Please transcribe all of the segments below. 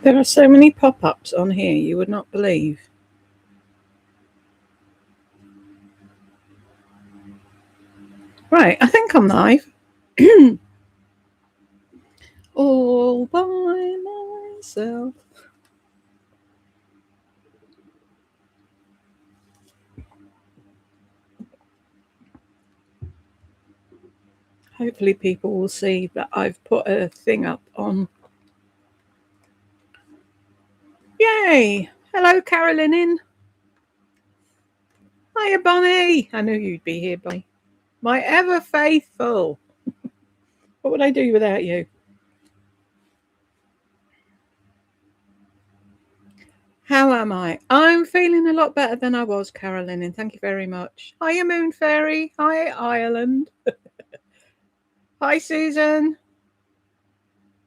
There are so many pop-ups on here you would not believe. Right, I think I'm live. All by myself. Hopefully people will see that I've put a thing up on. Yay! Hello, Carolyn. Hiya, Bonnie. I knew you'd be here, Bonnie. My ever faithful. What would I do without you? How am I? I'm feeling a lot better than I was, Carolyn, and thank you very much. Hiya, Moon Fairy. Hi, Ireland. Hi, Susan.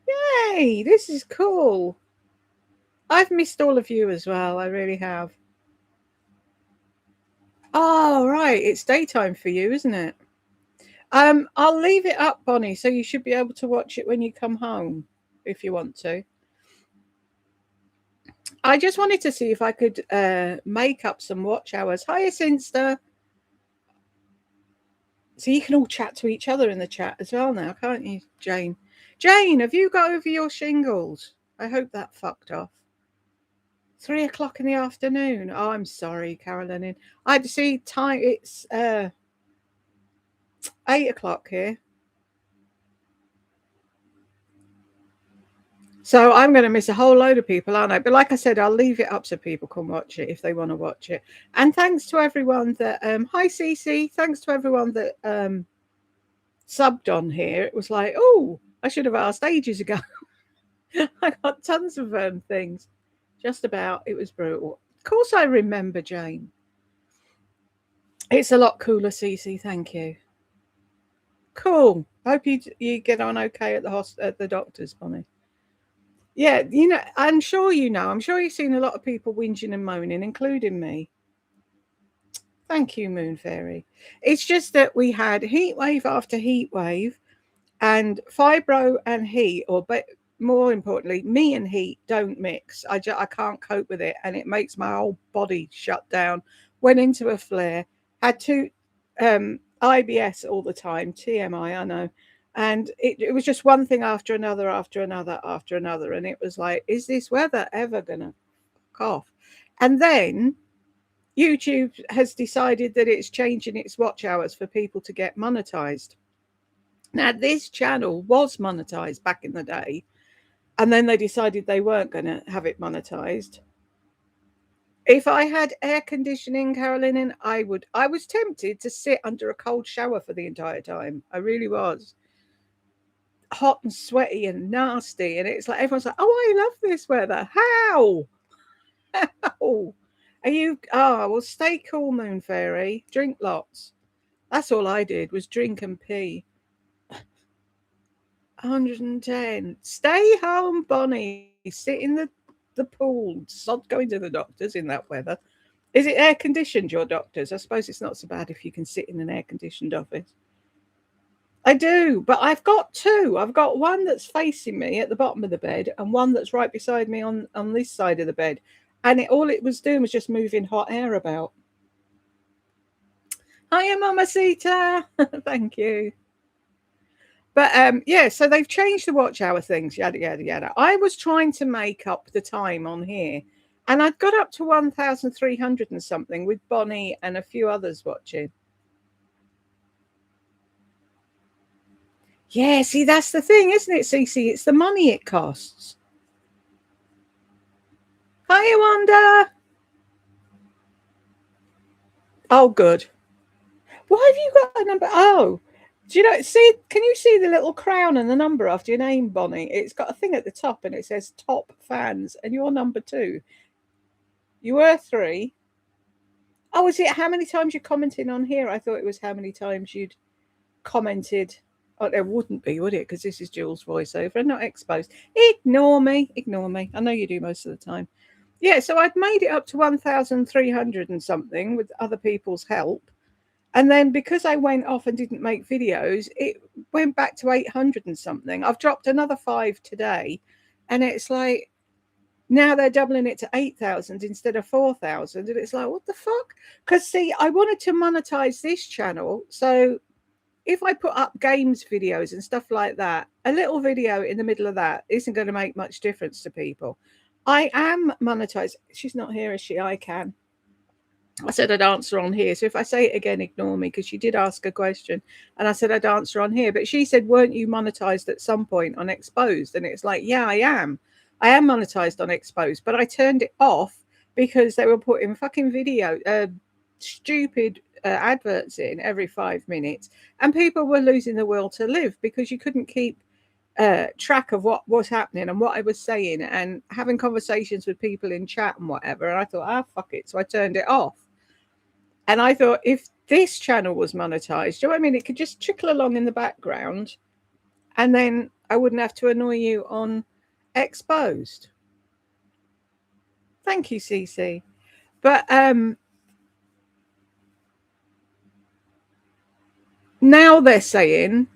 Yay, this is cool. I've missed all of you as well. I really have. Oh, right. It's daytime for you, isn't it? I'll leave it up, Bonnie, so you should be able to watch it when you come home, if you want to. I just wanted to see if I could make up some watch hours. Hiya, Sinster. So you can all chat to each other in the chat as well now, can't you, Jane? Jane, have you got over your shingles? I hope that fucked off. 3 o'clock in the afternoon. Oh, I'm sorry, Carolyn. I see time. It's 8 o'clock here. So I'm going to miss a whole load of people, aren't I? But like I said, I'll leave it up so people can watch it if they want to watch it. And thanks to everyone that, hi, Cece. Thanks to everyone that subbed on here. It was like, oh, I should have asked ages ago. I got tons of things. Just about. It was brutal. Of course I remember, Jane. It's a lot cooler, Cece. Thank you. Cool. Hope you get on okay at the doctor's, Bonnie. Yeah, you know, I'm sure you know. I'm sure you've seen a lot of people whinging and moaning, including me. Thank you, Moon Fairy. It's just that we had heat wave after heat wave, and fibro and heat, but more importantly, me and heat don't mix. I can't cope with it, and it makes my whole body shut down. Went into a flare. Had two IBS all the time. TMI, I know. And it was just one thing after another, after another, after another. And it was like, is this weather ever going to cough? And then YouTube has decided that it's changing its watch hours for people to get monetized. Now, this channel was monetized back in the day. And then they decided they weren't going to have it monetized. If I had air conditioning, Carolyn, I was tempted to sit under a cold shower for the entire time. I really was. Hot and sweaty and nasty, and it's like everyone's like, oh, I love this weather. How are you? Well, stay cool, Moon Fairy. Drink lots. That's all I did was drink and pee. 110. Stay home, Bonnie. Sit in the pool. Sod going to the doctors in that weather. Is it air conditioned, your doctors? I suppose it's not so bad if you can sit in an air conditioned office. I do, but I've got two. I've got one that's facing me at the bottom of the bed and one that's right beside me on this side of the bed. And all it was doing was just moving hot air about. Hiya, Mamacita. Thank you. But yeah, so they've changed the watch hour things, yada, yada, yada. I was trying to make up the time on here, and I'd got up to 1,300 and something with Bonnie and a few others watching. Yeah, see, that's the thing, isn't it, Cece? It's the money it costs. Hiya, Wanda. Oh, good. Why have you got a number? Oh, do you know, can you see the little crown and the number after your name, Bonnie? It's got a thing at the top and it says top fans, and you're number 2. You were 3. Oh, is it how many times you're commenting on here? I thought it was how many times you'd commented. Oh, there wouldn't be, would it? Because this is Jules' voiceover and not exposed. Ignore me. Ignore me. I know you do most of the time. Yeah, so I'd made it up to 1,300 and something with other people's help. And then because I went off and didn't make videos, it went back to 800 and something. I've dropped another 5 today. And it's like, Now they're doubling it to 8,000 instead of 4,000. And it's like, what the fuck? Because, see, I wanted to monetize this channel. So if I put up games videos and stuff like that, a little video in the middle of that isn't going to make much difference to people. I am monetized. She's not here, is she? I can. I said I'd answer on here. So if I say it again, ignore me, because she did ask a question and I said I'd answer on here. But she said, weren't you monetized at some point on Exposed? And it's like, yeah, I am. I am monetized on Exposed, but I turned it off because they were putting fucking video, stupid adverts in every 5 minutes. And people were losing the will to live because you couldn't keep track of what was happening and what I was saying and having conversations with people in chat and whatever. And I thought, fuck it. So I turned it off. And I thought, if this channel was monetized, do you know what I mean? It could just trickle along in the background and then I wouldn't have to annoy you on Exposed. Thank you, CC. But now they're saying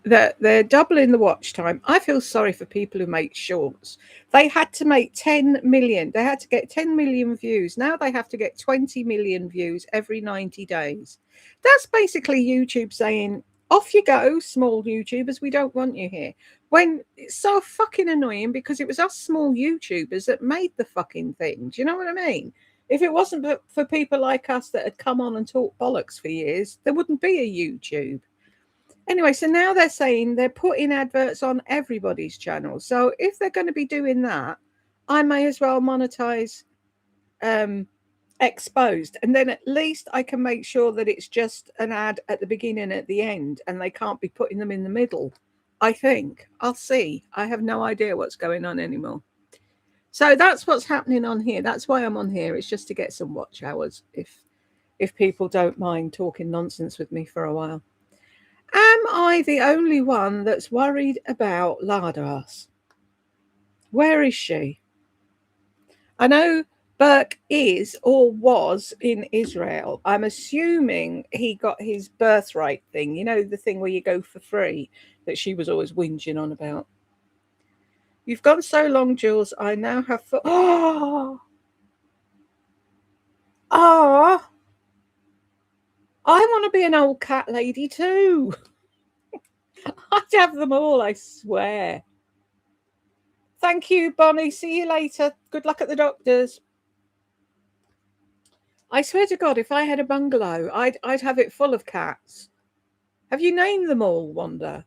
that they're doubling the watch time. I feel sorry for people who make shorts. They had to make 10 million. They had to get 10 million views. Now they have to get 20 million views every 90 days. That's basically YouTube saying, off you go, small YouTubers, we don't want you here. When it's so fucking annoying, because it was us small YouTubers that made the fucking thing. Do you know what I mean? If it wasn't for people like us that had come on and talked bollocks for years, there wouldn't be a YouTube. Anyway, so now they're saying they're putting adverts on everybody's channel. So if they're going to be doing that, I may as well monetize Exposed. And then at least I can make sure that it's just an ad at the beginning and at the end, and they can't be putting them in the middle. I think. I'll see. I have no idea what's going on anymore. So that's what's happening on here. That's why I'm on here. It's just to get some watch hours if people don't mind talking nonsense with me for a while. Am I the only one that's worried about Lardass? Where is she? I know Burke is or was in Israel. I'm assuming he got his birthright thing. You know, the thing where you go for free that she was always whinging on about. You've gone so long, Jules. I now have... I want to be an old cat lady too. I'd have them all, I swear. Thank you, Bonnie. See you later. Good luck at the doctors. I swear to God, if I had a bungalow, I'd have it full of cats. Have you named them all, Wanda?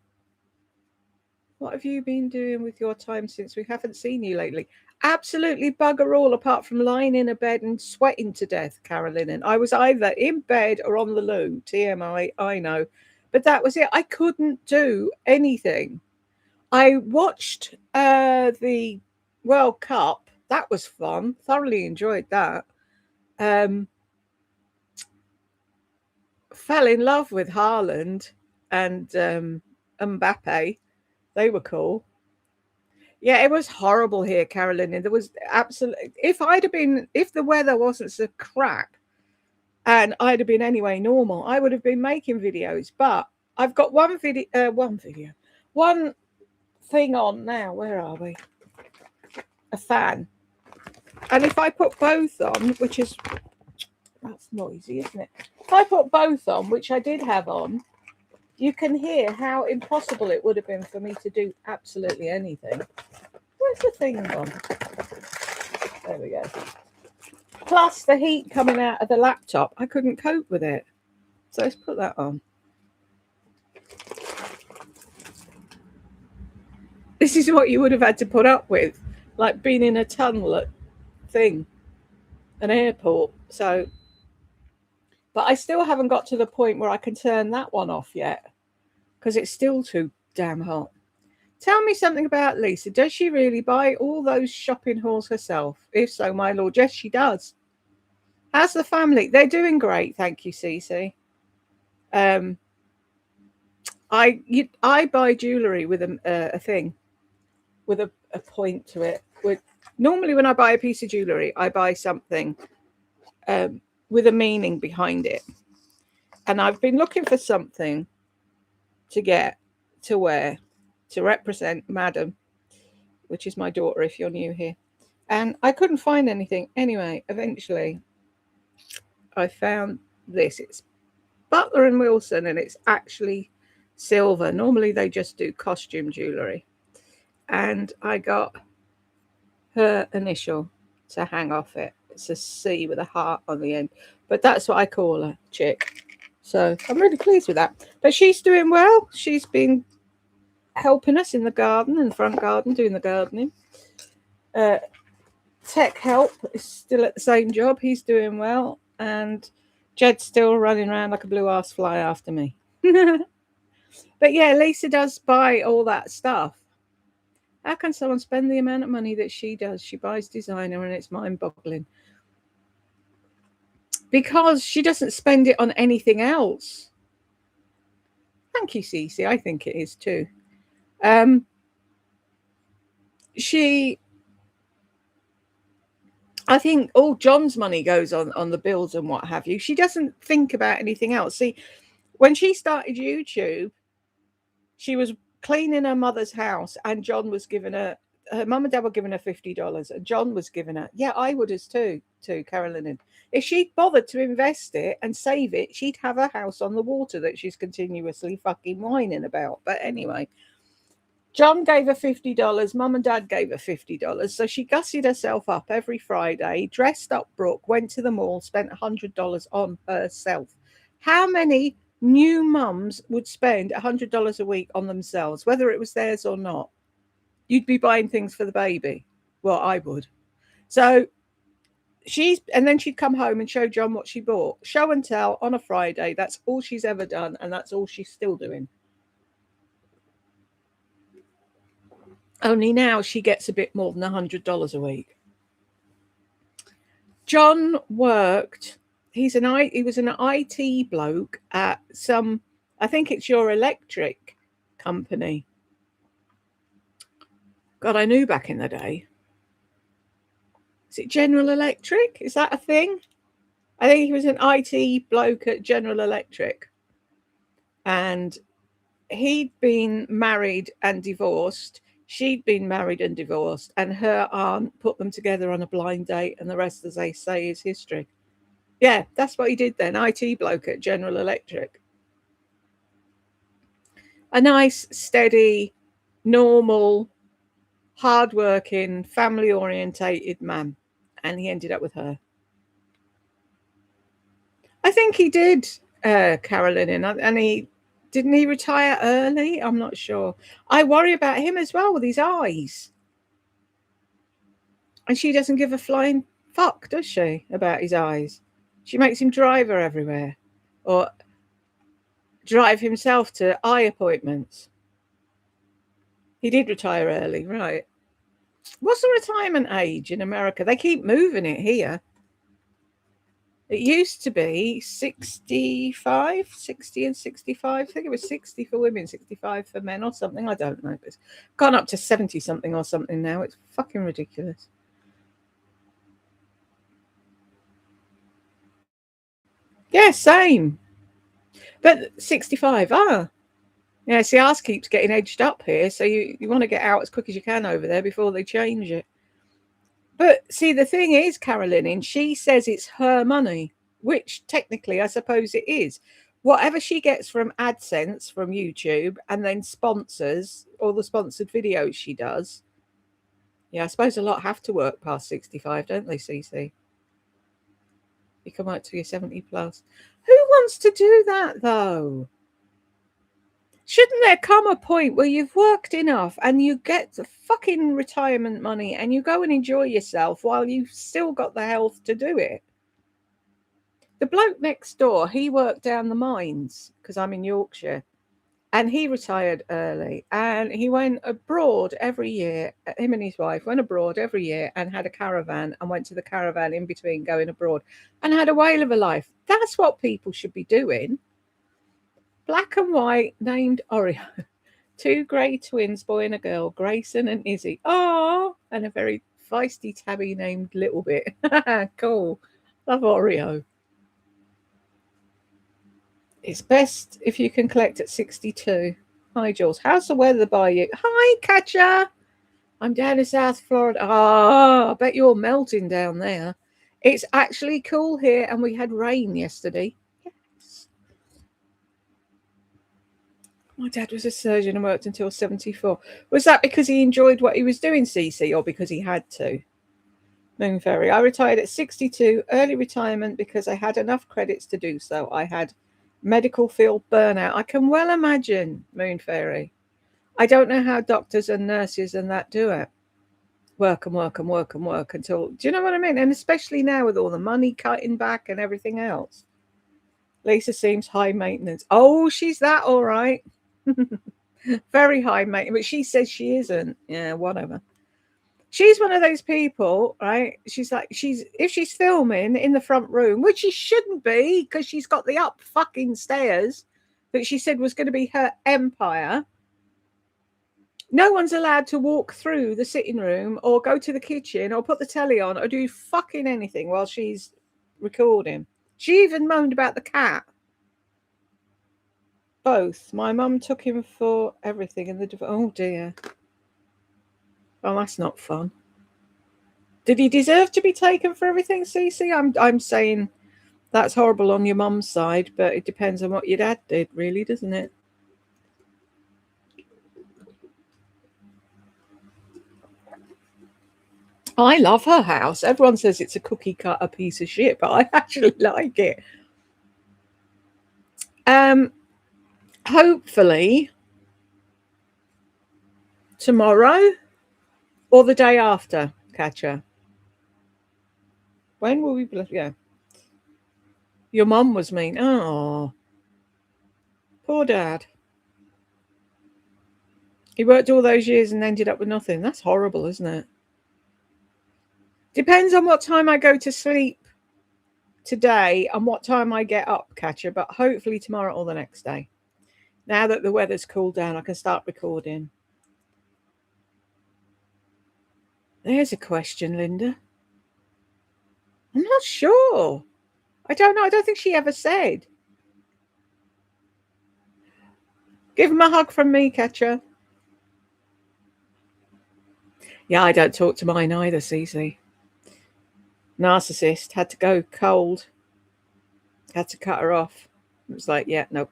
What have you been doing with your time since we haven't seen you lately? Absolutely bugger all, apart from lying in a bed and sweating to death, Carolyn. And I was either in bed or on the loo. TMI, I know. But that was it. I couldn't do anything. I watched the World Cup. That was fun. Thoroughly enjoyed that. Fell in love with Haaland and Mbappe. They were cool. Yeah, it was horrible here, Carolyn. And there was absolutely, if the weather wasn't so crap and I'd have been anyway normal, I would have been making videos. But I've got one thing on now. Where are we? A fan. And if I put both on, which is, that's noisy, isn't it? If I put both on, which I did have on, you can hear how impossible it would have been for me to do absolutely anything. Where's the thing gone? There we go. Plus the heat coming out of the laptop, I couldn't cope with it. So let's put that on. This is what you would have had to put up with, like being in a tunnel at an airport. So, but I still haven't got to the point where I can turn that one off yet because it's still too damn hot. Tell me something about Lisa. Does she really buy all those shopping hauls herself? If so, my lord, yes, she does. How's the family? They're doing great, thank you, Cece. I buy jewellery with a thing, with a point to it. Normally, when I buy a piece of jewellery, I buy something with a meaning behind it. And I've been looking for something to get to wear to represent Madam, which is my daughter if you're new here. And I couldn't find anything. Anyway, eventually I found this. It's Butler and Wilson, and it's actually silver. Normally they just do costume jewellery. And I got her initial to hang off it. It's a C with a heart on the end. But that's what I call her, Chick. So I'm really pleased with that. But she's doing well. She's been helping us in the garden, in the front garden, doing the gardening. Tech help is still at the same job. He's doing well. And Jed's still running around like a blue ass fly after me. But yeah, Lisa does buy all that stuff. How can someone spend the amount of money that she does? She buys designer and it's mind-boggling. Because she doesn't spend it on anything else. Thank you, Cece. I think it is too. I think all John's money goes on the bills and what have you. She doesn't think about anything else. See, when she started YouTube, she was cleaning her mother's house and John was giving her mum and dad were giving her $50 and John was giving her, yeah, I would as too, Carolyn. If she'd bothered to invest it and save it, she'd have a house on the water that she's continuously fucking whining about. But anyway, John gave her $50, mum and dad gave her $50. So she gussied herself up every Friday, dressed up Brooke, went to the mall, spent $100 on herself. How many new mums would spend $100 a week on themselves, whether it was theirs or not? You'd be buying things for the baby. Well, I would. So and then she'd come home and show John what she bought. Show and tell on a Friday. That's all she's ever done, and that's all she's still doing. Only now she gets a bit more than $100 a week. John worked. He was an IT bloke at some, I think it's your electric company. God, I knew back in the day. Is it General Electric? Is that a thing? I think he was an IT bloke at General Electric. And he'd been married and divorced. She'd been married and divorced. And her aunt put them together on a blind date. And the rest, as they say, is history. Yeah, that's what he did then. IT bloke at General Electric. A nice, steady, normal, hardworking, family-orientated man. And he ended up with her. I think he did, Carolyn, and didn't he retire early? I'm not sure. I worry about him as well with his eyes. And she doesn't give a flying fuck, does she, about his eyes? She makes him drive her everywhere or drive himself to eye appointments. He did retire early, right? What's the retirement age in America? They keep moving it here. It used to be 65, 60 and 65. I think it was 60 for women, 65 for men or something. I don't know. It's gone up to 70 something or something now. It's fucking ridiculous. Yeah, same. But 65, yeah, see, ours keeps getting edged up here. So you want to get out as quick as you can over there before they change it. But see, the thing is, Carolyn, she says it's her money, which technically I suppose it is. Whatever she gets from AdSense, from YouTube, and then sponsors, all the sponsored videos she does. Yeah, I suppose a lot have to work past 65, don't they, Cece? You come out to your 70 plus. Who wants to do that, though? Shouldn't there come a point where you've worked enough and you get the fucking retirement money and you go and enjoy yourself while you've still got the health to do it? The bloke next door, he worked down the mines because I'm in Yorkshire, and he retired early and he went abroad every year. Him and his wife went abroad every year and had a caravan and went to the caravan in between going abroad and had a whale of a life. That's what people should be doing. Black and white, named Oreo. 2 grey twins, boy and a girl, Grayson and Izzy. Oh, and a very feisty tabby named Little Bit. Cool. Love Oreo. It's best if you can collect at 62. Hi, Jules. How's the weather by you? Hi, Katja. I'm down in South Florida. Ah, I bet you're melting down there. It's actually cool here, and we had rain yesterday. Yes. My dad was a surgeon and worked until 74. Was that because he enjoyed what he was doing, CC, or because he had to? Moon Fairy. I retired at 62, early retirement because I had enough credits to do so. I had medical field burnout. I can well imagine, Moon Fairy. I don't know how doctors and nurses and that do it. Work and work and work and work until, do you know what I mean? And especially now with all the money cutting back and everything else. Lisa seems high maintenance. Oh, she's that all right. Very high maintenance, but she says she isn't. Yeah, whatever. She's one of those people, right? She's like, if she's filming in the front room, which she shouldn't be because she's got the up fucking stairs that she said was going to be her empire. No one's allowed to walk through the sitting room or go to the kitchen or put the telly on or do fucking anything while she's recording. She even moaned about the cat. Both. My mum took him for everything in the... Oh, dear. Oh, that's not fun. Did he deserve to be taken for everything, Cece? I'm saying that's horrible on your mum's side, but it depends on what your dad did, really, doesn't it? I love her house. Everyone says it's a cookie cutter piece of shit, but I actually like it. Hopefully tomorrow or the day after, Katja. When will we? Yeah. Your mum was mean. Oh, poor dad. He worked all those years and ended up with nothing. That's horrible, isn't it? Depends on what time I go to sleep today and what time I get up, Katja, but hopefully tomorrow or the next day. Now that the weather's cooled down, I can start recording. There's a question, Linda. I'm not sure. I don't know. I don't think she ever said. Give him a hug from me, Katja. Yeah, I don't talk to mine either, Cece. Narcissist. Had to go cold. Had to cut her off. It was like, yeah, nope.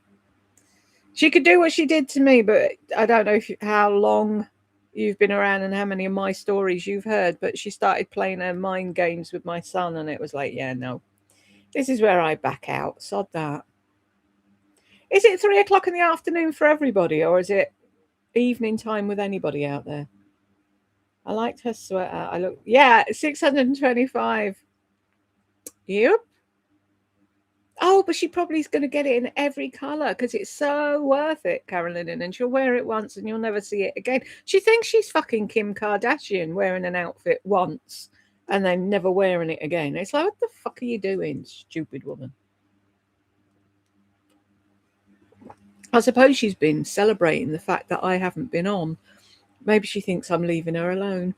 She could do what she did to me, but I don't know how long you've been around and how many of my stories you've heard, but she started playing her mind games with my son, and it was like, yeah, no. This is where I back out. Sod that. Is it 3 o'clock in the afternoon for everybody, or is it evening time with anybody out there? I liked her sweater. I look, yeah, 625. Yep. Oh, but she probably is going to get it in every colour because it's so worth it, Carolyn, and she'll wear it once and you'll never see it again. She thinks she's fucking Kim Kardashian wearing an outfit once and then never wearing it again. It's like, what the fuck are you doing, stupid woman? I suppose she's been celebrating the fact that I haven't been on. Maybe she thinks I'm leaving her alone.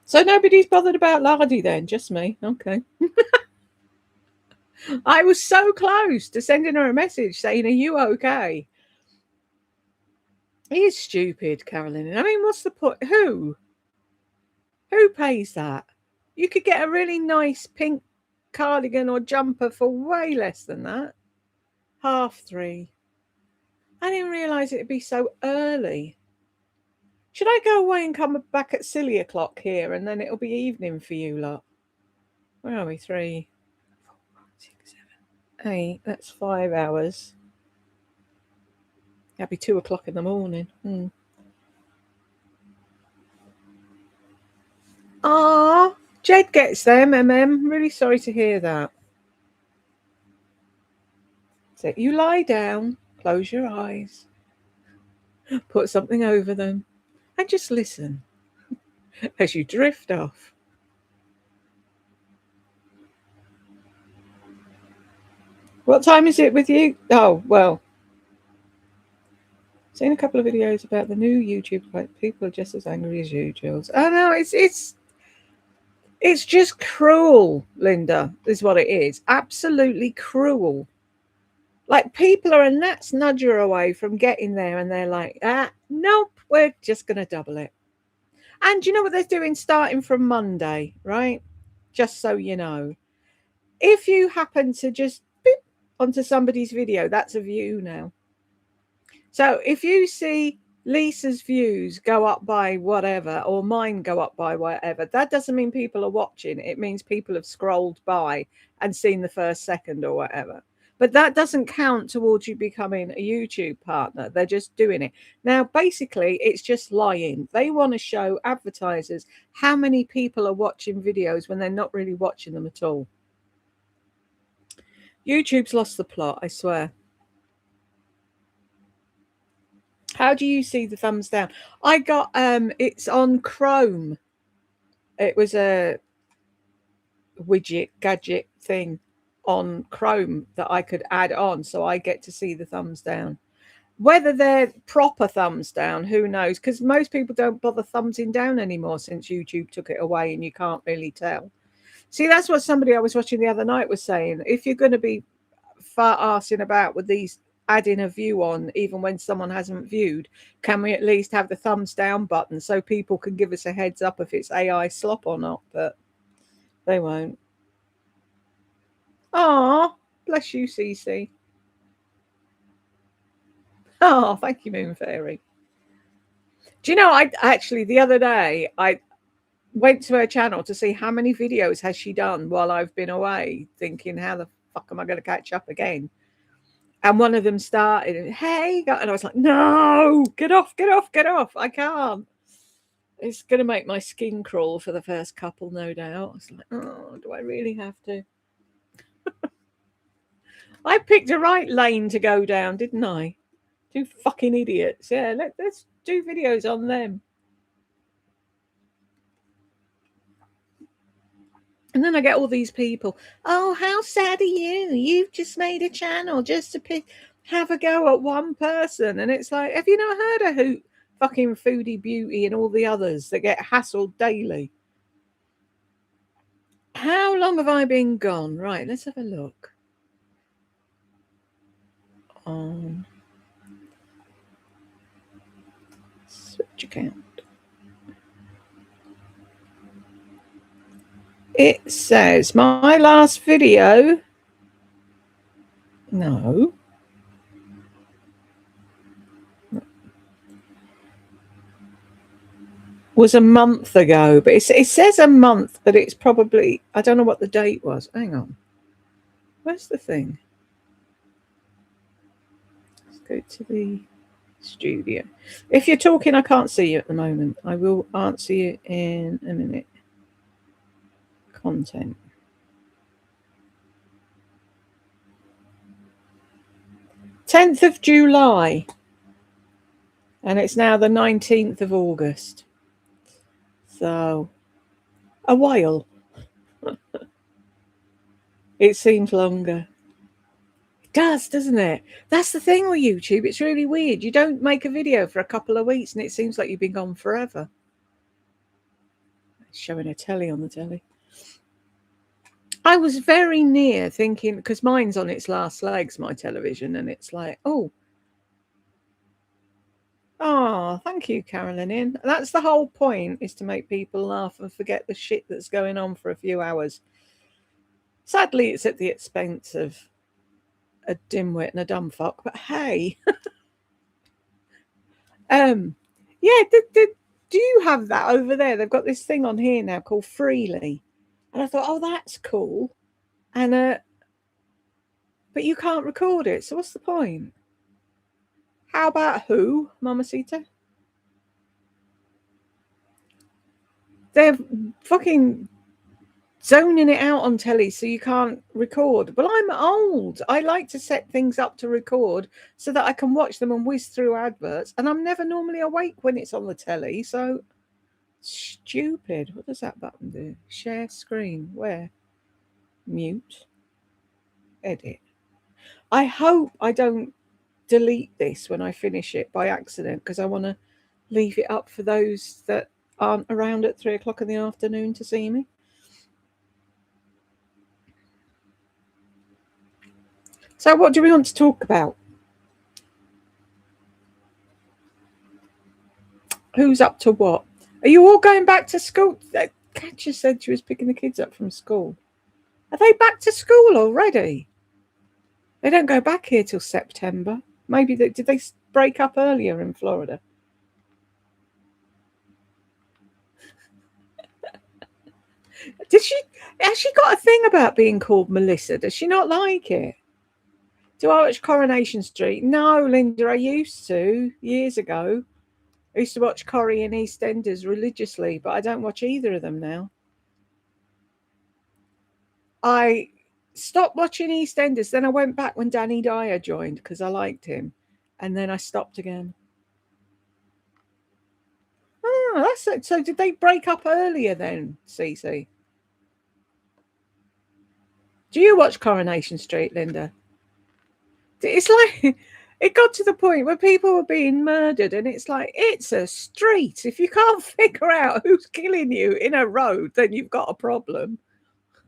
So nobody's bothered about Lardy then, just me. Okay. I was so close to sending her a message saying, are you okay? He is stupid, Carolyn. I mean, what's the point? Who pays that? You could get a really nice pink cardigan or jumper for way less than that. 3:30. I didn't realise it'd be so early. Should I go away and come back at silly o'clock here and then it'll be evening for you lot? Where are we? 3, 4, 5, 6, 7, 8. That's 5 hours. That'd be 2 o'clock in the morning. Ah, Jed gets them, MM. Really sorry to hear that. So you lie down, close your eyes, put something over them, and just listen as you drift off. What time is it with you? Oh, well. Seen a couple of videos about the new YouTube. People are just as angry as you, Jules. Oh no, it's just cruel, Linda, is what it is. Absolutely cruel. Like, people are a gnat's nudger away from getting there, and they're like, nope, we're just going to double it. And you know what they're doing starting from Monday, right? Just so you know. If you happen to just beep onto somebody's video, that's a view now. So if you see Lisa's views go up by whatever, or mine go up by whatever, that doesn't mean people are watching. It means people have scrolled by and seen the first second or whatever. But that doesn't count towards you becoming a YouTube partner. They're just doing it. Now, basically, it's just lying. They want to show advertisers how many people are watching videos when they're not really watching them at all. YouTube's lost the plot, I swear. How do you see the thumbs down? I got it's on Chrome. It was a gadget thing on Chrome that I could add on, so I get to see the thumbs down. Whether they're proper thumbs down, who knows? Because most people don't bother thumbsing down anymore since YouTube took it away, and you can't really tell. See, that's what somebody I was watching the other night was saying. If you're going to be fart arsing about with these adding a view on even when someone hasn't viewed, can we at least have the thumbs down button so people can give us a heads up if it's AI slop or not? But they won't. Oh, bless you, Cece. Oh, thank you, Moon Fairy. Do you know, I actually the other day I went to her channel to see how many videos has she done while I've been away, thinking, how the fuck am I going to catch up again? And one of them started, and hey, and I was like, no, get off, get off, get off. I can't. It's going to make my skin crawl for the first couple, no doubt. I was like, oh, do I really have to? I picked a right lane to go down, didn't I? Two fucking idiots. Yeah, let's do videos on them. And then I get all these people, oh, how sad are you? You've just made a channel just to have a go at one person. And it's like, have you not heard of who fucking Foodie Beauty and all the others that get hassled daily? How long have I been gone? Right, let's have a look. Switch account. It says my last video. No. Was a month ago, but it says a month, but it's probably, I don't know what the date was. Hang on. Where's the thing? Let's go to the studio. If you're talking, I can't see you at the moment. I will answer you in a minute. Content. 10th of July. And it's now the 19th of August. So, a while. It seems longer. It does, doesn't it? That's the thing with YouTube. It's really weird. You don't make a video for a couple of weeks and it seems like you've been gone forever. It's showing a telly on the telly. I was very near thinking, because mine's on its last legs, my television, and it's like, oh, thank you, Carolyn. That's the whole point, is to make people laugh and forget the shit that's going on for a few hours. Sadly, it's at the expense of a dimwit and a dumb fuck, but hey. Yeah, do you have that over there? They've got this thing on here now called Freely. And I thought, oh, that's cool. And but you can't record it, so what's the point? How about who, Mamacita? They're fucking zoning it out on telly so you can't record. Well, I'm old. I like to set things up to record so that I can watch them and whiz through adverts. And I'm never normally awake when it's on the telly. So stupid. What does that button do? Share screen. Where? Mute. Edit. I hope I don't delete this when I finish it by accident, because I want to leave it up for those that aren't around at 3 o'clock in the afternoon to see me. So what do we want to talk about? Who's up to what? Are you all going back to school? Katja said she was picking the kids up from school. Are they back to school already? They don't go back here till September. Maybe did they break up earlier in Florida? Has she got a thing about being called Melissa? Does she not like it? Do I watch Coronation Street? No, Linda, I used to years ago. I used to watch Corrie and EastEnders religiously, but I don't watch either of them now. I stopped watching EastEnders, then I went back when Danny Dyer joined because I liked him, and then I stopped again. Oh, that's it. So did they break up earlier then, Cece? Do you watch Coronation Street, Linda? It's like it got to the point where people were being murdered, and it's like it's a street. If you can't figure out who's killing you in a road, then you've got a problem.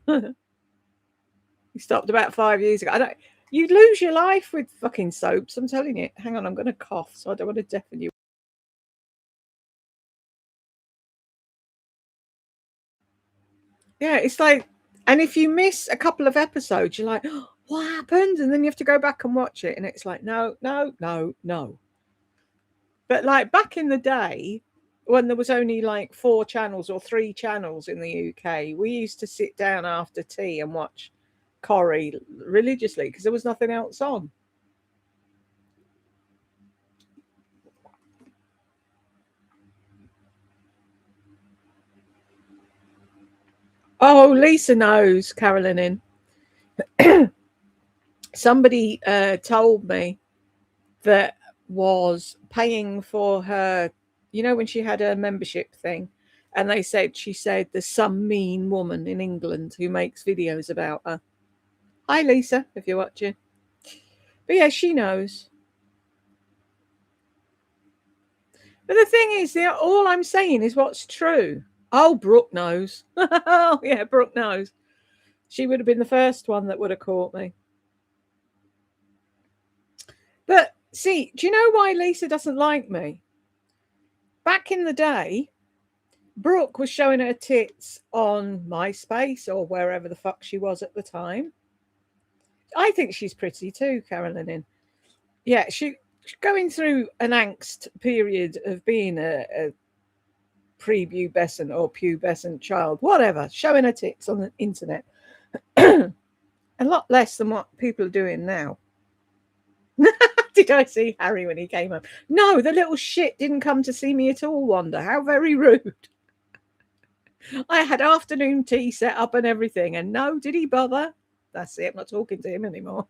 You stopped about 5 years ago. You'd lose your life with fucking soaps. I'm telling you. Hang on, I'm going to cough, so I don't want to deafen you. Yeah, it's like, and if you miss a couple of episodes, you're like, oh, what happened? And then you have to go back and watch it, and it's like, no. But like back in the day, when there was only like 4 channels or 3 channels in the UK, we used to sit down after tea and watch Corrie religiously because there was nothing else on. Oh, Lisa knows, Carolyn in. Somebody told me that was paying for her, you know, when she had her membership thing, and she said there's some mean woman in England who makes videos about her. Hi, Lisa, if you're watching. But yeah, she knows. But the thing is, all I'm saying is what's true. Oh, Brooke knows. Oh, yeah, Brooke knows. She would have been the first one that would have caught me. But see, do you know why Lisa doesn't like me? Back in the day, Brooke was showing her tits on MySpace or wherever the fuck she was at the time. I think she's pretty too, Carolyn. Yeah, she's going through an angst period of being a prepubescent or pubescent child, whatever, showing her tits on the internet. A lot less than what people are doing now. Did I see Harry when he came home? No, the little shit didn't come to see me at all, Wanda. How very rude. I had afternoon tea set up and everything, and no, did he bother? That's it. I'm not talking to him anymore.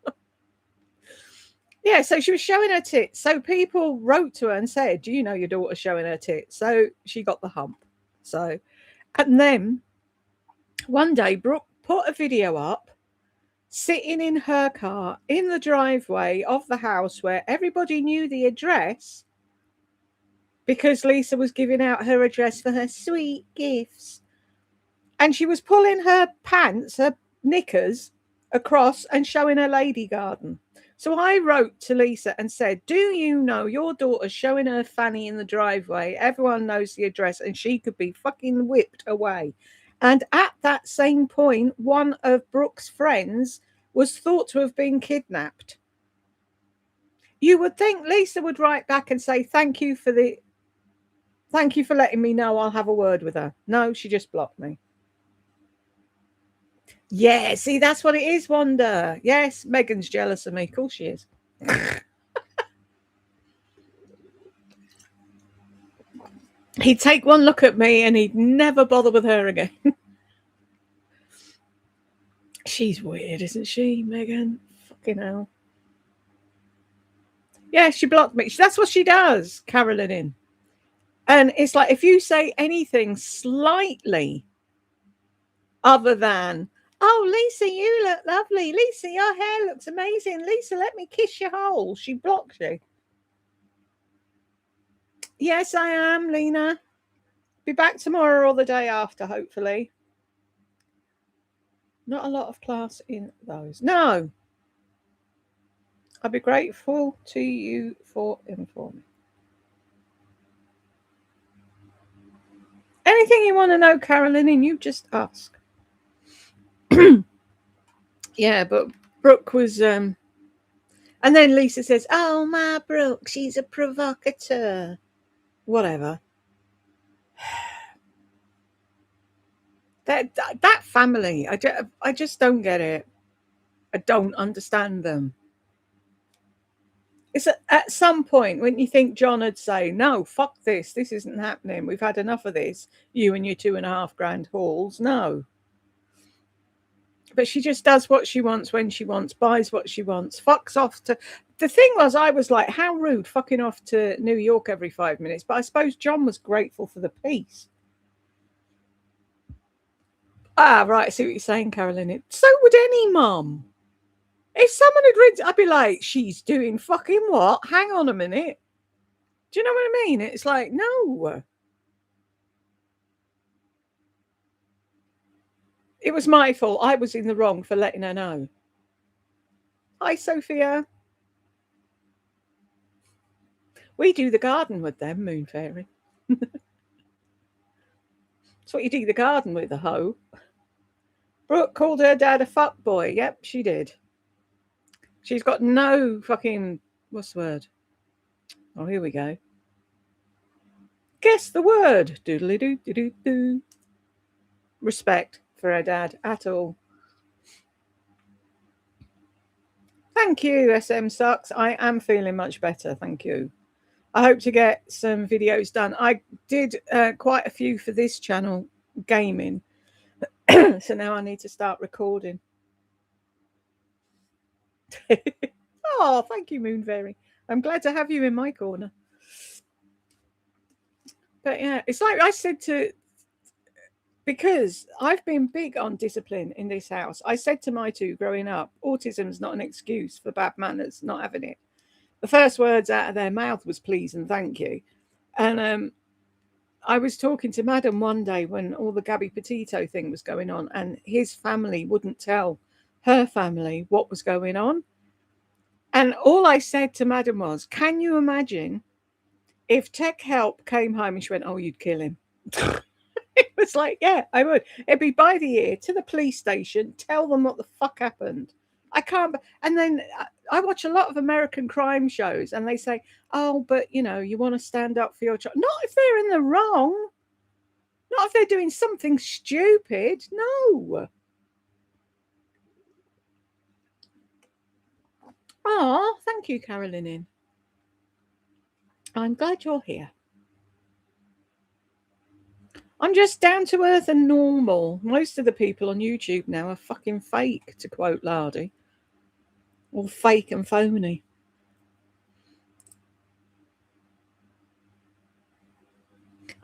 Yeah, so she was showing her tits. So people wrote to her and said, do you know your daughter's showing her tits? So she got the hump. So, and then one day, Brooke put a video up sitting in her car in the driveway of the house where everybody knew the address because Lisa was giving out her address for her sweet gifts. And she was pulling her pants, her knickers, across and showing her lady garden. So I wrote to Lisa and said, do you know your daughter's showing her fanny in the driveway? Everyone knows the address and she could be fucking whipped away. And at that same point, one of Brooke's friends was thought to have been kidnapped. You would think Lisa would write back and say, thank you for letting me know. I'll have a word with her. No, she just blocked me. Yeah, see, that's what it is, Wanda. Yes, Megan's jealous of me. Of course she is. He'd take one look at me and he'd never bother with her again. She's weird, isn't she, Megan? Fucking hell. Yeah, she blocked me. That's what she does, Carolyn in. And it's like, if you say anything slightly other than, oh, Lisa, you look lovely. Lisa, your hair looks amazing. Lisa, let me kiss your hole. She blocks you. Yes, I am, Lena. Be back tomorrow or the day after, hopefully. Not a lot of class in those. No. I'd be grateful to you for informing. Anything you want to know, Carolyn, and you just ask. Yeah, but Brooke was and then Lisa says, "Oh, my Brooke, she's a provocateur." Whatever. That family, I just don't get it. I don't understand them. It's at some point when you think John would say, "No, fuck this. This isn't happening. We've had enough of this. You and your $2.5 grand hauls." No, but she just does what she wants when she wants, buys what she wants, fucks off to. The thing was, I was like, how rude, fucking off to New York every 5 minutes. But I suppose John was grateful for the peace. Ah, right. I see what you're saying, Carolyn. So would any mum. If someone had read, I'd be like, she's doing fucking what? Hang on a minute. Do you know what I mean? It's like, no. It was my fault. I was in the wrong for letting her know. Hi, Sophia. We do the garden with them, Moon Fairy. That's what you do the garden with, a hoe. Brooke called her dad a fuck boy. Yep, she did. She's got no fucking, what's the word? Oh, here we go. Guess the word. Doodly doo doo doo doo. Respect for her dad at all. Thank you, SM Sucks. I am feeling much better. Thank you. I hope to get some videos done. I did quite a few for this channel, gaming. So now I need to start recording. Oh, thank you, Moon Fairy. I'm glad to have you in my corner. But yeah, it's like I said to, because I've been big on discipline in this house. I said to my two growing up, autism's not an excuse for bad manners, not having it. The first words out of their mouth was please and thank you. And I was talking to Madam one day when all the Gabby Petito thing was going on, and his family wouldn't tell her family what was going on. And all I said to Madam was, can you imagine if Tech Help came home and she went, oh, you'd kill him? It was like, yeah, I would. It'd be by the ear to the police station, tell them what the fuck happened. I can't. And then I watch a lot of American crime shows, and they say, oh, but you know, you want to stand up for your child. Not if they're in the wrong. Not if they're doing something stupid. No. Oh, thank you, Carolyn. I'm glad you're here. I'm just down to earth and normal. Most of the people on YouTube now are fucking fake, to quote Lardy. All fake and phony.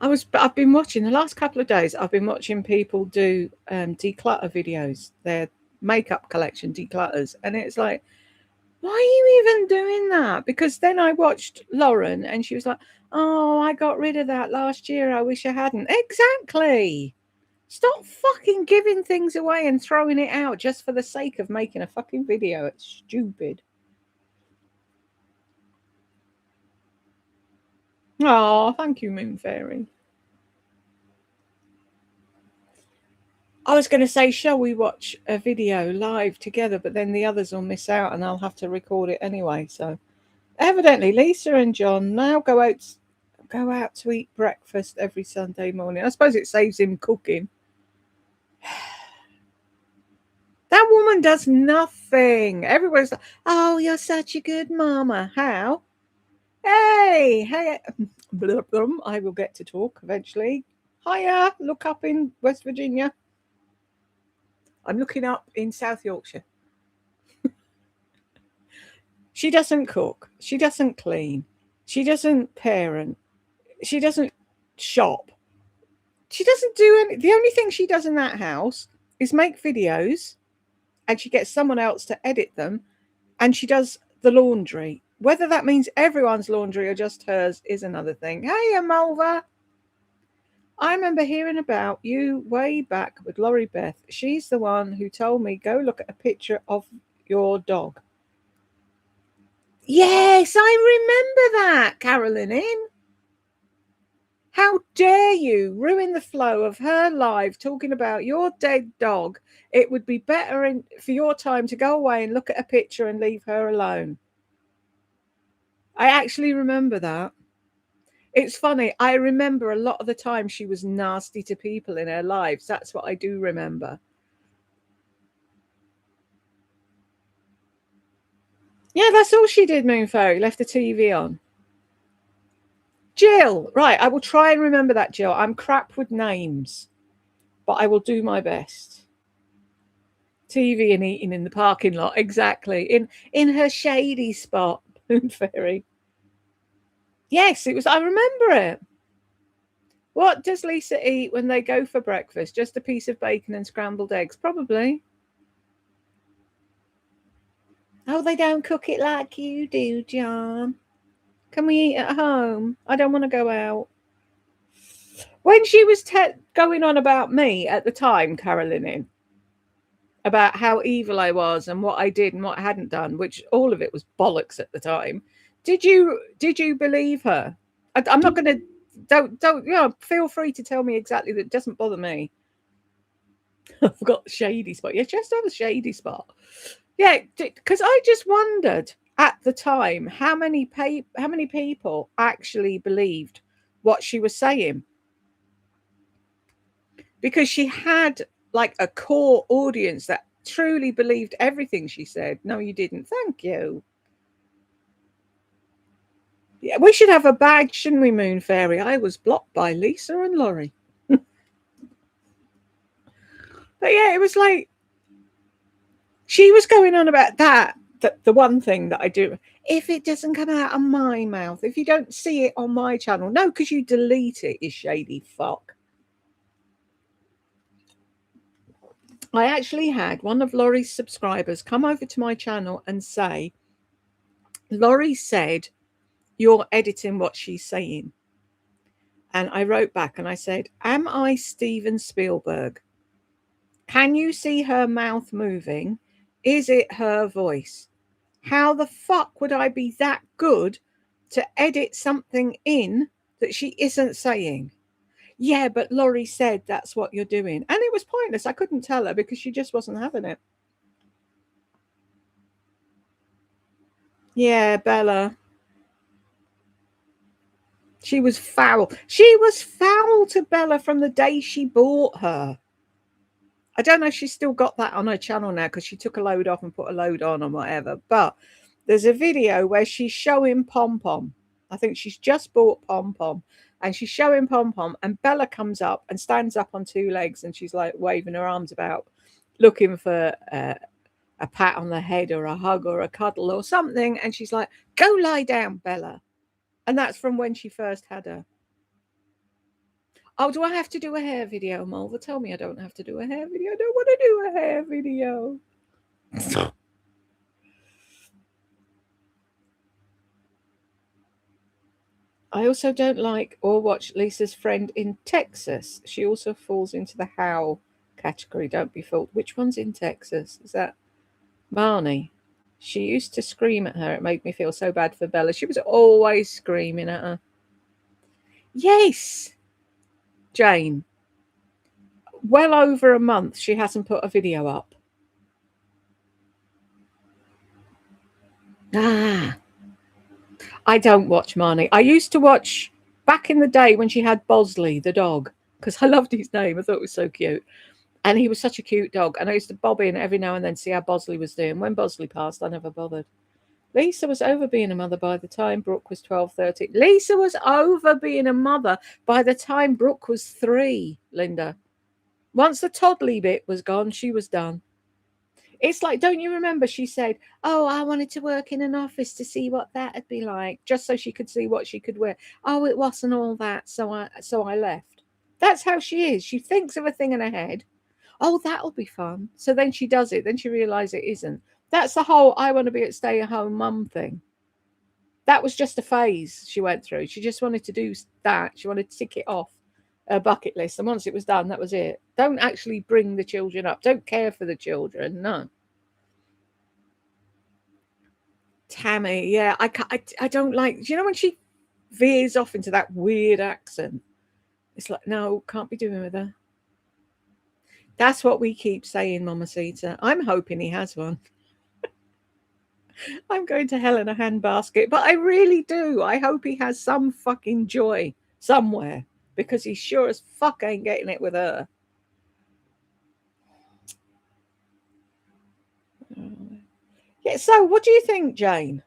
I've been watching the last couple of days. I've been watching people do declutter videos, their makeup collection declutters, and it's like, why are you even doing that? Because then I watched Lauren, and she was like, "Oh, I got rid of that last year. I wish I hadn't." Exactly. Stop fucking giving things away and throwing it out just for the sake of making a fucking video. It's stupid. Oh, thank you, Moon Fairy. I was going to say, shall we watch a video live together? But then the others will miss out and I'll have to record it anyway. So evidently Lisa and John now go out to eat breakfast every Sunday morning. I suppose it saves him cooking. That woman does nothing. Everybody's like, oh, you're such a good mama. How? Hey. I will get to talk eventually. Hiya, look up in West Virginia. I'm looking up in South Yorkshire. She doesn't cook. She doesn't clean. She doesn't parent. She doesn't shop. She doesn't do any. The only thing she does in that house is make videos, and she gets someone else to edit them, and she does the laundry. Whether that means everyone's laundry or just hers is another thing. Hey, Amalva. I remember hearing about you way back with Laurie Beth. She's the one who told me, go look at a picture of your dog. Yes, I remember that, Carolyn In. How dare you ruin the flow of her live talking about your dead dog? It would be better for your time to go away and look at a picture and leave her alone. I actually remember that. It's funny. I remember a lot of the time she was nasty to people in her lives. That's what I do remember. Yeah, that's all she did, Moon Fairy. Left the TV on. Jill. Right, I will try and remember that, Jill. I'm crap with names, but I will do my best. TV and eating in the parking lot. Exactly. In her shady spot, Moon Fairy. Yes, it was. I remember it. What does Lisa eat when they go for breakfast? Just a piece of bacon and scrambled eggs? Probably. Oh, they don't cook it like you do, John. Can we eat at home? I don't want to go out. When she was going on about me at the time, Carolyn, about how evil I was and what I did and what I hadn't done, which all of it was bollocks at the time. Did you believe her? I'm not going to. Don't. You know, feel free to tell me exactly. That doesn't bother me. I've got a shady spot. Yeah, just have a shady spot. Yeah, because I just wondered at the time how many people actually believed what she was saying, because she had like a core audience that truly believed everything she said. No, you didn't. Thank you. Yeah, we should have a badge, shouldn't we, Moon Fairy? I was blocked by Lisa and Laurie. But yeah, it was like she was going on about that. The one thing that I do, if it doesn't come out of my mouth, if you don't see it on my channel, no, because you delete it, you shady fuck. I actually had one of Laurie's subscribers come over to my channel and say, Laurie said, you're editing what she's saying. And I wrote back and I said, am I Steven Spielberg? Can you see her mouth moving? Is it her voice? How the fuck would I be that good to edit something in that she isn't saying? Yeah, but Laurie said that's what you're doing. And it was pointless. I couldn't tell her because she just wasn't having it. Yeah, Bella. She was foul. She was foul to Bella from the day she bought her. I don't know if she's still got that on her channel now because she took a load off and put a load on or whatever. But there's a video where she's showing Pom Pom. I think she's just bought Pom Pom and she's showing Pom Pom, and Bella comes up and stands up on two legs and she's like waving her arms about, looking for a pat on the head or a hug or a cuddle or something. And she's like, go lie down, Bella. And that's from when she first had her. Oh, do I have to do a hair video, Mulva? Tell me I don't have to do a hair video. I don't want to do a hair video. I also don't like or watch Lisa's friend in Texas. She also falls into the how category. Don't be fooled. Which one's in Texas? Is that Marnie? She used to scream at her. It made me feel so bad for Bella. She was always screaming at her. Yes, Jane. Well over a month she hasn't put a video up. I don't watch Marnie. I used to watch back in the day when she had Bosley, the dog, because I loved his name. I thought it was so cute. And he was such a cute dog. And I used to bob in every now and then, see how Bosley was doing. When Bosley passed, I never bothered. Lisa was over being a mother by the time Brooke was 12, 13. Lisa was over being a mother by the time Brooke was 3, Linda. Once the toddly bit was gone, she was done. It's like, don't you remember she said, oh, I wanted to work in an office to see what that'd be like, just so she could see what she could wear. Oh, it wasn't all that, so I left. That's how she is. She thinks of a thing in her head. Oh, that'll be fun. So then she does it. Then she realizes it isn't. That's the whole I want to be a stay-at-home mum thing. That was just a phase she went through. She just wanted to do that. She wanted to tick it off her bucket list. And once it was done, that was it. Don't actually bring the children up. Don't care for the children. No. Tammy, yeah, I don't like. Do you know when she veers off into that weird accent? It's like, no, can't be doing with her. That's what we keep saying, Mamacita. I'm hoping he has one. I'm going to hell in a handbasket, but I really do. I hope he has some fucking joy somewhere because he sure as fuck ain't getting it with her. Yeah, so what do you think, Jane?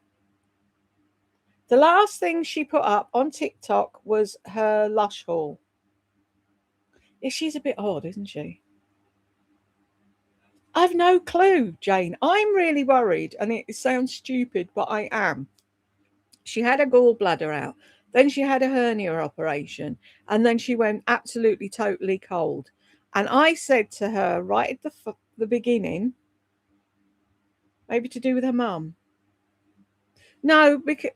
The last thing she put up on TikTok was her Lush haul. Yeah, she's a bit odd, isn't she? I've no clue, Jane. I'm really worried, and it sounds stupid, but I am. She had a gallbladder out, then she had a hernia operation, and then she went absolutely totally cold. And I said to her right at the beginning, maybe to do with her mum. No, because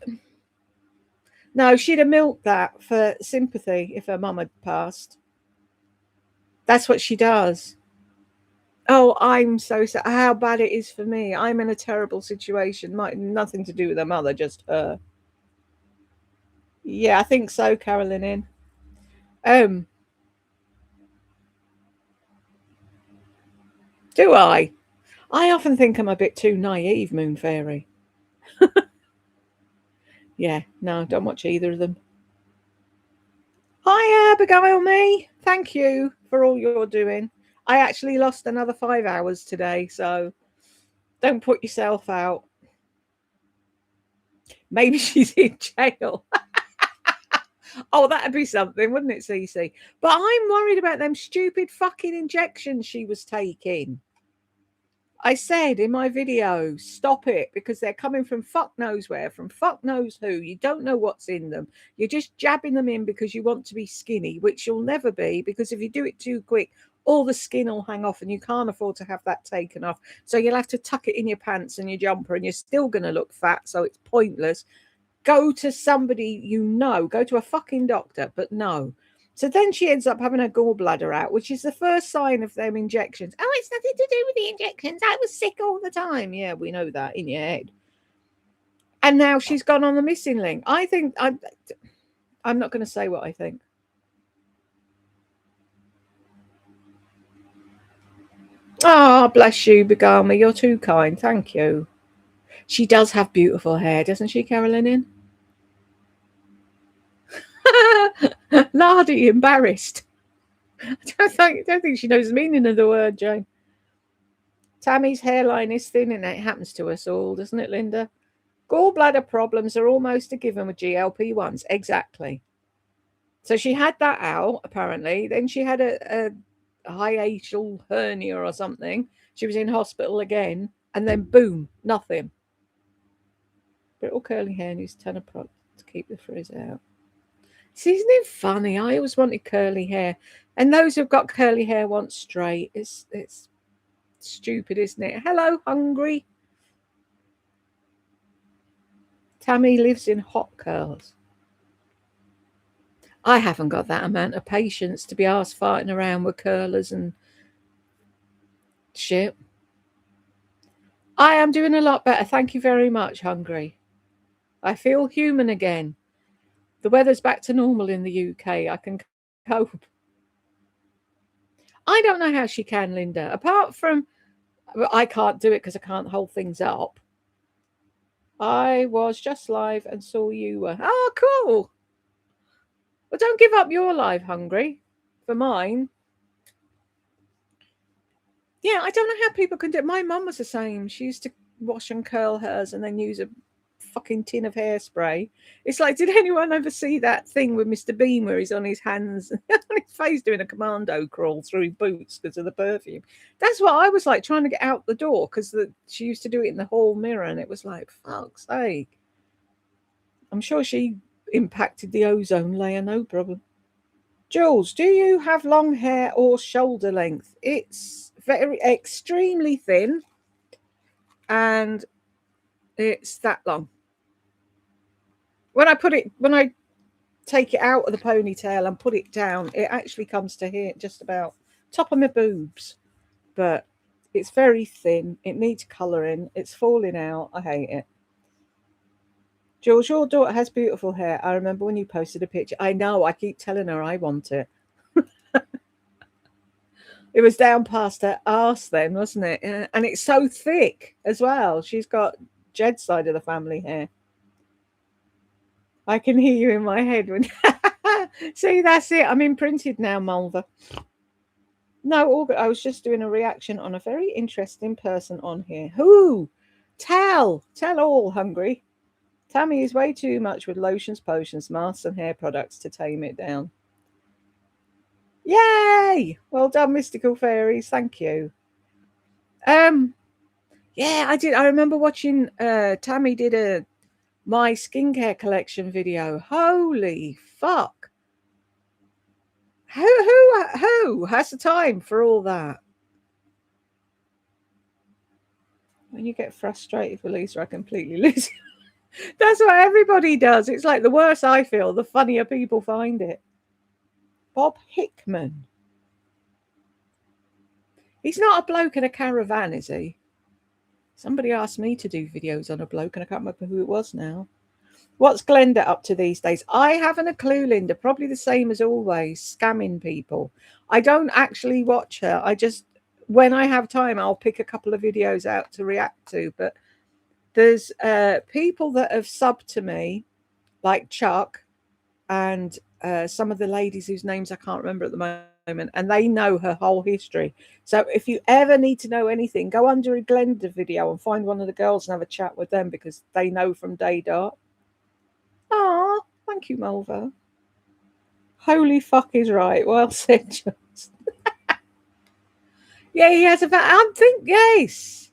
no, she'd have milked that for sympathy if her mum had passed. That's what she does. Oh, I'm so sad. How bad it is for me. I'm in a terrible situation. Nothing to do with her mother, just her. Yeah, I think so, Carolyn. Um, do I? I often think I'm a bit too naive, Moon Fairy. Yeah, no, don't watch either of them. Hi, Abigail, me. Thank you for all you're doing. I actually lost another 5 hours today, so don't put yourself out. Maybe she's in jail. Oh, that'd be something, wouldn't it, Cece? But I'm worried about them stupid fucking injections she was taking. I said in my video, stop it, because they're coming from fuck knows where, from fuck knows who. You don't know what's in them. You're just jabbing them in because you want to be skinny, which you'll never be, because if you do it too quick, all the skin will hang off and you can't afford to have that taken off. So you'll have to tuck it in your pants and your jumper and you're still going to look fat. So it's pointless. Go to somebody you know, go to a fucking doctor, but no. So then she ends up having her gallbladder out, which is the first sign of them injections. Oh, it's nothing to do with the injections. I was sick all the time. Yeah, we know that in your head. And now she's gone on the missing link. I'm not going to say what I think. Oh, bless you, Begama. You're too kind. Thank you. She does have beautiful hair, doesn't she, Carolyn? Lardy, embarrassed. I don't think she knows the meaning of the word, Jane. Tammy's hairline is thin and it happens to us all, doesn't it, Linda? Gallbladder problems are almost a given with GLP-1s. Exactly. So she had that out, apparently. Then she had a hiatal hernia or something. She was in hospital again. And then, boom, nothing. Brittle curly hair needs 10 of product to keep the frizz out. See, isn't it funny? I always wanted curly hair. And those who've got curly hair want straight. It's stupid, isn't it? Hello, hungry. Tammy lives in hot curls. I haven't got that amount of patience to be asked farting around with curlers and shit. I am doing a lot better. Thank you very much, hungry. I feel human again. The weather's back to normal in the UK. I can cope. I don't know how she can, Linda. Apart from, I can't do it because I can't hold things up. I was just live and saw you were. Oh, cool. Well, don't give up your live, hungry. For mine. Yeah, I don't know how people can do it. My mum was the same. She used to wash and curl hers and then use a fucking tin of hairspray. It's like, did anyone ever see that thing with Mr. Bean where he's on his hands on his face doing a commando crawl through boots because of the perfume? That's what I was like trying to get out the door because she used to do it in the hall mirror and it was like, fuck's sake. I'm sure she impacted the ozone layer, no problem. Jules, do you have long hair or shoulder length? It's very extremely thin and it's that long. When I take it out of the ponytail and put it down, it actually comes to here, just about top of my boobs. But it's very thin. It needs colouring. It's falling out. I hate it. Jules, your daughter has beautiful hair. I remember when you posted a picture. I know, I keep telling her I want it. It was down past her arse then, wasn't it? And it's so thick as well. She's got Jed's side of the family hair. I can hear you in my head when. See, that's it. I'm imprinted now, Mulder. No, all good. I was just doing a reaction on a very interesting person on here. Who? Tell all, hungry. Tammy is way too much with lotions, potions, masks, and hair products to tame it down. Yay! Well done, mystical fairies. Thank you. Yeah, I did. I remember watching. Tammy did a my skincare collection video. Holy fuck! Who has the time for all that? When you get frustrated with Lisa, I completely lose. That's what everybody does. It's like the worse I feel, the funnier people find it. Bob Hickman. He's not a bloke in a caravan, is he? Somebody asked me to do videos on a bloke, and I can't remember who it was now. What's Glenda up to these days? I haven't a clue, Linda. Probably the same as always, scamming people. I don't actually watch her. I just, when I have time, I'll pick a couple of videos out to react to. But there's people that have subbed to me, like Chuck, and some of the ladies whose names I can't remember at the moment, and they know her whole history. So if you ever need to know anything, go under a Glenda video and find one of the girls and have a chat with them, because they know from day dot. Oh, thank you, Mulva. Holy fuck is right. Well said, Jones. Yeah, he has a. I think yes.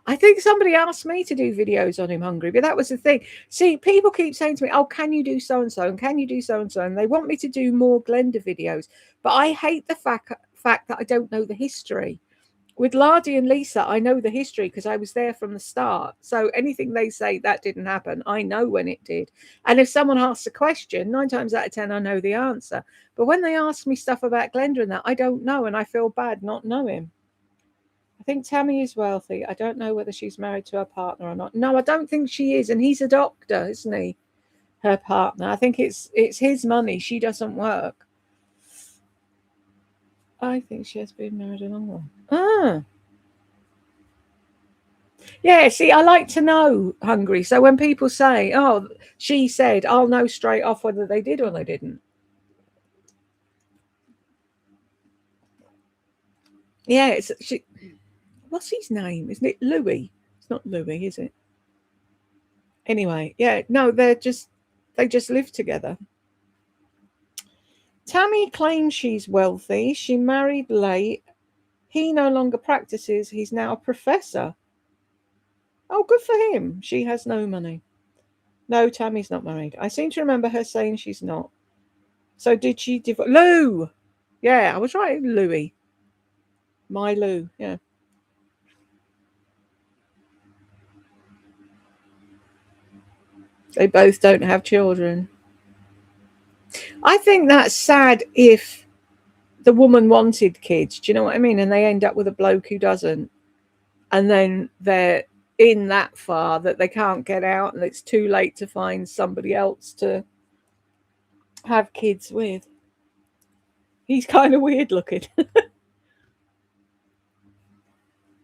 I think somebody asked me to do videos on him, Hungry, but that was the thing. See, people keep saying to me, "Oh, can you do so and so? And can you do so and so?" And they want me to do more Glenda videos, but I hate the fact that I don't know the history. With Lardy and Lisa, I know the history because I was there from the start. So anything they say that didn't happen, I know when it did. And if someone asks a question, 9 times out of 10, I know the answer. But when they ask me stuff about Glenda and that, I don't know, and I feel bad not knowing. I think Tammy is wealthy. I don't know whether she's married to her partner or not. No, I don't think she is. And he's a doctor, isn't he? Her partner. I think it's his money. She doesn't work. I think she has been married a long while. Ah. Yeah, see, I like to know, Hungry. So when people say, "Oh, she said," I'll know straight off whether they did or they didn't. Yeah, it's she. What's his name? Isn't it Louis? It's not Louis, is it? Anyway, yeah, no, they just live together. Tammy claims she's wealthy. She married late. He no longer practices. He's now a professor. Oh, good for him. She has no money. No, Tammy's not married. I seem to remember her saying she's not. So did she divorce? Lou! Yeah, I was right. Louis. My Lou, yeah. They both don't have children. I think that's sad if the woman wanted kids. Do you know what I mean? And they end up with a bloke who doesn't. And then they're in that far that they can't get out, and it's too late to find somebody else to have kids with. He's kind of weird looking.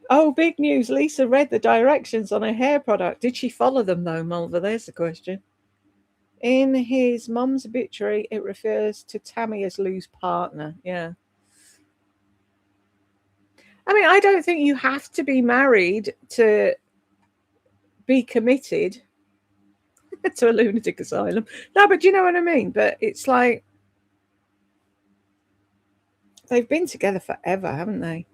Oh, big news. Lisa read the directions on a hair product. Did she follow them though, Mulva? There's the question. In his mum's obituary, it refers to Tammy as Lou's partner. Yeah. I mean, I don't think you have to be married to be committed to a lunatic asylum. No, but do you know what I mean? But it's like they've been together forever, haven't they?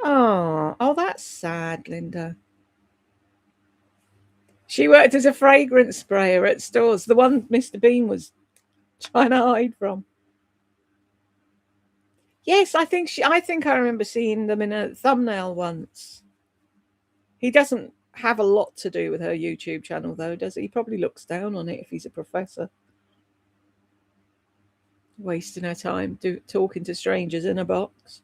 Oh, that's sad, Linda. She worked as a fragrance sprayer at stores, the one Mr. Bean was trying to hide from. Yes, I think I remember seeing them in a thumbnail once. He doesn't have a lot to do with her YouTube channel, though, does he? He probably looks down on it if he's a professor. Wasting her time talking to strangers in a box.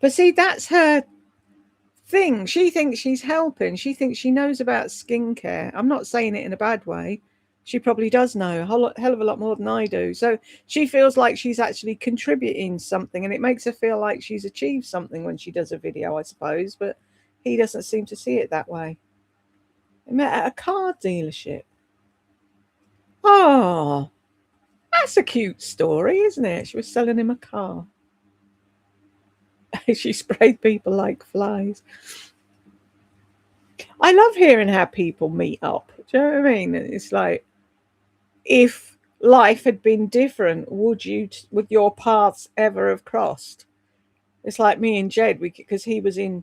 But see, that's her thing. She thinks she's helping. She thinks she knows about skincare. I'm not saying it in a bad way. She probably does know a hell of a lot more than I do. So she feels like she's actually contributing something, and it makes her feel like she's achieved something when she does a video, I suppose. But he doesn't seem to see it that way. I met at a car dealership. Oh, that's a cute story, isn't it? She was selling him a car. She sprayed people like flies. I love hearing how people meet up. Do you know what I mean? It's like, if life had been different, would your paths ever have crossed? It's like me and Jed, because he was in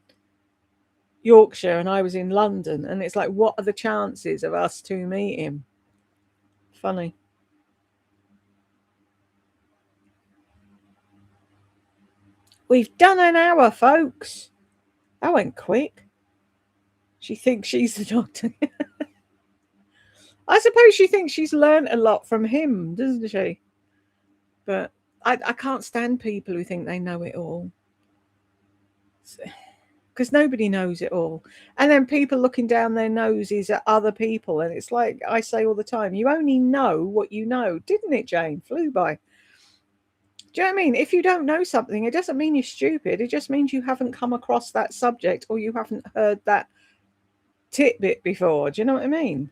Yorkshire and I was in London, and it's like, what are the chances of us two meeting? Funny. We've done an hour, folks. That went quick. She thinks she's the doctor. I suppose she thinks she's learned a lot from him, doesn't she? But I can't stand people who think they know it all. Because nobody knows it all. And then people looking down their noses at other people. And it's like I say all the time, you only know what you know. Didn't it, Jane? Flew by. Do you know what I mean? If you don't know something, it doesn't mean you're stupid. It just means you haven't come across that subject, or you haven't heard that tidbit before. Do you know what I mean?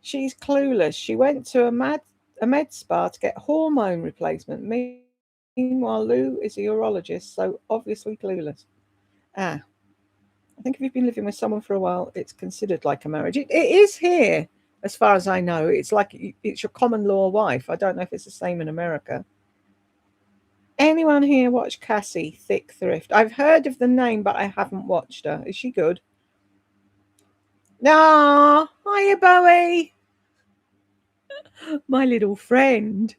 She's clueless. She went to a med spa to get hormone replacement. Meanwhile, Lou is a urologist, so obviously clueless. I think if you've been living with someone for a while, it's considered like a marriage. It is here, as far as I know. It's like it's your common law wife. I don't know if it's the same in America. Anyone here watch Cassie, Thick Thrift? I've heard of the name, but I haven't watched her. Is she good? No. Hiya, Bowie. My little friend.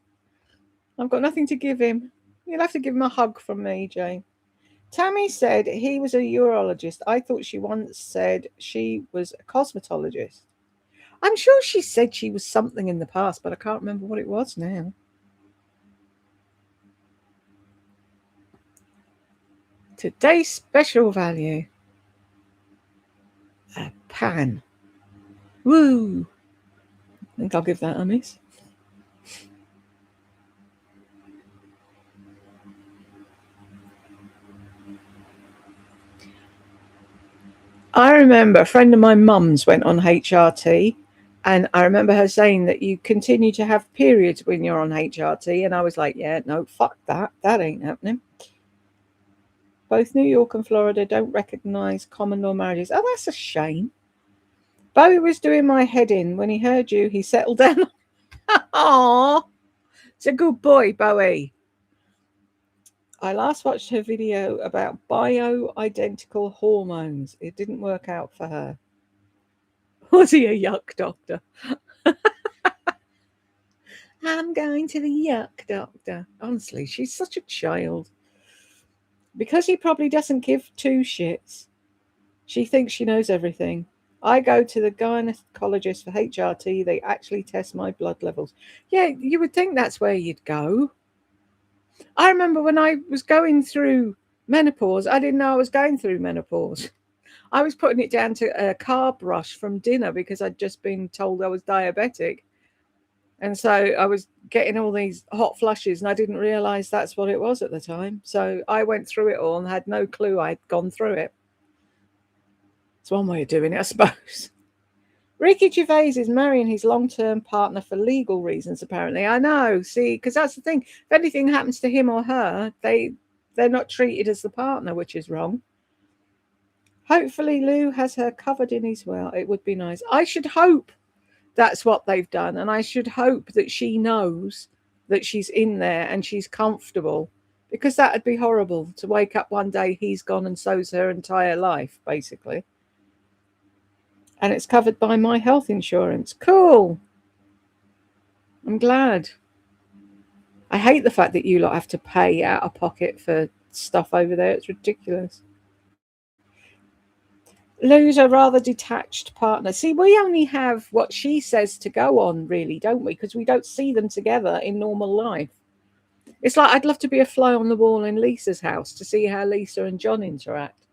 I've got nothing to give him. You'll have to give him a hug from me, Jane. Tammy said he was a urologist. I thought she once said she was a cosmetologist. I'm sure she said she was something in the past, but I can't remember what it was now. Today's special value. A pan. Woo! I think I'll give that a miss. I remember a friend of my mum's went on HRT, and I remember her saying that you continue to have periods when you're on HRT, and I was like, yeah, no, fuck that. That ain't happening. Both New York and Florida don't recognize common law marriages. Oh, that's a shame. Bowie was doing my head in. When he heard you, he settled down. Aww. It's a good boy, Bowie. I last watched her video about bioidentical hormones. It didn't work out for her. Was he a yuck doctor? I'm going to the yuck doctor. Honestly, she's such a child. Because he probably doesn't give two shits, she thinks she knows everything. I go to the gynecologist for HRT. They actually test my blood levels. Yeah, you would think that's where you'd go. I remember when I was going through menopause, I didn't know I was going through menopause. I was putting it down to a carb rush from dinner because I'd just been told I was diabetic. And so I was getting all these hot flushes, and I didn't realize that's what it was at the time. So I went through it all and had no clue I'd gone through it. It's one way of doing it, I suppose. Ricky Gervais is marrying his long-term partner for legal reasons, apparently. I know, see, because that's the thing. If anything happens to him or her, they're not treated as the partner, which is wrong. Hopefully Lou has her covered in his will. It would be nice. I should hope that's what they've done, and I should hope that she knows that she's in there and she's comfortable, because that would be horrible to wake up one day, he's gone, and so's her entire life, basically. And it's covered by my health insurance. Cool. I'm glad. I hate the fact that you lot have to pay out of pocket for stuff over there. It's ridiculous. Lou's a rather detached partner. See, we only have what she says to go on, really, don't we? Because we don't see them together in normal life. It's like I'd love to be a fly on the wall in Lisa's house to see how Lisa and John interact.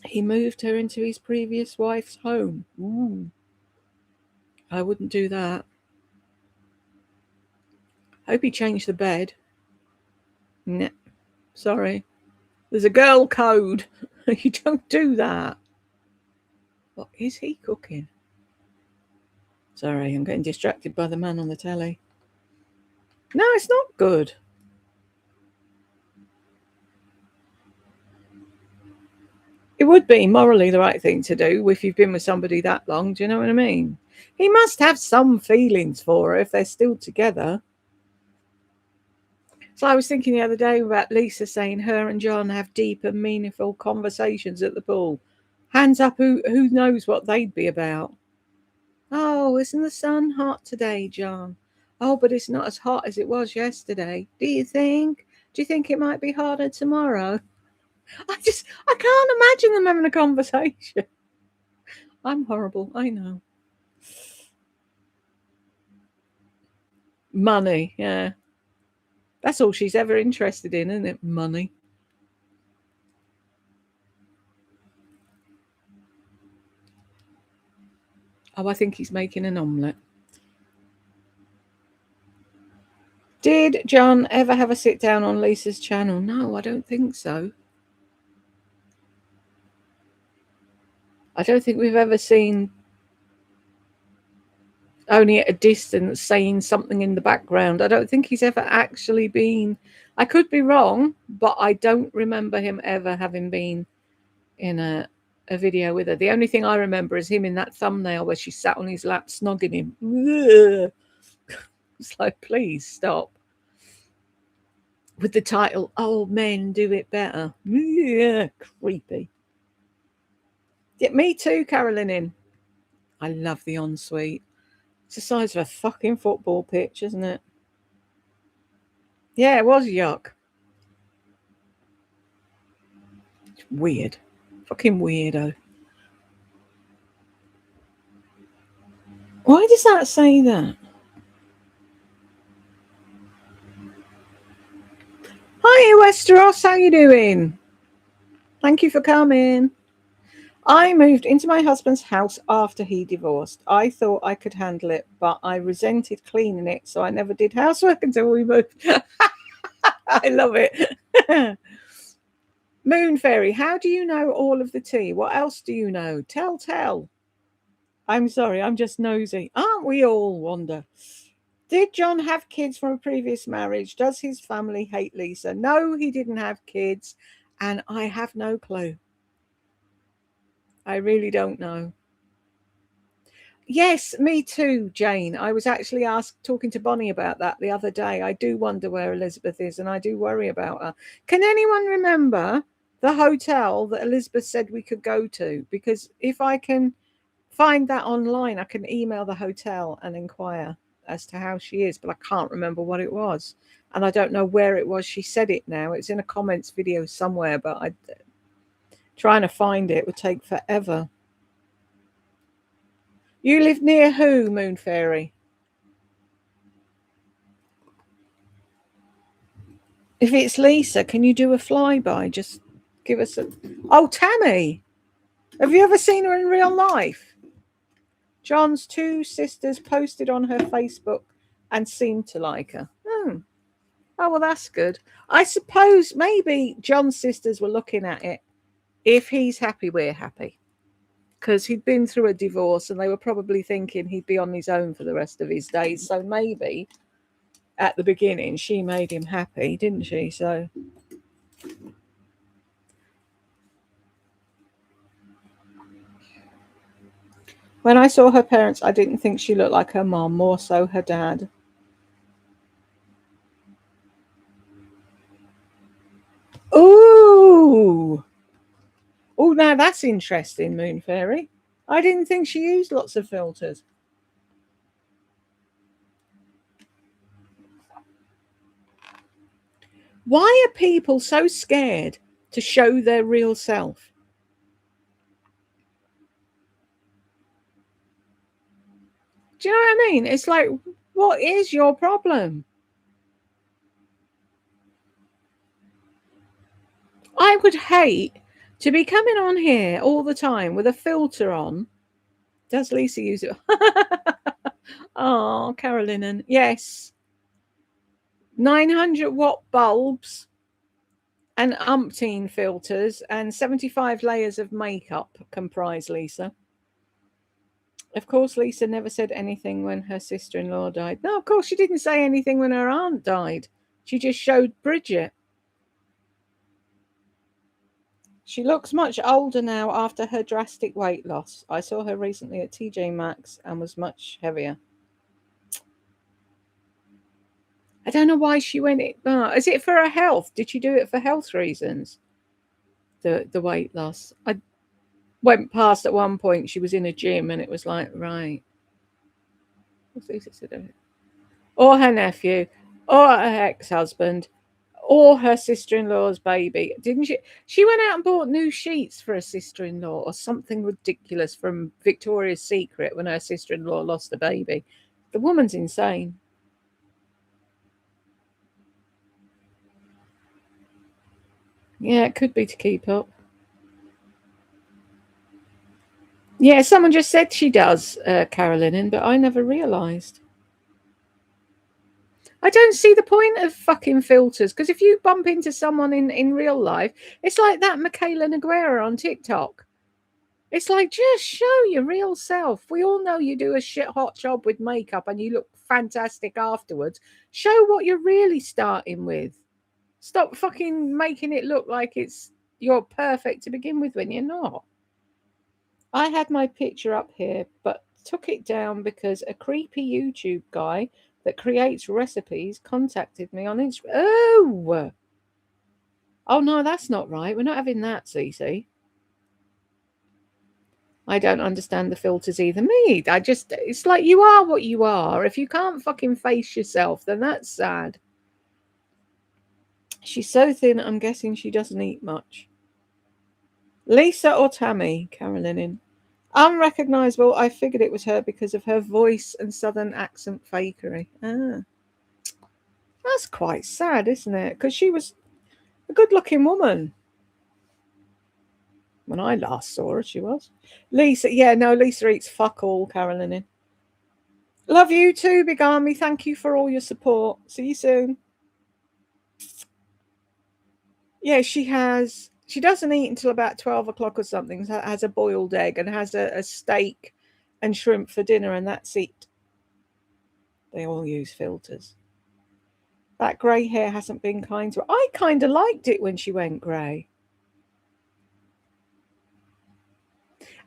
He moved her into his previous wife's home. Ooh. I wouldn't do that. Hope he changed the bed. Nah, sorry. There's a girl code. You don't do that. What is he cooking? Sorry, I'm getting distracted by the man on the telly. No, it's not good. It would be morally the right thing to do if you've been with somebody that long. Do you know what I mean? He must have some feelings for her if they're still together. So I was thinking the other day about Lisa saying her and John have deep and meaningful conversations at the pool. Hands up, who knows what they'd be about? Oh, isn't the sun hot today, John? Oh, but it's not as hot as it was yesterday. Do you think? Do you think it might be hotter tomorrow? I can't imagine them having a conversation. I'm horrible, I know. Money, yeah. That's all she's ever interested in, isn't it? Money. Oh, I think he's making an omelette. Did John ever have a sit down on Lisa's channel? No, I don't think so. I don't think we've ever seen, only at a distance, saying something in the background. I don't think he's ever actually been. I could be wrong, but I don't remember him ever having been in a video with her. The only thing I remember is him in that thumbnail where she sat on his lap snogging him. Ugh. It's like, please stop. With the title, Old Men Do It Better. Yeah, creepy. Yeah, me too, Carolyn. I love the ensuite. It's the size of a fucking football pitch, isn't it? Yeah, it was yuck. It's weird. Fucking weirdo. Why does that say that? Hi, Westeros. How you doing? Thank you for coming. I moved into my husband's house after he divorced. I thought I could handle it, but I resented cleaning it, so I never did housework until we moved. I love it. Moon Fairy, how do you know all of the tea? What else do you know? Tell. I'm sorry, I'm just nosy. Aren't we all, Wanda? Did John have kids from a previous marriage? Does his family hate Lisa? No, he didn't have kids, and I have no clue. I really don't know. Yes, me too, Jane. I was actually talking to Bonnie about that the other day. I do wonder where Elizabeth is, and I do worry about her. Can anyone remember the hotel that Elizabeth said we could go to? Because if I can find that online, I can email the hotel and inquire as to how she is, but I can't remember what it was. And I don't know where it was. She said it now. It's in a comments video somewhere, but trying to find it would take forever. You live near who, Moon Fairy? If it's Lisa, can you do a flyby? Just give us a... Oh, Tammy! Have you ever seen her in real life? John's two sisters posted on her Facebook and seemed to like her. Oh, well, that's good. I suppose maybe John's sisters were looking at it. If he's happy, we're happy. Because he'd been through a divorce and they were probably thinking he'd be on his own for the rest of his days. So maybe at the beginning she made him happy, didn't she? So when I saw her parents, I didn't think she looked like her mom, more so her dad. Ooh. Oh, now that's interesting, Moon Fairy. I didn't think she used lots of filters. Why are people so scared to show their real self? Do you know what I mean? It's like, what is your problem? I would hate To be coming on here all the time with a filter on. Does Lisa use it? Oh, Carolyn. Yes. 900-watt bulbs and umpteen filters and 75 layers of makeup comprise Lisa. Of course, Lisa never said anything when her sister-in-law died. No, of course she didn't say anything when her aunt died. She just showed Bridget. She looks much older now after her drastic weight loss. I saw her recently at TJ Maxx and was much heavier. I don't know why she went it. Is it for her health? Did she do it for health reasons? The weight loss. I went past at one point. She was in a gym, and it was like, right. What's Lisa said? Or her nephew, or her ex-husband, or her sister-in-law's baby. Didn't she? She went out and bought new sheets for her sister-in-law, or something ridiculous from Victoria's Secret when her sister-in-law lost a baby. The woman's insane. Yeah, it could be to keep up. Yeah, someone just said she does, Carolyn, but I never realised. I don't see the point of fucking filters, because if you bump into someone in real life, it's like that Michaela Noguera on TikTok. It's like, just show your real self. We all know you do a shit hot job with makeup and you look fantastic afterwards. Show what you're really starting with. Stop fucking making it look like you're perfect to begin with when you're not. I had my picture up here, but took it down because a creepy YouTube guy that creates recipes contacted me on Instagram. Oh no, that's not right. We're not having that, Cece. I don't understand the filters either. Me, it's like you are what you are. If you can't fucking face yourself, then that's sad. She's so thin, I'm guessing she doesn't eat much. Lisa or Tammy, Carolyn. Unrecognizable. I figured it was her because of her voice and southern accent fakery. That's quite sad, isn't it? Because she was a good-looking woman. When I last saw her, she was. Lisa, yeah, no, Lisa eats fuck all, Carolyn. Love you too, Big Army. Thank you for all your support. See you soon. Yeah, she doesn't eat until about 12 o'clock or something. Has a boiled egg and has a steak and shrimp for dinner, and that's it. They all use filters. That grey hair hasn't been kind to her. I kind of liked it when she went grey.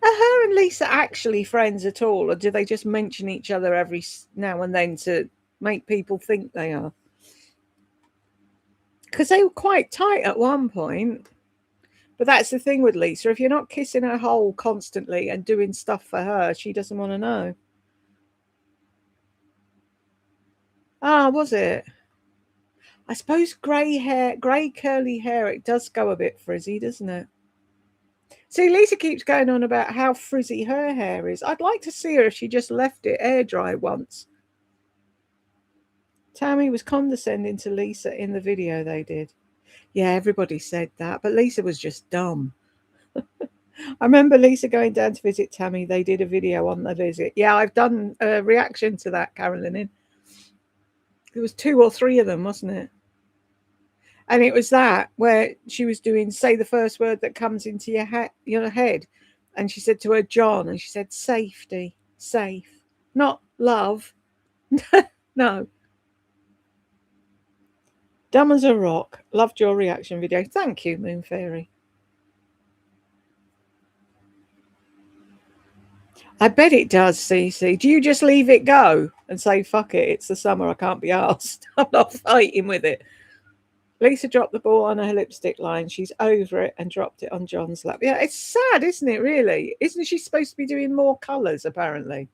Are her and Lisa actually friends at all, or do they just mention each other every now and then to make people think they are? Because they were quite tight at one point. But that's the thing with Lisa. If you're not kissing her hole constantly and doing stuff for her, she doesn't want to know. Was it? I suppose grey curly hair, it does go a bit frizzy, doesn't it? See, Lisa keeps going on about how frizzy her hair is. I'd like to see her if she just left it air dry once. Tammy was condescending to Lisa in the video they did. Yeah, everybody said that, but Lisa was just dumb. I remember Lisa going down to visit Tammy. They did a video on the visit. Yeah, I've done a reaction to that, Carolyn. There was 2 or 3 of them, wasn't it? And it was that where she was doing, say the first word that comes into your head. And she said to her, John, and she said, safety, safe, not love. No. Dumb as a rock. Loved your reaction video. Thank you, Moon Fairy. I bet it does, Cece. Do you just leave it go and say, fuck it, it's the summer, I can't be asked. I'm not fighting with it. Lisa dropped the ball on her lipstick line. She's over it and dropped it on John's lap. Yeah, it's sad, isn't it, really? Isn't she supposed to be doing more colours, apparently?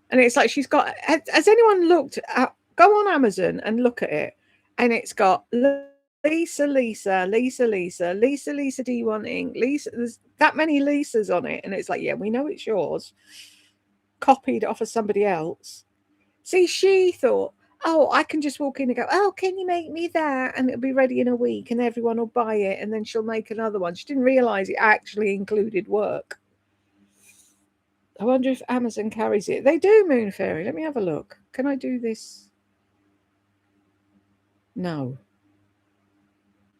And it's like she's got... Has anyone looked at... Go on Amazon and look at it. And it's got... Lisa D1 ink. Lisa, there's that many Lisas on it, and it's like, yeah, we know it's yours. Copied off of somebody else. See, she thought, oh, I can just walk in and go, oh, can you make me that? And it'll be ready in a week and everyone will buy it. And then she'll make another one. She didn't realize it actually included work. I wonder if Amazon carries it. They do, Moon Fairy. Let me have a look. Can I do this? No.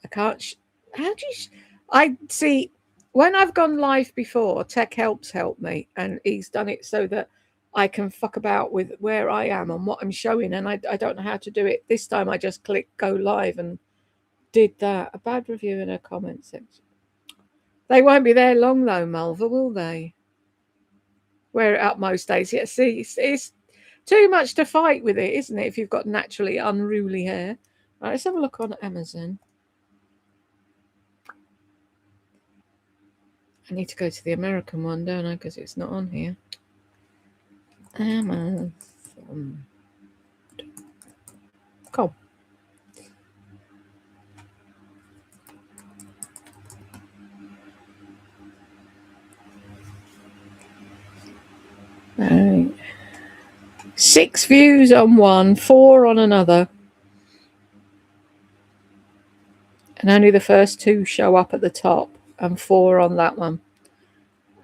I can't. How do you? I see. When I've gone live before, Tech Help's helped me, and he's done it so that I can fuck about with where I am and what I'm showing, and I don't know how to do it. This time I just clicked go live and did that. A bad review in a comment section. They won't be there long though, Mulva, will they? Wear it up most days. Yeah, see, it's too much to fight with it, isn't it? If you've got naturally unruly hair. Right, let's have a look on Amazon. I need to go to the American one, don't I? Because it's not on here. Amazon. Cool. Right. 6 views on one, 4 on another. And only the first 2 show up at the top, and 4 on that one.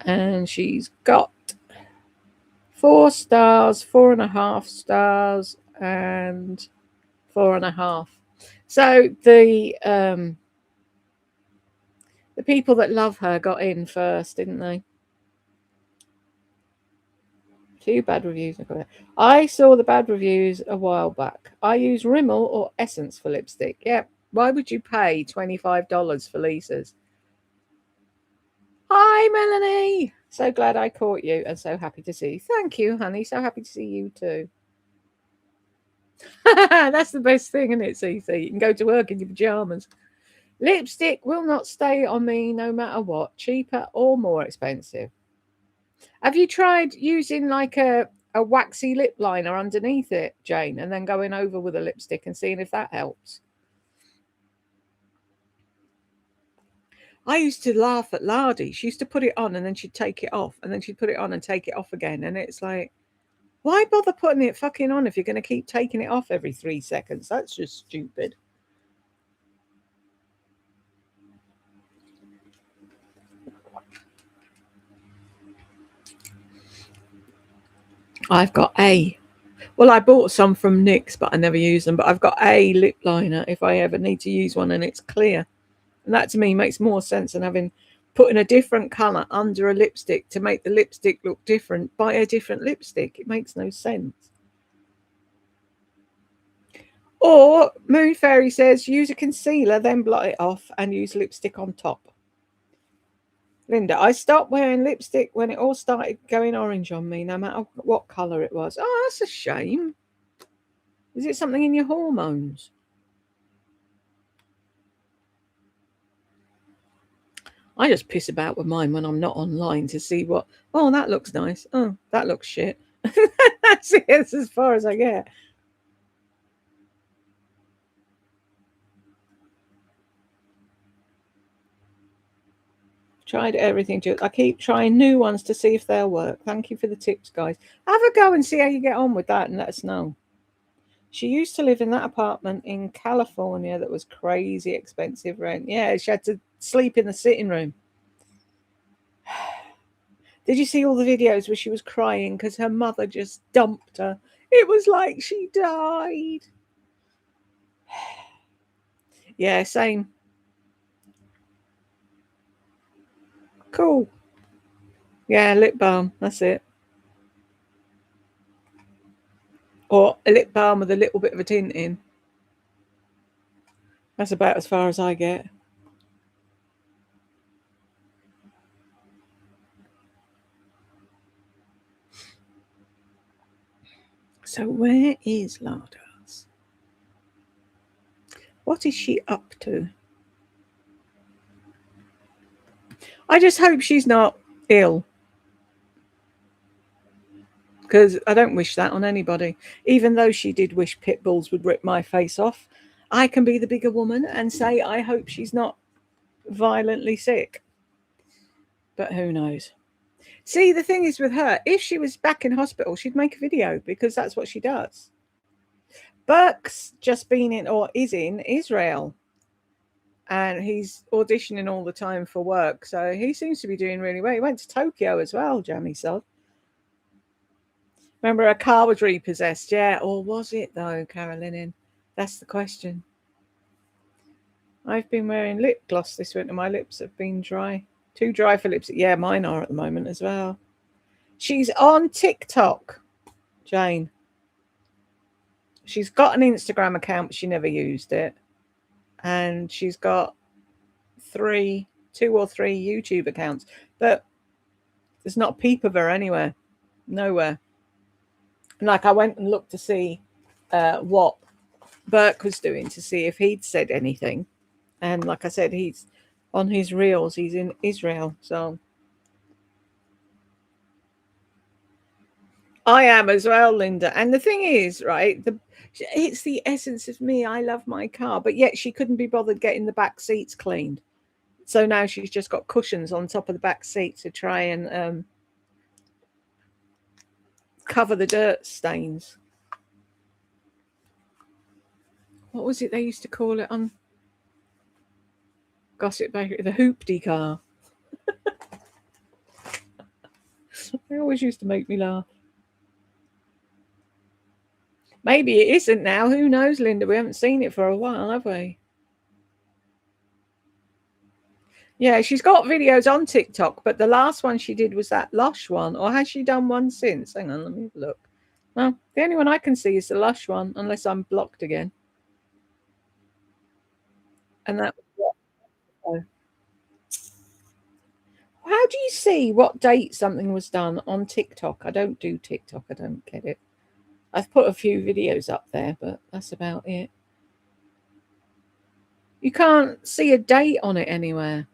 And she's got 4 stars, 4.5 stars, and 4.5. So the people that love her got in first, didn't they? 2 bad reviews. I saw the bad reviews a while back. I use Rimmel or Essence for lipstick. Yeah. Why would you pay $25 for Lisa's? Hi, Melanie. So glad I caught you and so happy to see you. Thank you, honey. So happy to see you too. That's the best thing, isn't it, Cece? You can go to work in your pajamas. Lipstick will not stay on me no matter what, cheaper or more expensive. Have you tried using like a waxy lip liner underneath it, Jane, and then going over with a lipstick and seeing if that helps? I used to laugh at Lardy. She used to put it on and then she'd take it off, and then she'd put it on and take it off again. And it's like, why bother putting it fucking on if you're going to keep taking it off every 3 seconds? That's just stupid. I've got well, I bought some from NYX, but I never use them. But I've got a lip liner if I ever need to use one, and it's clear. And that to me makes more sense than putting a different colour under a lipstick to make the lipstick look different by a different lipstick. It makes no sense. Or Moon Fairy says use a concealer, then blot it off and use lipstick on top. Linda, I stopped wearing lipstick when it all started going orange on me, no matter what colour it was. Oh, that's a shame. Is it something in your hormones? I just piss about with mine when I'm not online to see what, oh, that looks nice. Oh, that looks shit. That's it. That's as far as I get. Tried everything. I keep trying new ones to see if they'll work. Thank you for the tips, guys. Have a go and see how you get on with that and let us know. She used to live in that apartment in California that was crazy expensive rent. Yeah, she had to sleep in the sitting room. Did you see all the videos where she was crying because her mother just dumped her? It was like she died. Yeah, same. Cool. Yeah, lip balm. That's it. Or a lip balm with a little bit of a tint in. That's about as far as I get. So where is Lardas? What is she up to? I just hope she's not ill. Because I don't wish that on anybody. Even though she did wish pit bulls would rip my face off, I can be the bigger woman and say I hope she's not violently sick. But who knows? See, the thing is with her, if she was back in hospital, she'd make a video because that's what she does. Burke's just been in, or is in, Israel. And he's auditioning all the time for work. So he seems to be doing really well. He went to Tokyo as well, Jamie Sod. Remember, a car was repossessed, yeah? Or was it, though, Carolyn? That's the question. I've been wearing lip gloss this winter. My lips have been dry. Too dry for lips. Yeah, mine are at the moment as well. She's on TikTok, Jane. She's got an Instagram account, but she never used it. And she's got 2 or 3 YouTube accounts. But there's not a peep of her anywhere. Nowhere. And like, I went and looked to see what Burke was doing, to see if he'd said anything. And like I said, he's on his reels. He's in Israel. So I am as well, Linda. And the thing is, right, it's the essence of me. I love my car, but yet she couldn't be bothered getting the back seats cleaned. So now she's just got cushions on top of the back seat to try and cover the dirt stains. What was it they used to call it on Gossip Bakery? The hoopty car. They always used to make me laugh. Maybe it isn't now. Who knows, Linda? We haven't seen it for a while, have we? Yeah, she's got videos on TikTok, but the last one she did was that Lush one. Or has she done one since? Hang on, let me look. Well, the only one I can see is the Lush one, unless I'm blocked again. And that. How do you see what date something was done on TikTok? I don't do TikTok. I don't get it. I've put a few videos up there, but that's about it. You can't see a date on it anywhere.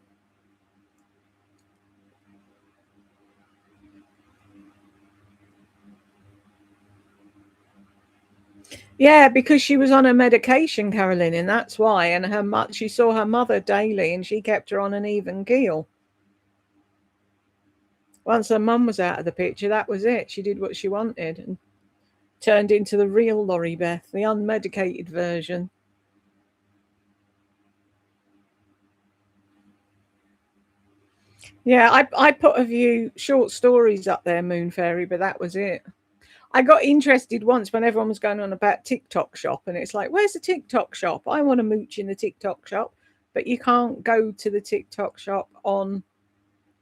Yeah, because she was on her medication, Carolyn, and that's why. And she saw her mother daily, and she kept her on an even keel. Once her mum was out of the picture, that was it. She did what she wanted and turned into the real Laurie Beth, the unmedicated version. Yeah, I put a few short stories up there, Moon Fairy, but that was it. I got interested once when everyone was going on about TikTok shop, and it's like, where's the TikTok shop? I want to mooch in the TikTok shop, but you can't go to the TikTok shop on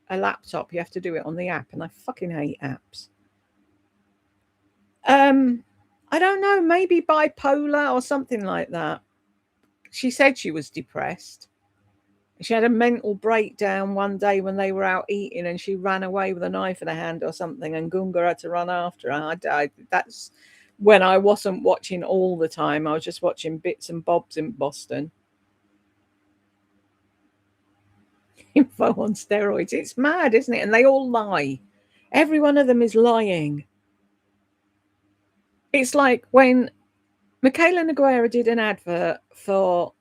a laptop. You have to do it on the app, and I fucking hate apps. I don't know, maybe bipolar or something like that. She said she was depressed. She had a mental breakdown one day when they were out eating, and she ran away with a knife in her hand or something, and Gunga had to run after her. That's when I wasn't watching all the time. I was just watching bits and bobs in Boston. Info on steroids. It's mad, isn't it? And they all lie. Every one of them is lying. It's like when Michaela Noguera did an advert for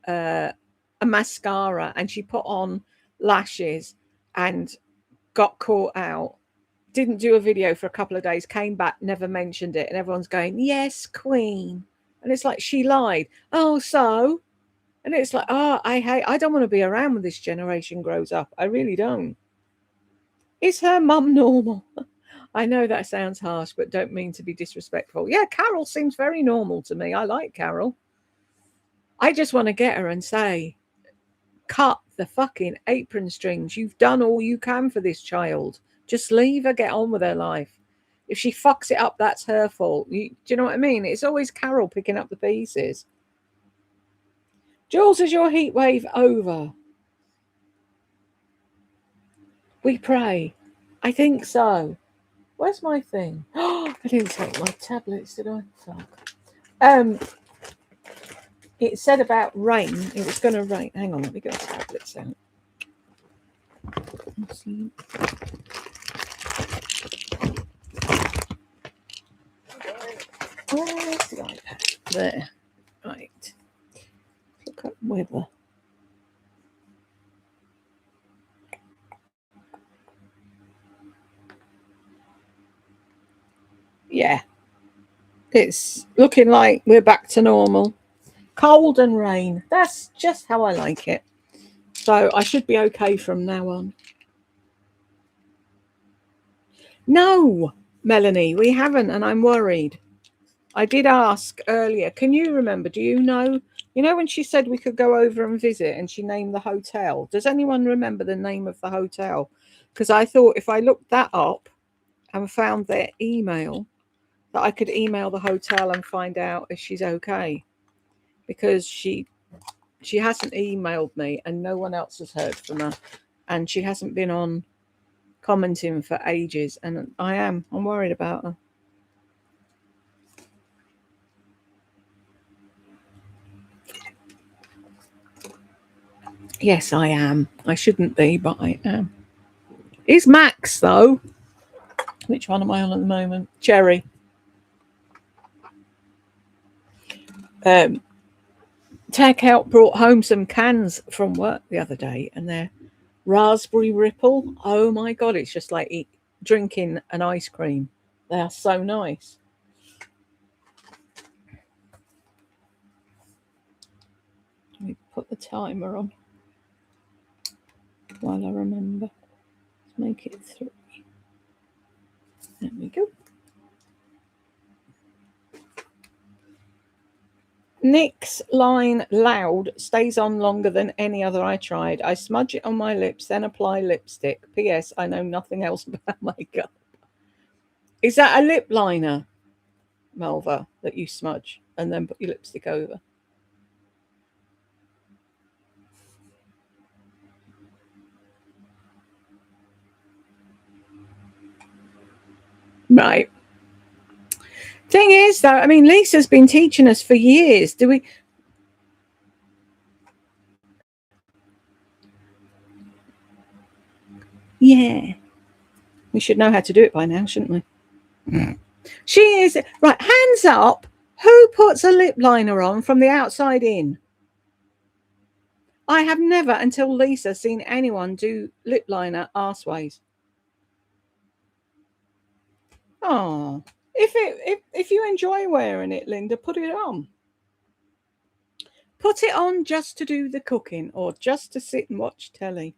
a mascara, and she put on lashes and got caught out, didn't do a video for a couple of days, came back, never mentioned it, and everyone's going, yes, queen. And it's like, she lied. Oh, so? And it's like, I don't want to be around when this generation grows up. I really don't. Is her mum normal? I know that sounds harsh, but don't mean to be disrespectful. Yeah, Carol seems very normal to me. I like Carol. I just want to get her and say, cut the fucking apron strings. You've done all you can for this child. Just leave her, get on with her life. If she fucks it up, that's her fault. Do you know what I mean? It's always Carol picking up the pieces. Jules, is your heat wave over? We pray. I think so. Where's my thing? I didn't take my tablets, did I? Fuck. It said about rain. It was going to rain. Hang on, let me get the tablets out. Where's the iPad? There. Right. Look up weather. Yeah. It's looking like we're back to normal. Cold and rain. That's just how I like it. So I should be okay from now on. No, Melanie, we haven't, and I'm worried. I did ask earlier. Can you remember? Do you know? You know when she said we could go over and visit and she named the hotel? Does anyone remember the name of the hotel? Because I thought if I looked that up and found their email, that I could email the hotel and find out if she's okay. Because she hasn't emailed me and no one else has heard from her. And she hasn't been on commenting for ages. And I'm worried about her. Yes, I am. I shouldn't be, but I am. Is Max, though? Which one am I on at the moment? Cherry. Tech Out brought home some cans from work the other day, and they're raspberry ripple. Oh my God, it's just like drinking an ice cream. They are so nice. Let me put the timer on while I remember. Let's make it 3. There we go. Nick's line loud stays on longer than any other I tried. I smudge it on my lips, then apply lipstick. P.S. I know nothing else about makeup. Is that a lip liner, Melva, that you smudge and then put your lipstick over? Right. Thing is, though, I mean, Lisa's been teaching us for years. Do we? Yeah. We should know how to do it by now, shouldn't we? She is. Right, hands up. Who puts a lip liner on from the outside in? I have never, until Lisa, seen anyone do lip liner arseways. Oh, if you enjoy wearing it, Linda, put it on. Put it on just to do the cooking or just to sit and watch telly.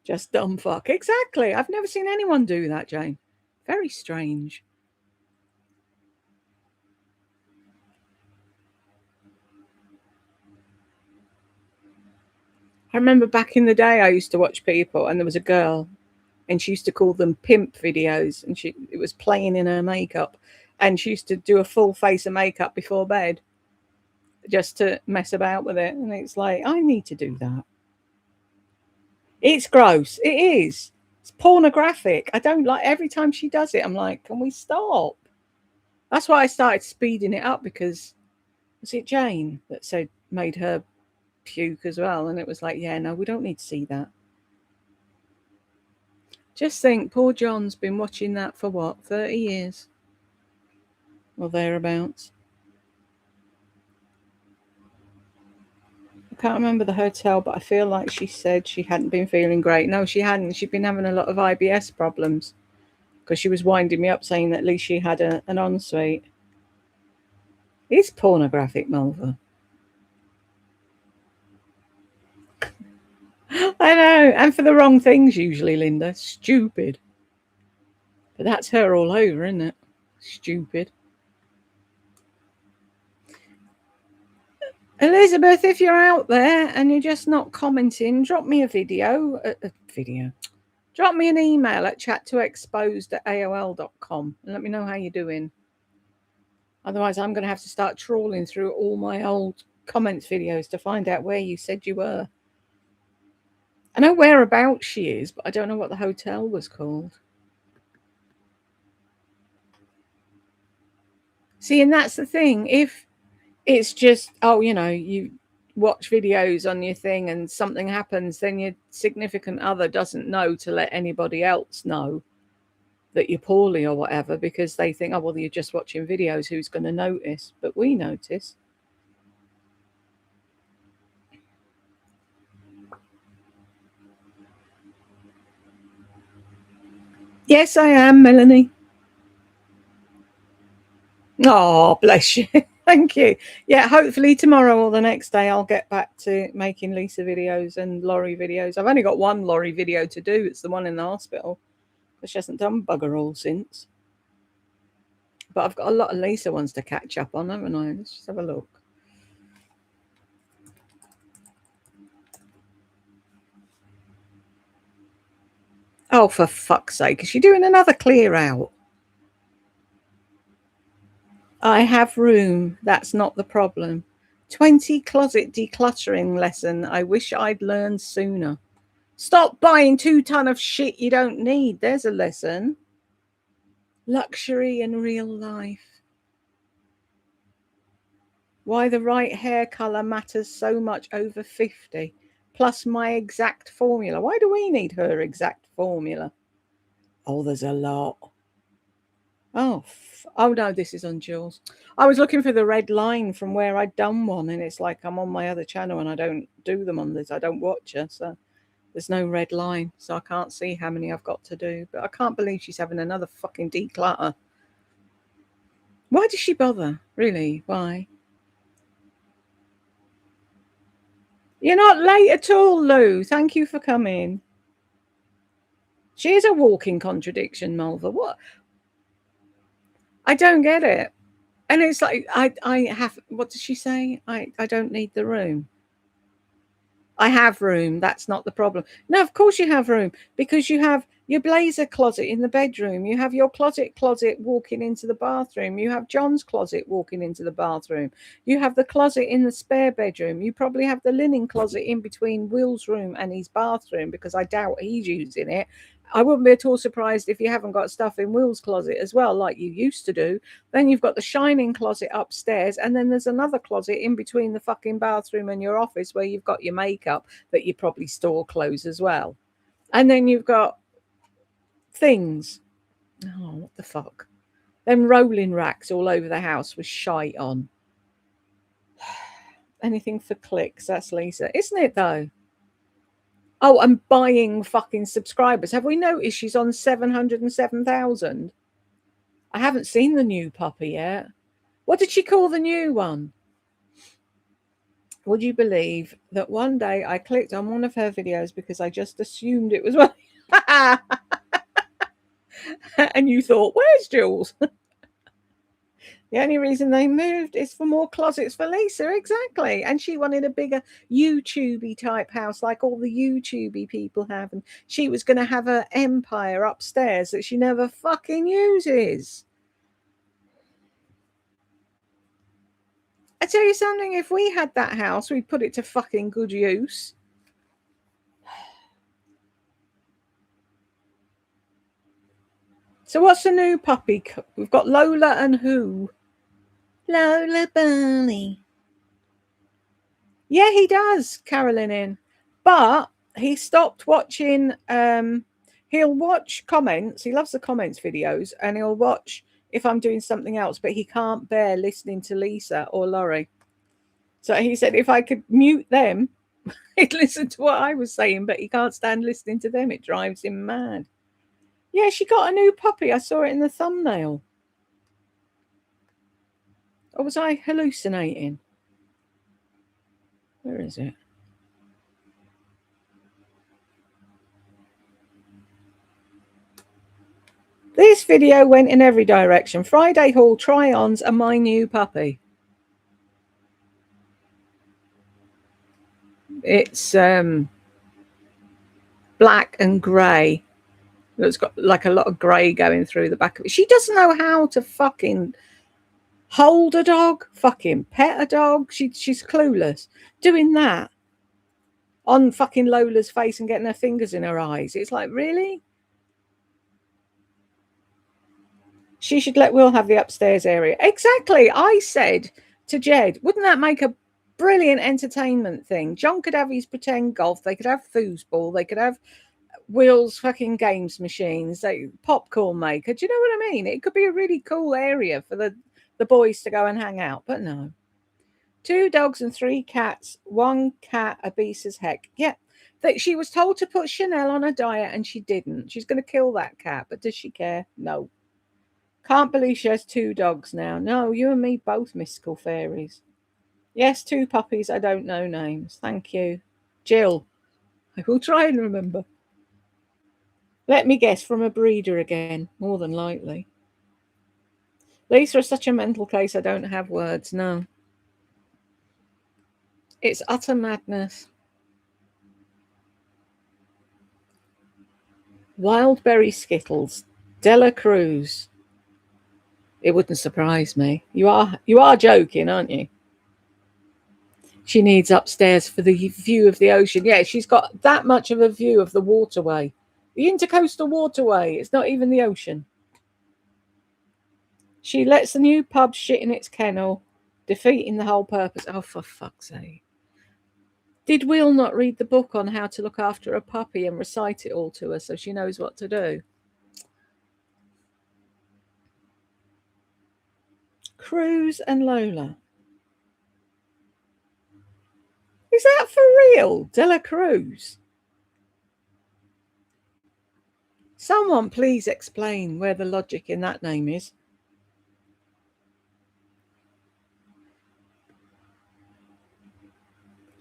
Just dumb fuck. Exactly. I've never seen anyone do that, Jane. Very strange. I remember back in the day I used to watch people and there was a girl and she used to call them pimp videos and it was playing in her makeup and she used to do a full face of makeup before bed just to mess about with it. And it's like, I need to do that. It's gross. It is. It's pornographic. I don't like every time she does it. I'm like, can we stop? That's why I started speeding it up because was it Jane that said made her puke as well? And it was like, yeah, no, we don't need to see that. Just think, poor John's been watching that for what, 30 years? Or thereabouts. I can't remember the hotel, but I feel like she said she hadn't been feeling great. No, she hadn't. She'd been having a lot of IBS problems because she was winding me up saying that at least she had an ensuite. It's pornographic, Mulva. I know, and for the wrong things usually, Linda. Stupid. But that's her all over, isn't it? Stupid. Elizabeth, if you're out there and you're just not commenting, drop me a video. Drop me an email at chat2exposed@aol.com and let me know how you're doing. Otherwise, I'm going to have to start trawling through all my old comments videos to find out where you said you were. I know whereabouts she is, but I don't know what the hotel was called. See, and that's the thing. If it's just, you watch videos on your thing and something happens, then your significant other doesn't know to let anybody else know that you're poorly or whatever because they think, oh, well, you're just watching videos. Who's going to notice? But we notice. Yes, I am, Melanie. Oh, bless you. Thank you. Yeah, hopefully tomorrow or the next day I'll get back to making Lisa videos and Laurie videos. I've only got one Laurie video to do. It's the one in the hospital. But she hasn't done bugger all since. But I've got a lot of Lisa ones to catch up on, haven't I? Let's just have a look. Oh, for fuck's sake. Is she doing another clear out? I have room. That's not the problem. 20 closet decluttering lesson. I wish I'd learned sooner. Stop buying 2 tons of shit you don't need. There's a lesson. Luxury in real life. Why the right hair color matters so much over 50. Plus my exact formula. Why do we need her exact formula? Oh, there's a lot. Oh no, this is on Jules. I was looking for the red line from where I'd done one, and it's like I'm on my other channel and I don't do them on this. I don't watch her, so there's no red line, so I can't see how many I've got to do. But I can't believe she's having another fucking declutter. Why does she bother? Really? Why? You're not late at all, Lou. Thank you for coming. She is a walking contradiction, Mulva. What? I don't get it. And it's like, I have, what does she say? I don't need the room. I have room. That's not the problem. No, of course you have room, because you have your blazer closet in the bedroom. You have your closet walking into the bathroom. You have John's closet walking into the bathroom. You have the closet in the spare bedroom. You probably have the linen closet in between Will's room and his bathroom, because I doubt he's using it. I wouldn't be at all surprised if you haven't got stuff in Will's closet as well, like you used to do. Then you've got the shining closet upstairs, and then there's another closet in between the fucking bathroom and your office where you've got your makeup that you probably store clothes as well. And then you've got things. Oh, what the fuck? Them rolling racks all over the house with shite on. Anything for clicks, that's Lisa. Isn't it though? Oh, I'm buying fucking subscribers. Have we noticed she's on 707,000? I haven't seen the new puppy yet. What did she call the new one? Would you believe that one day I clicked on one of her videos because I just assumed it was one? And you thought, where's Jules? The only reason they moved is for more closets for Lisa. Exactly. And she wanted a bigger YouTubey type house like all the YouTubey people have. And she was going to have an empire upstairs that she never fucking uses. I tell you something, if we had that house, we'd put it to fucking good use. So what's the new puppy? We've got Lola and who? Lola Bunny. Yeah, he does, Carolyn in. But he stopped watching, he'll watch comments. He loves the comments videos, and he'll watch if I'm doing something else, but he can't bear listening to Lisa or Laurie. So he said if I could mute them, he'd listen to what I was saying, but he can't stand listening to them. It drives him mad. Yeah, she got a new puppy. I saw it in the thumbnail. Or was I hallucinating? Where is it? This video went in every direction. Friday haul try-ons and my new puppy. It's black and grey. It's got like a lot of grey going through the back of it. She doesn't know how to fucking hold a dog, fucking pet a dog. She's clueless. Doing that on fucking Lola's face and getting her fingers in her eyes. It's like, really? She should let Will have the upstairs area. Exactly. I said to Jed, wouldn't that make a brilliant entertainment thing? John could have his pretend golf. They could have foosball. They could have Will's fucking games machines. Popcorn maker. Do you know what I mean? It could be a really cool area for the boys to go and hang out. But no. 2 dogs and 3 cats. 1 cat obese as heck. Yeah. She was told to put Chanel on a diet and she didn't. She's going to kill that cat. But does she care? No. Can't believe she has 2 dogs now. No, you and me both mystical fairies. Yes, 2 puppies. I don't know names. Thank you. Jill. I will try and remember. Let me guess, from a breeder again, more than likely. Lisa is such a mental case, I don't have words, no. It's utter madness. Wildberry Skittles. Della Cruz. It wouldn't surprise me. You are joking, aren't you? She needs upstairs for the view of the ocean. Yeah, she's got that much of a view of the waterway. The intercoastal waterway. It's not even the ocean. She lets the new pub shit in its kennel, defeating the whole purpose. Oh, for fuck's sake. Did Will not read the book on how to look after a puppy and recite it all to her so she knows what to do? Cruz and Lola. Is that for real? Della Cruz? Someone please explain where the logic in that name is.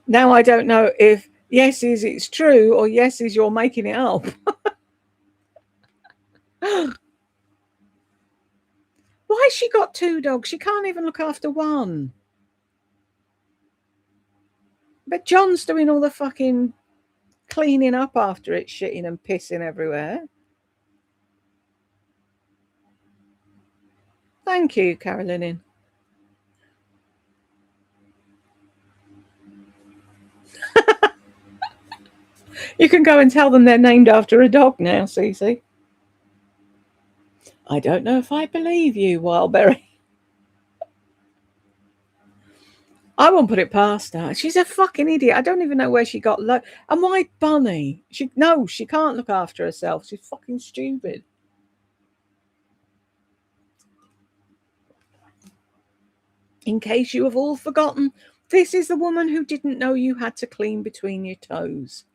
Now I don't know if yes is it's true or yes is you're making it up. Why has she got 2 dogs? She can't even look after one. But John's doing all the fucking cleaning up after it, shitting and pissing everywhere. Thank you, Carolyn. You can go and tell them they're named after a dog now, Cece. I don't know if I believe you, Wildberry. I won't put it past her. She's a fucking idiot. I don't even know where she got and why Bunny? She can't look after herself. She's fucking stupid. In case you have all forgotten, this is the woman who didn't know you had to clean between your toes.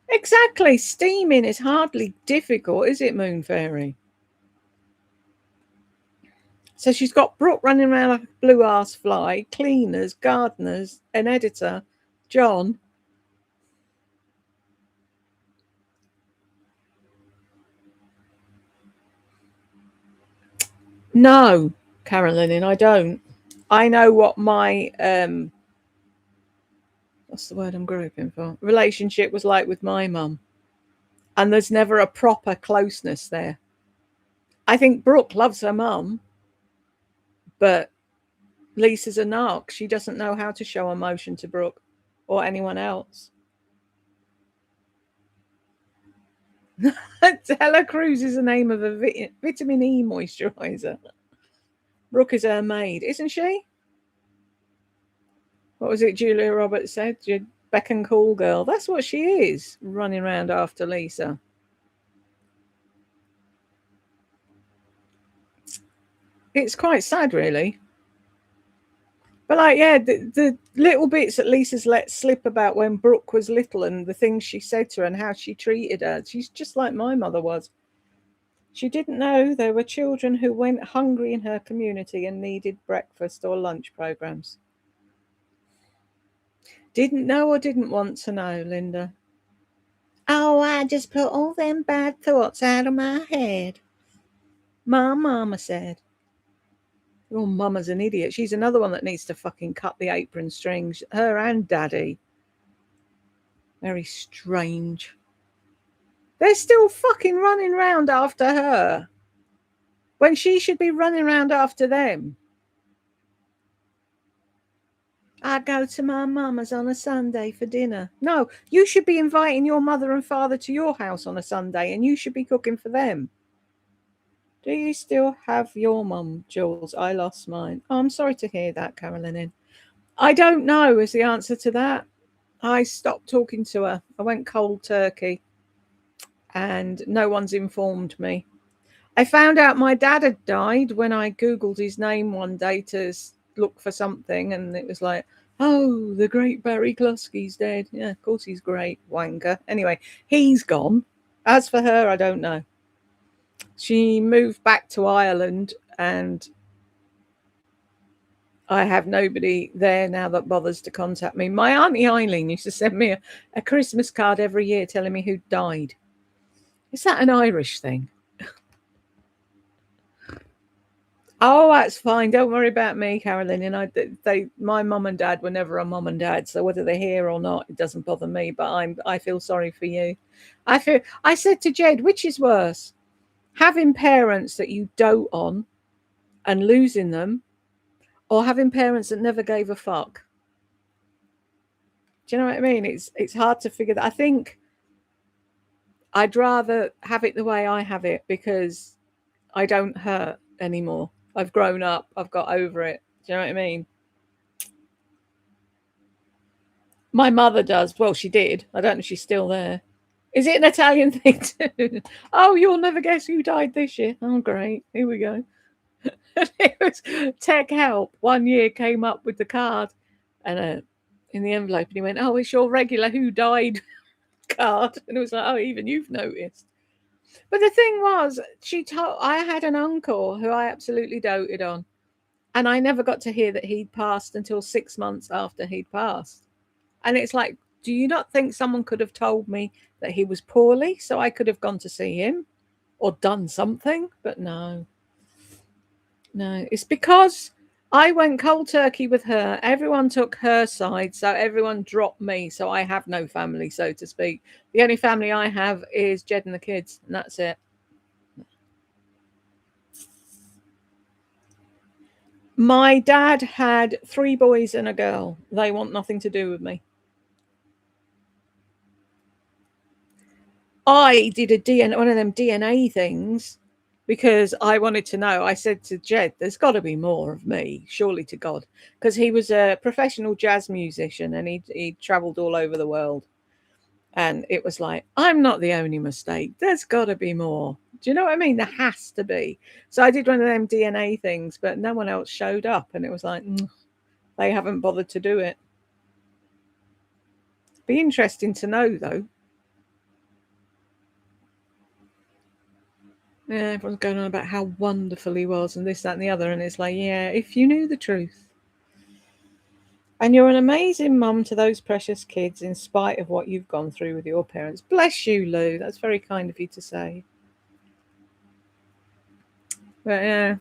Exactly. Steaming is hardly difficult, is it, Moon Fairy? So she's got Brooke running around like a blue-ass fly, cleaners, gardeners, an editor, John. No, Carolyn, I don't. I know what my what's the word I'm groping for? Relationship was like with my mum. And there's never a proper closeness there. I think Brooke loves her mum, but Lisa's a narc. She doesn't know how to show emotion to Brooke or anyone else. Della Cruz is the name of a vitamin E moisturizer. Brooke is her maid, isn't she? What was it Julia Roberts said? Your beck and call girl. That's what she is, running around after Lisa. It's quite sad, really. But like, yeah, the little bits that Lisa's let slip about when Brooke was little and the things she said to her and how she treated her. She's just like my mother was. She didn't know there were children who went hungry in her community and needed breakfast or lunch programs. Didn't know or didn't want to know, Linda. Oh, I just put all them bad thoughts out of my head. My mama said. Your mama's an idiot. She's another one that needs to fucking cut the apron strings. Her and daddy. Very strange. They're still fucking running around after her when she should be running around after them. I go to my mama's on a Sunday for dinner. No, you should be inviting your mother and father to your house on a Sunday and you should be cooking for them. Do you still have your mum, Jules? I lost mine. Oh, I'm sorry to hear that, Carolyn. I don't know is the answer to that. I stopped talking to her. I went cold turkey and no one's informed me. I found out my dad had died when I Googled his name one day to look for something, and it was like, oh, the great Barry Klusky's dead. Yeah, of course he's great, wanker. Anyway, he's gone. As for her, I don't know. She moved back to Ireland, and I have nobody there now that bothers to contact me. My Auntie Eileen used to send me a Christmas card every year telling me who died. Is that an Irish thing? Oh, that's fine. Don't worry about me, Carolyn. And my mum and dad were never a mum and dad, so whether they're here or not, it doesn't bother me. But I feel sorry for you. I said to Jed, which is worse, having parents that you dote on and losing them, or having parents that never gave a fuck. Do you know what I mean? It's hard to figure that. I think I'd rather have it the way I have it because I don't hurt anymore. I've grown up. I've got over it. Do you know what I mean? My mother does. Well, she did. I don't know if she's still there. Is it an Italian thing too? Oh, you'll never guess who died this year. Oh, great. Here we go. It was Tech Help. 1 year came up with the card and in the envelope, and he went, "Oh, it's your regular who died card." And it was like, "Oh, even you've noticed." But the thing was, I had an uncle who I absolutely doted on, and I never got to hear that he'd passed until 6 months after he'd passed. And it's like, do you not think someone could have told me that he was poorly so I could have gone to see him or done something? But no, it's because I went cold turkey with her. Everyone took her side, so everyone dropped me. So I have no family, so to speak. The only family I have is Jed and the kids, and that's it. My dad had 3 boys and a girl. They want nothing to do with me. I did one of them DNA things because I wanted to know. I said to Jed, there's got to be more of me, surely to God, because he was a professional jazz musician and he traveled all over the world. And it was like, I'm not the only mistake. There's got to be more. Do you know what I mean? There has to be. So I did one of them DNA things, but no one else showed up. And it was like, they haven't bothered to do it. Be interesting to know, though. Yeah, everyone's going on about how wonderful he was and this, that, and the other. And it's like, yeah, if you knew the truth. And you're an amazing mum to those precious kids in spite of what you've gone through with your parents. Bless you, Lou. That's very kind of you to say. But yeah.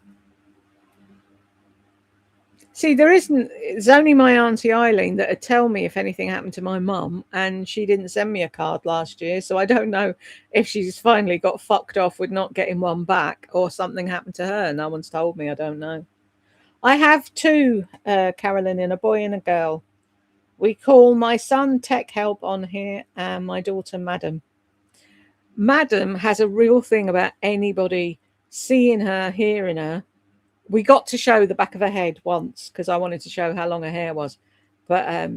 See, it's only my Auntie Eileen that would tell me if anything happened to my mum, and she didn't send me a card last year, so I don't know if she's finally got fucked off with not getting one back or something happened to her. No one's told me. I don't know. I have 2, Carolyn, and a boy and a girl. We call my son Tech Help on here and my daughter Madam. Madam has a real thing about anybody seeing her, hearing her. We got to show the back of her head once because I wanted to show how long her hair was. But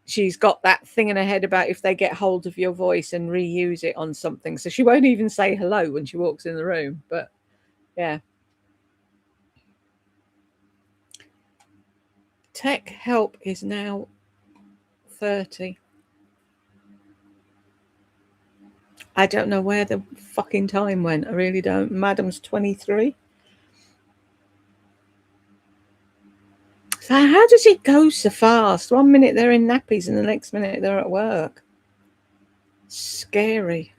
she's got that thing in her head about if they get hold of your voice and reuse it on something. So she won't even say hello when she walks in the room. But yeah. Tech Help is now 30. I don't know where the fucking time went. I really don't. Madam's 23. So how does it go so fast? 1 minute they're in nappies and the next minute they're at work. Scary.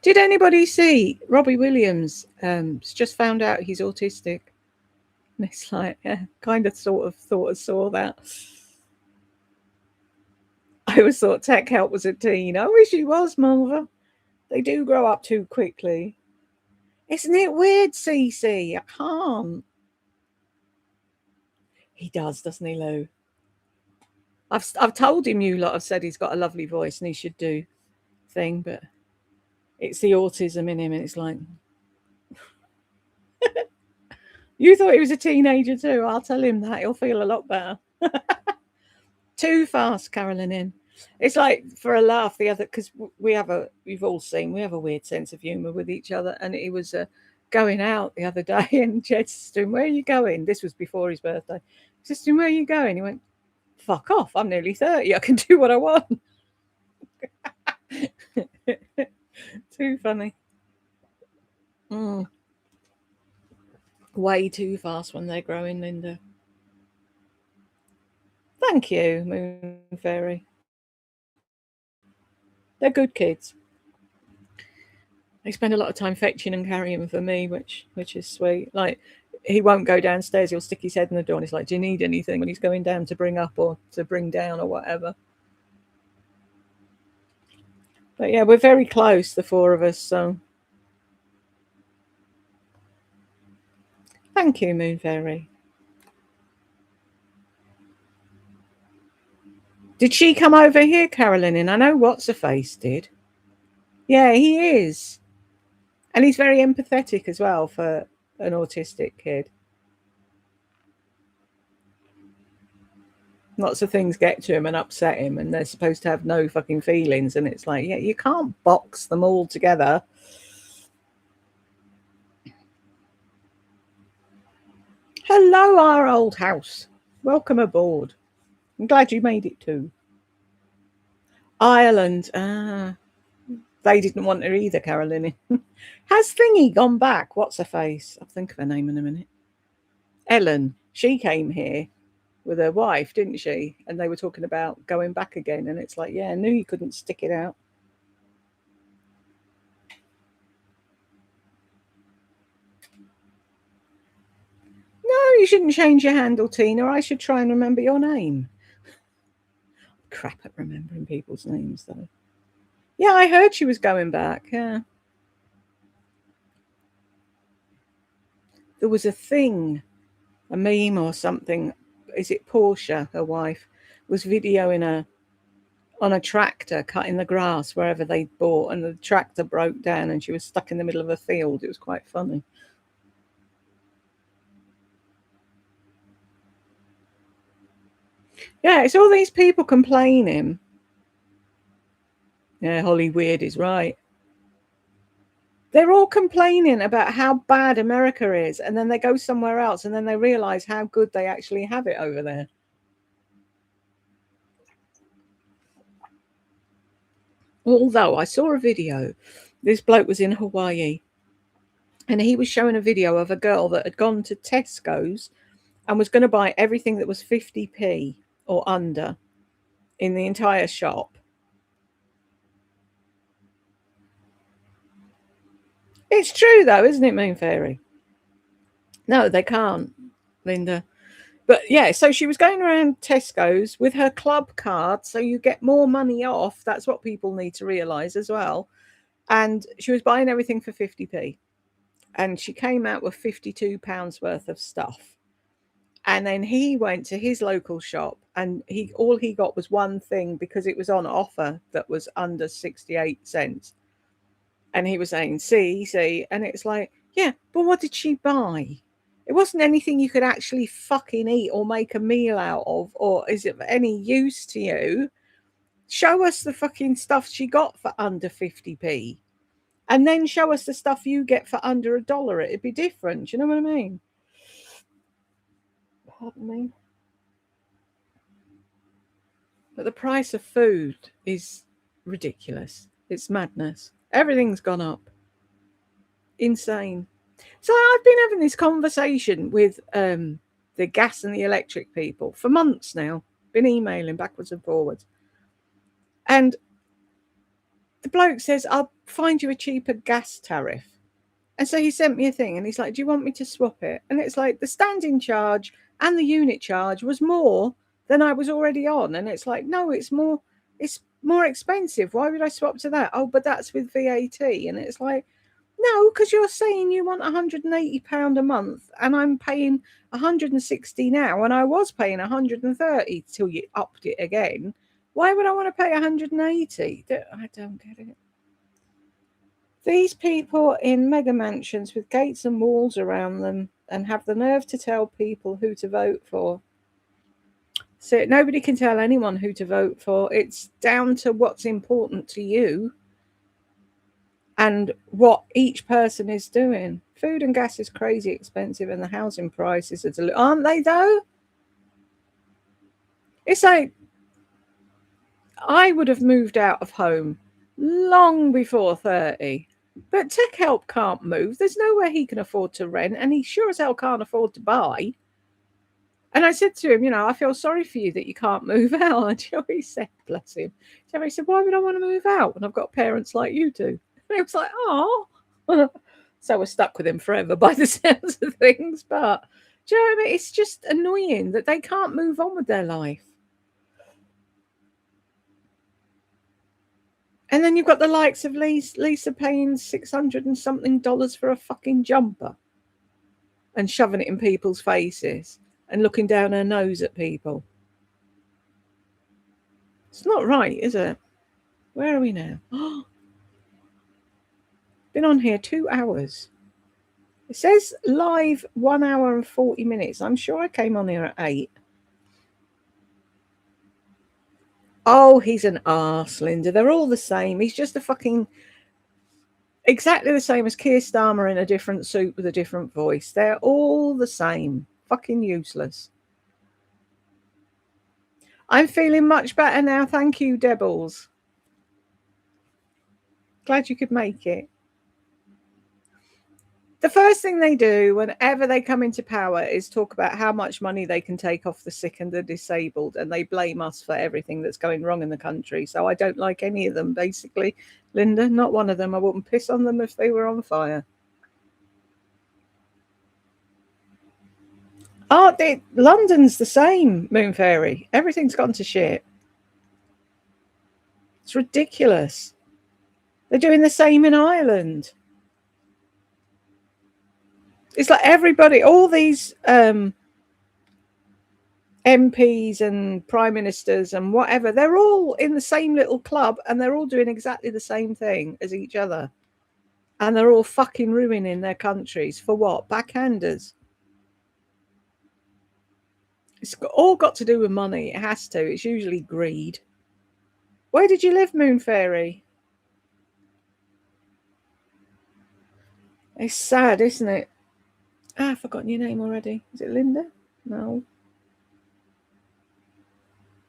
Did anybody see Robbie Williams? Just found out he's autistic. And it's like, yeah, kind of sort of thought I saw that. I always thought Tech Help was a teen. I wish he was, mother. They do grow up too quickly. Isn't it weird, Cece? I can't. He does, doesn't he, Lou? I've told him you lot have said he's got a lovely voice and he should do thing, but it's the autism in him, and it's like you thought he was a teenager too. I'll tell him that. He'll feel a lot better. Too fast, Carolyn in. It's like for a laugh, the other, because we've all seen, we have a weird sense of humour with each other, and he was going out the other day, and Jed said to him, "Where are you going?" This was before his birthday. He said to him, "Where are you going?" He went, fuck off. I'm nearly 30. I can do what I want. Too funny. Way too fast when they're growing, Linda. Thank you, Moon Fairy. They're good kids. They spend a lot of time fetching and carrying for me, which is sweet. Like, he won't go downstairs. He'll stick his head in the door and he's like, do you need anything? When he's going down to bring up or to bring down or whatever. But yeah, we're very close, the four of us, so. Thank you, Moon Fairy. Did she come over here, Carolyn? And I know What's-Her-Face did. Yeah, he is. And he's very empathetic as well for an autistic kid. Lots of things get to him and upset him, and they're supposed to have no fucking feelings. And it's like, yeah, you can't box them all together. Hello, our old house. Welcome aboard. I'm glad you made it too. Ireland. They didn't want her either, Carolyn. Has Thingy gone back? What's-Her-Face? I'll think of her name in a minute. Ellen. She came here with her wife, didn't she? And they were talking about going back again. And it's like, yeah, I knew you couldn't stick it out. No, you shouldn't change your handle, Tina. I should try and remember your name. Crap at remembering people's names, though. Yeah, I heard she was going back. Yeah. There was a thing, a meme or something. Is it Portia, her wife, was videoing her on a tractor cutting the grass wherever they'd bought, and the tractor broke down and she was stuck in the middle of a field. It was quite funny. Yeah, it's all these people complaining. Yeah, Holly Weird is right. They're all complaining about how bad America is, and then they go somewhere else and then they realize how good they actually have it over there. Although I saw a video, this bloke was in Hawaii and he was showing a video of a girl that had gone to Tesco's and was going to buy everything that was 50p or under in the entire shop. It's true though, isn't it, Moon Fairy? No, they can't, Linda. But yeah, so she was going around Tesco's with her club card, so you get more money off. That's what people need to realise as well. And she was buying everything for 50p. And she came out with £52 worth of stuff. And then he went to his local shop and all he got was one thing because it was on offer that was under 68 cents. And he was saying, see, and it's like, yeah, but what did she buy? It wasn't anything you could actually fucking eat or make a meal out of, or is it of any use to you? Show us the fucking stuff she got for under 50p. And then show us the stuff you get for under $1. It'd be different. You know what I mean? Pardon me. But the price of food is ridiculous. It's madness. Everything's gone up. Insane. So I've been having this conversation with the gas and the electric people for months now. Been emailing backwards and forwards. And the bloke says, I'll find you a cheaper gas tariff. And so he sent me a thing and he's like, do you want me to swap it? And it's like the standing charge and the unit charge was more than I was already on. And it's like, no, it's more expensive. Why would I swap to that? Oh, but that's with VAT. And it's like, no, because you're saying you want £180 a month and I'm paying 160 now, and I was paying 130 till you upped it again. Why would I want to pay 180? I don't get it. These people in mega mansions with gates and walls around them and have the nerve to tell people who to vote for. So nobody can tell anyone who to vote for. It's down to what's important to you and what each person is doing. Food and gas is crazy expensive and the housing prices are, aren't they though? It's like I would have moved out of home long before 30. But tech help can't move. There's nowhere he can afford to rent, and he sure as hell can't afford to buy. And I said to him, you know, I feel sorry for you that you can't move out. And Joey said, bless him. Joey said, why would I want to move out when I've got parents like you do? And he was like, oh. So we're stuck with him forever by the sounds of things. But do you know what I mean? It's just annoying that they can't move on with their life. And then you've got the likes of Lisa paying $600 and something for a fucking jumper and shoving it in people's faces and looking down her nose at people. It's not right, is it? Where are we now? Been on here 2 hours. It says live 1 hour and 40 minutes. I'm sure I came on here at 8. Oh, he's an arse, Linda. They're all the same. He's just a fucking... exactly the same as Keir Starmer in a different suit with a different voice. They're all the same. Fucking useless. I'm feeling much better now. Thank you, Debbles. Glad you could make it. The first thing they do whenever they come into power is talk about how much money they can take off the sick and the disabled, and they blame us for everything that's going wrong in the country. So I don't like any of them, basically. Linda, not one of them. I wouldn't piss on them if they were on fire. Oh, London's the same, Moon Fairy. Everything's gone to shit. It's ridiculous. They're doing the same in Ireland. It's like everybody, all these MPs and prime ministers and whatever, they're all in the same little club and they're all doing exactly the same thing as each other. And they're all fucking ruining their countries. For what? Backhanders. It's all got to do with money. It has to. It's usually greed. Where did you live, Moon Fairy? It's sad, isn't it? I've forgotten your name already. Is it Linda? No.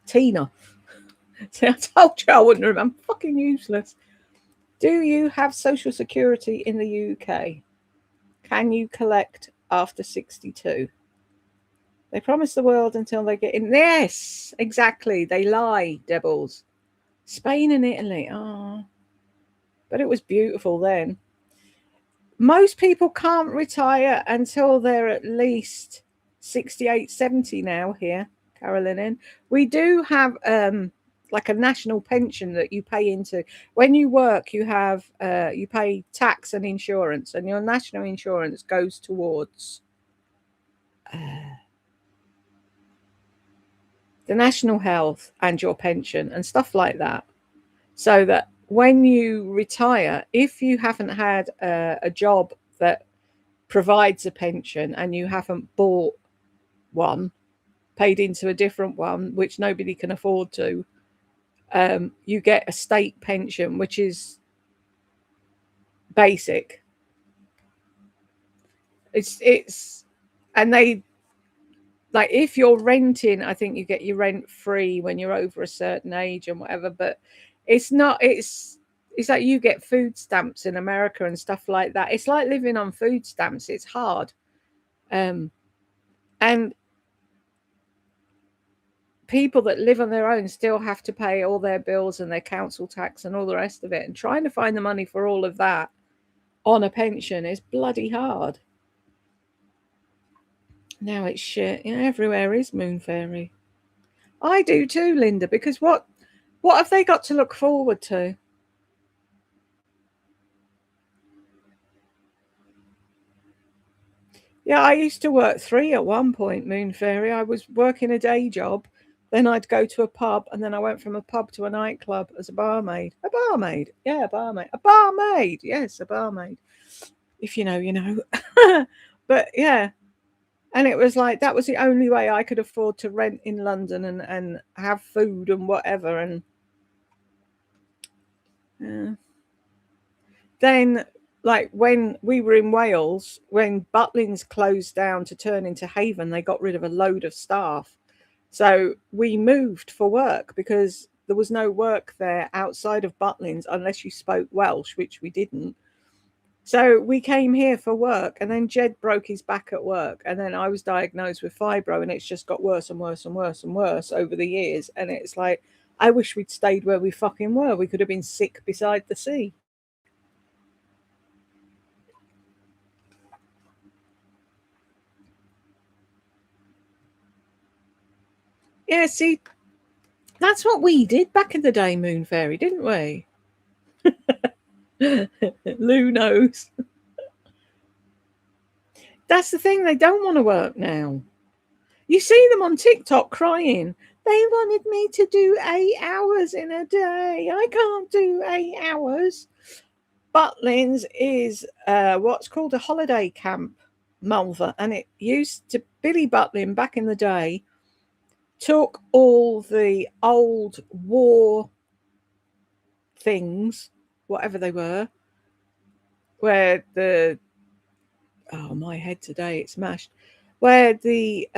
Tina. See, I told you I wouldn't remember. I'm fucking useless. Do you have social security in the UK? Can you collect after 62? They promise the world until they get in. Yes, exactly. They lie, devils. Spain and Italy. Oh, but it was beautiful then. Most people can't retire until they're at least 68, 70 now here, Carolyn. We do have like a national pension that you pay into. When you work, you have you pay tax and insurance, and your national insurance goes towards the national health and your pension and stuff like that. So that when you retire, if you haven't had a job that provides a pension and you haven't bought one, paid into a different one, which nobody can afford to, you get a state pension, which is basic. It's and they, like, if you're renting, I think you get your rent free when you're over a certain age and whatever, but it's not, it's like you get food stamps in America and stuff like that. It's like living on food stamps. It's hard. And people that live on their own still have to pay all their bills and their council tax and all the rest of it. And trying to find the money for all of that on a pension is bloody hard. Now it's shit. You know, everywhere is Moon Fairy. I do too, Linda, because what have they got to look forward to? Yeah, I used to work 3 at one point, Moon Fairy. I was working a day job, then I'd go to a pub, and then I went from a pub to a nightclub as a barmaid. A barmaid? Yeah, a barmaid. A barmaid! Yes, a barmaid. If you know, you know. But yeah. And it was like, that was the only way I could afford to rent in London and have food and whatever. And then, like, when we were in Wales, when Butlins closed down to turn into Haven, they got rid of a load of staff. So we moved for work because there was no work there outside of Butlins unless you spoke Welsh, which we didn't. So we came here for work, and then Jed broke his back at work, and then I was diagnosed with fibro, and it's just got worse and worse and worse and worse over the years. And it's like, I wish we'd stayed where we fucking were. We could have been sick beside the sea. Yeah, see, that's what we did back in the day, Moon Fairy, didn't we? Lou knows. That's the thing, they don't want to work now. You see them on TikTok crying. They wanted me to do 8 hours in a day. I can't do 8 hours. Butlins is what's called a holiday camp, Mulver, and it used to, Billy Butlin back in the day took all the old war things, whatever they were, where the, oh, my head today, it's mashed, where the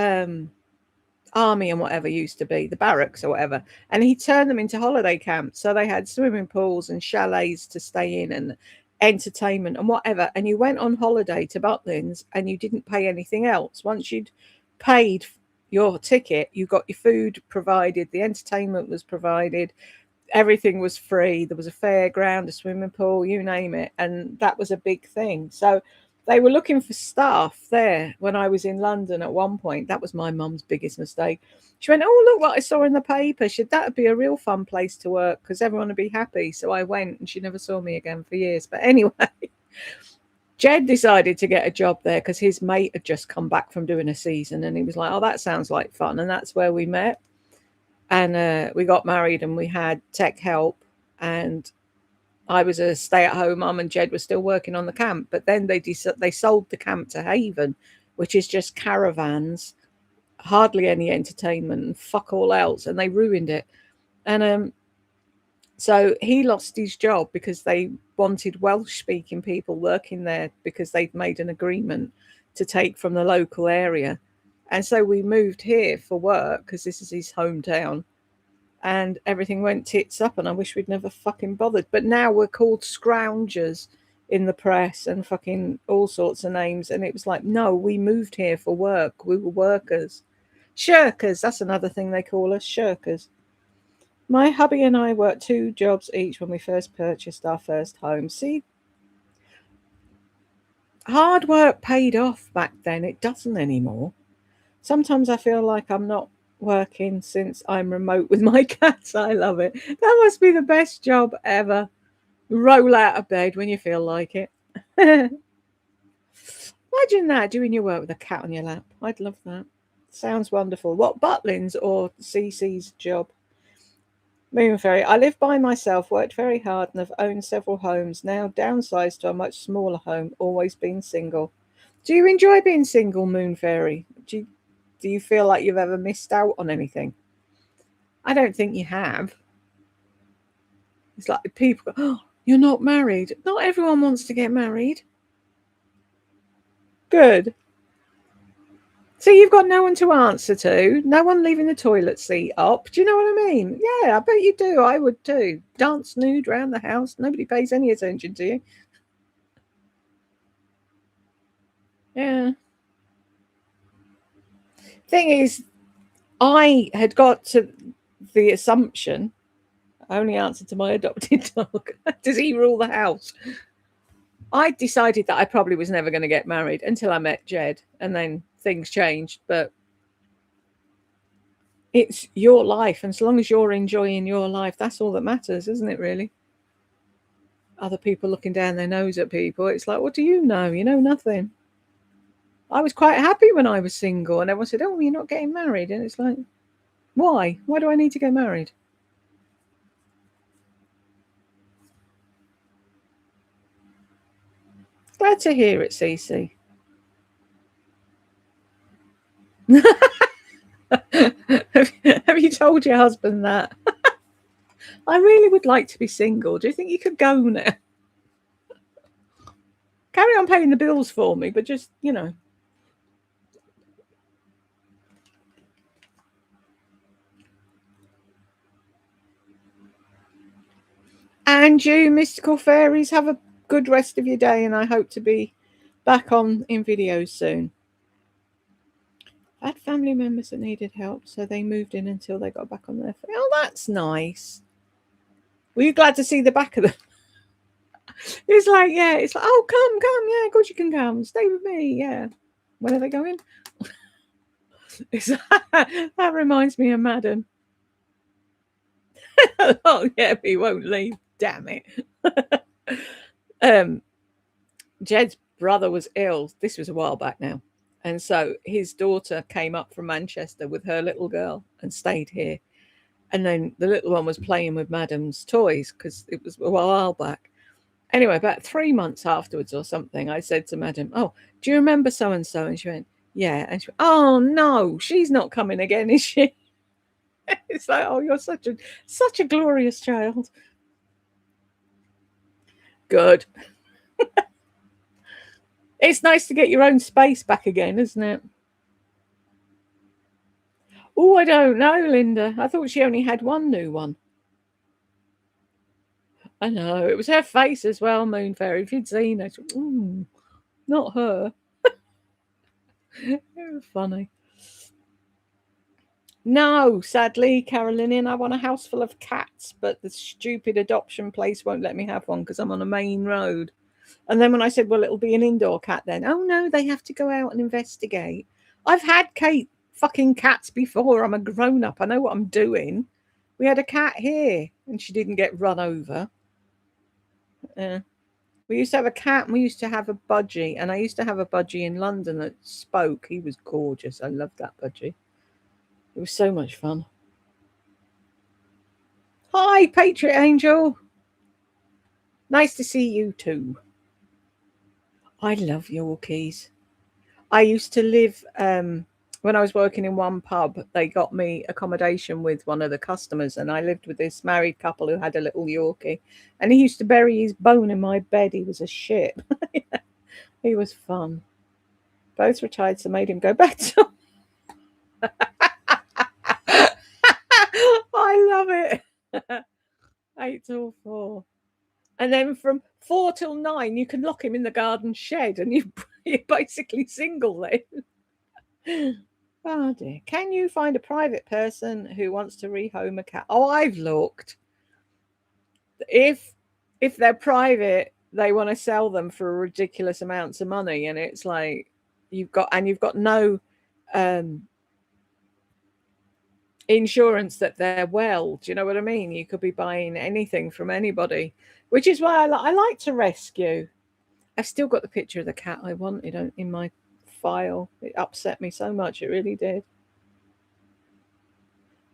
army and whatever used to be, the barracks or whatever, and he turned them into holiday camps. So they had swimming pools and chalets to stay in and entertainment and whatever. And you went on holiday to Butlins and you didn't pay anything else. Once you'd paid your ticket, you got your food provided, the entertainment was provided, everything was free. There was a fairground, a swimming pool, you name it. And that was a big thing. So they were looking for staff there when I was in London at one point. That was my mum's biggest mistake. She went, oh, look what I saw in the paper. She said, that would be a real fun place to work because everyone would be happy. So I went, and she never saw me again for years. But anyway, Jed decided to get a job there because his mate had just come back from doing a season. And he was like, oh, that sounds like fun. And that's where we met. And we got married and we had tech help. And I was a stay-at-home mum, and Jed was still working on the camp. But then they sold the camp to Haven, which is just caravans, hardly any entertainment, and fuck all else, and they ruined it. And so he lost his job because they wanted Welsh-speaking people working there because they'd made an agreement to take from the local area. And so we moved here for work because this is his hometown. And everything went tits up, and I wish we'd never fucking bothered. But now we're called scroungers in the press and fucking all sorts of names. And it was like, no, we moved here for work. We were workers. Shirkers, that's another thing they call us, shirkers. My hubby and I worked 2 jobs each when we first purchased our first home. See, hard work paid off back then. It doesn't anymore. Sometimes I feel like I'm not working since I'm remote with my cats. I love it. That must be the best job ever. Roll out of bed when you feel like it. Imagine that, doing your work with a cat on your lap. I'd love that. Sounds wonderful. What, Butlins or CC's job? Moon Fairy. I live by myself, worked very hard, and have owned several homes. Now downsized to a much smaller home, always been single. Do you enjoy being single, Moon Fairy? Do you feel like you've ever missed out on anything? I don't think you have. It's like people go, oh, you're not married. Not everyone wants to get married. Good. So you've got no one to answer to, no one leaving the toilet seat up. Do you know what I mean? Yeah, I bet you do. I would too. Dance nude around the house. Nobody pays any attention to you. Yeah. Thing is, I had got to the assumption, I only answered to my adopted dog. Does he rule the house? I decided that I probably was never going to get married until I met Jed, and then things changed. But it's your life, and as long as you're enjoying your life, that's all that matters, isn't it, really? Other people looking down their nose at people, it's like, what do you know? You know nothing. I was quite happy when I was single, and everyone said, oh, you're not getting married. And it's like, why? Why do I need to get married? Glad to hear it, Cece. Have you told your husband that? I really would like to be single. Do you think you could go now? Carry on paying the bills for me, but just, And you, mystical fairies, have a good rest of your day, and I hope to be back on in videos soon. I had family members that needed help, so they moved in until they got back on their feet. Oh, that's nice. Were you glad to see the back of them? It's like, yeah, it's like, oh, come, yeah, of course you can come. Stay with me, yeah. When are they going? That reminds me of Madam. Oh, yeah, he won't leave. Damn it. Jed's brother was ill. This was a while back now. And so his daughter came up from Manchester with her little girl and stayed here. And then the little one was playing with Madam's toys because it was a while back. Anyway, about 3 months afterwards or something, I said to Madam, oh, do you remember so-and-so? And she went, yeah. And she went, oh, no, she's not coming again, is she? It's like, oh, you're such a glorious child. Good. It's nice to get your own space back again, isn't it? Oh, I don't know, Linda. I thought she only had one new one. I know. It was her face as well, Moon Fairy. If you'd seen her, not her. It was funny. No, sadly, Carolinian, I want a house full of cats, but the stupid adoption place won't let me have one because I'm on a main road. And then when I said, well, it'll be an indoor cat then. Oh, no, they have to go out and investigate. I've had fucking cats before. I'm a grown-up. I know what I'm doing. We had a cat here and she didn't get run over. We used to have a cat and we used to have a budgie. And I used to have a budgie in London that spoke. He was gorgeous. I loved that budgie. It was so much fun. Hi, Patriot Angel. Nice to see you too. I love Yorkies. I used to live, when I was working in one pub, they got me accommodation with one of the customers, and I lived with this married couple who had a little Yorkie, and he used to bury his bone in my bed. He was a shit. He was fun. Both retired, so made him go back to... I love it. 8 till 4. And then from 4 till 9, you can lock him in the garden shed and you're basically single then. Oh dear. Can you find a private person who wants to rehome a cat? Oh, I've looked. If they're private, they want to sell them for ridiculous amounts of money. And it's like, you've got no insurance that they're well. Do you know what I mean? You could be buying anything from anybody, which is why I like to rescue. I've still got the picture of the cat I wanted in my file. It upset me so much. It really did.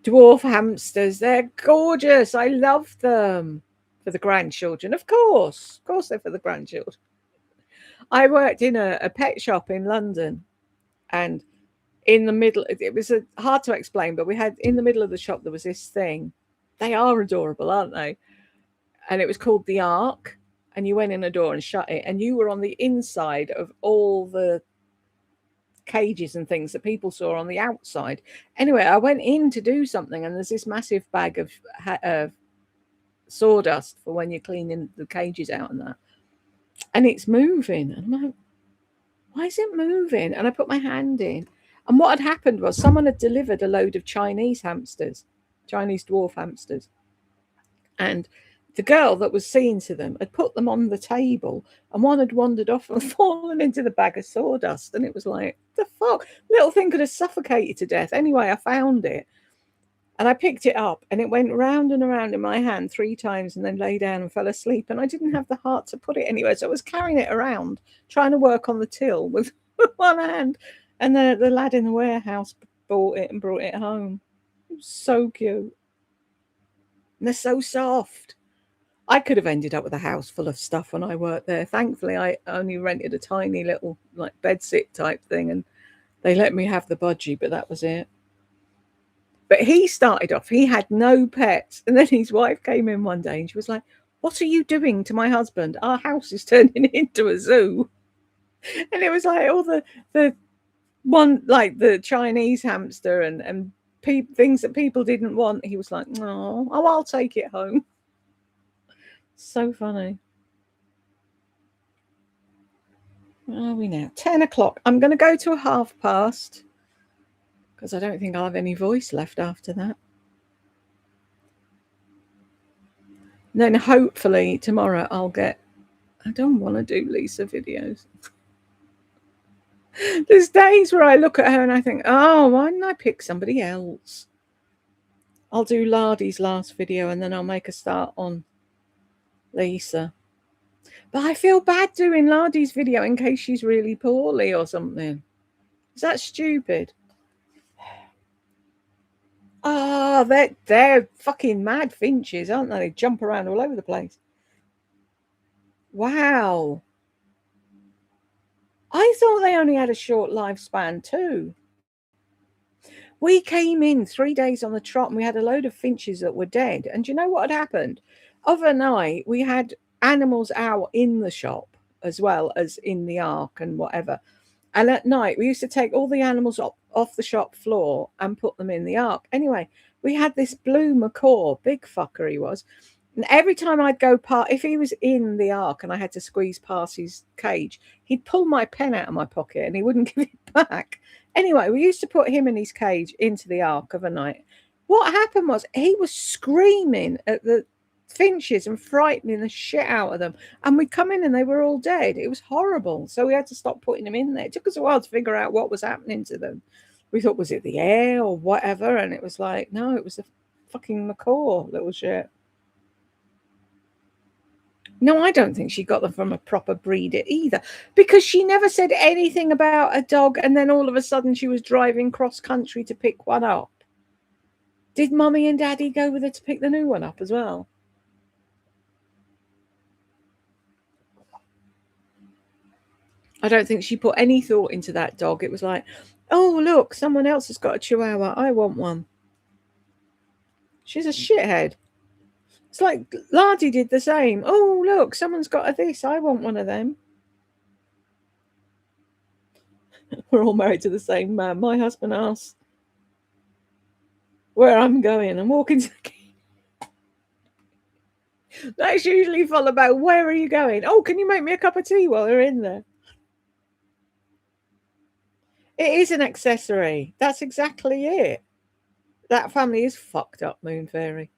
Dwarf hamsters. They're gorgeous. I love them. For the grandchildren. Of course they're for the grandchildren. I worked in a pet shop in London, and in the middle, it was hard to explain, but we had in the middle of the shop, there was this thing. They are adorable, aren't they? And it was called the Ark. And you went in a door and shut it. And you were on the inside of all the cages and things that people saw on the outside. Anyway, I went in to do something, and there's this massive bag of sawdust for when you're cleaning the cages out and that. And it's moving. And I'm like, why is it moving? And I put my hand in. And what had happened was someone had delivered a load of Chinese dwarf hamsters. And the girl that was seeing to them had put them on the table, and one had wandered off and fallen into the bag of sawdust. And it was like, the fuck? Little thing could have suffocated to death. Anyway, I found it. And I picked it up, and it went round and around in my hand 3 times and then lay down and fell asleep. And I didn't have the heart to put it anywhere. So I was carrying it around, trying to work on the till with one hand. And the lad in the warehouse bought it and brought it home. It was so cute. And they're so soft. I could have ended up with a house full of stuff when I worked there. Thankfully, I only rented a tiny little like bedsit type thing, and they let me have the budgie, but that was it. But he started off, he had no pets. And then his wife came in one day and she was like, what are you doing to my husband? Our house is turning into a zoo. And it was like all the one, like the Chinese hamster and things that people didn't want. He was like, oh, I'll take it home. So funny. Where are we now? 10 o'clock. I'm going to go to a past, because I don't think I'll have any voice left after that. And then hopefully tomorrow I'll get... I don't want to do Lisa videos. There's days where I look at her and I think, oh, why didn't I pick somebody else? I'll do Lardy's last video and then I'll make a start on Lisa. But I feel bad doing Lardy's video in case she's really poorly or something. Is that stupid? Ah, they're fucking mad finches, aren't they? They jump around all over the place. Wow. I thought they only had a short lifespan too. We came in 3 days on the trot and we had a load of finches that were dead. And do you know what had happened? Overnight, we had animals out in the shop as well as in the ark and whatever. And at night, we used to take all the animals off the shop floor and put them in the ark. Anyway, we had this blue macaw, big fucker he was. And every time I'd go past, if he was in the ark and I had to squeeze past his cage, he'd pull my pen out of my pocket and he wouldn't give it back. Anyway, we used to put him in his cage into the ark of a night. What happened was he was screaming at the finches and frightening the shit out of them. And we'd come in and they were all dead. It was horrible. So we had to stop putting them in there. It took us a while to figure out what was happening to them. We thought, was it the air or whatever? And it was like, no, it was the fucking macaw, little shit. No, I don't think she got them from a proper breeder either, because she never said anything about a dog and then all of a sudden she was driving cross country to pick one up. Did Mummy and Daddy go with her to pick the new one up as well? I don't think she put any thought into that dog. It was like, oh, look, someone else has got a Chihuahua. I want one. She's a shithead. It's like Lardy did the same. Oh, look, someone's got a this. I want one of them. We're all married to the same man. My husband asks where I'm going. I'm walking to the... That's usually followed by, where are you going? Oh, can you make me a cup of tea while we're in there? It is an accessory. That's exactly it. That family is fucked up, Moon Fairy.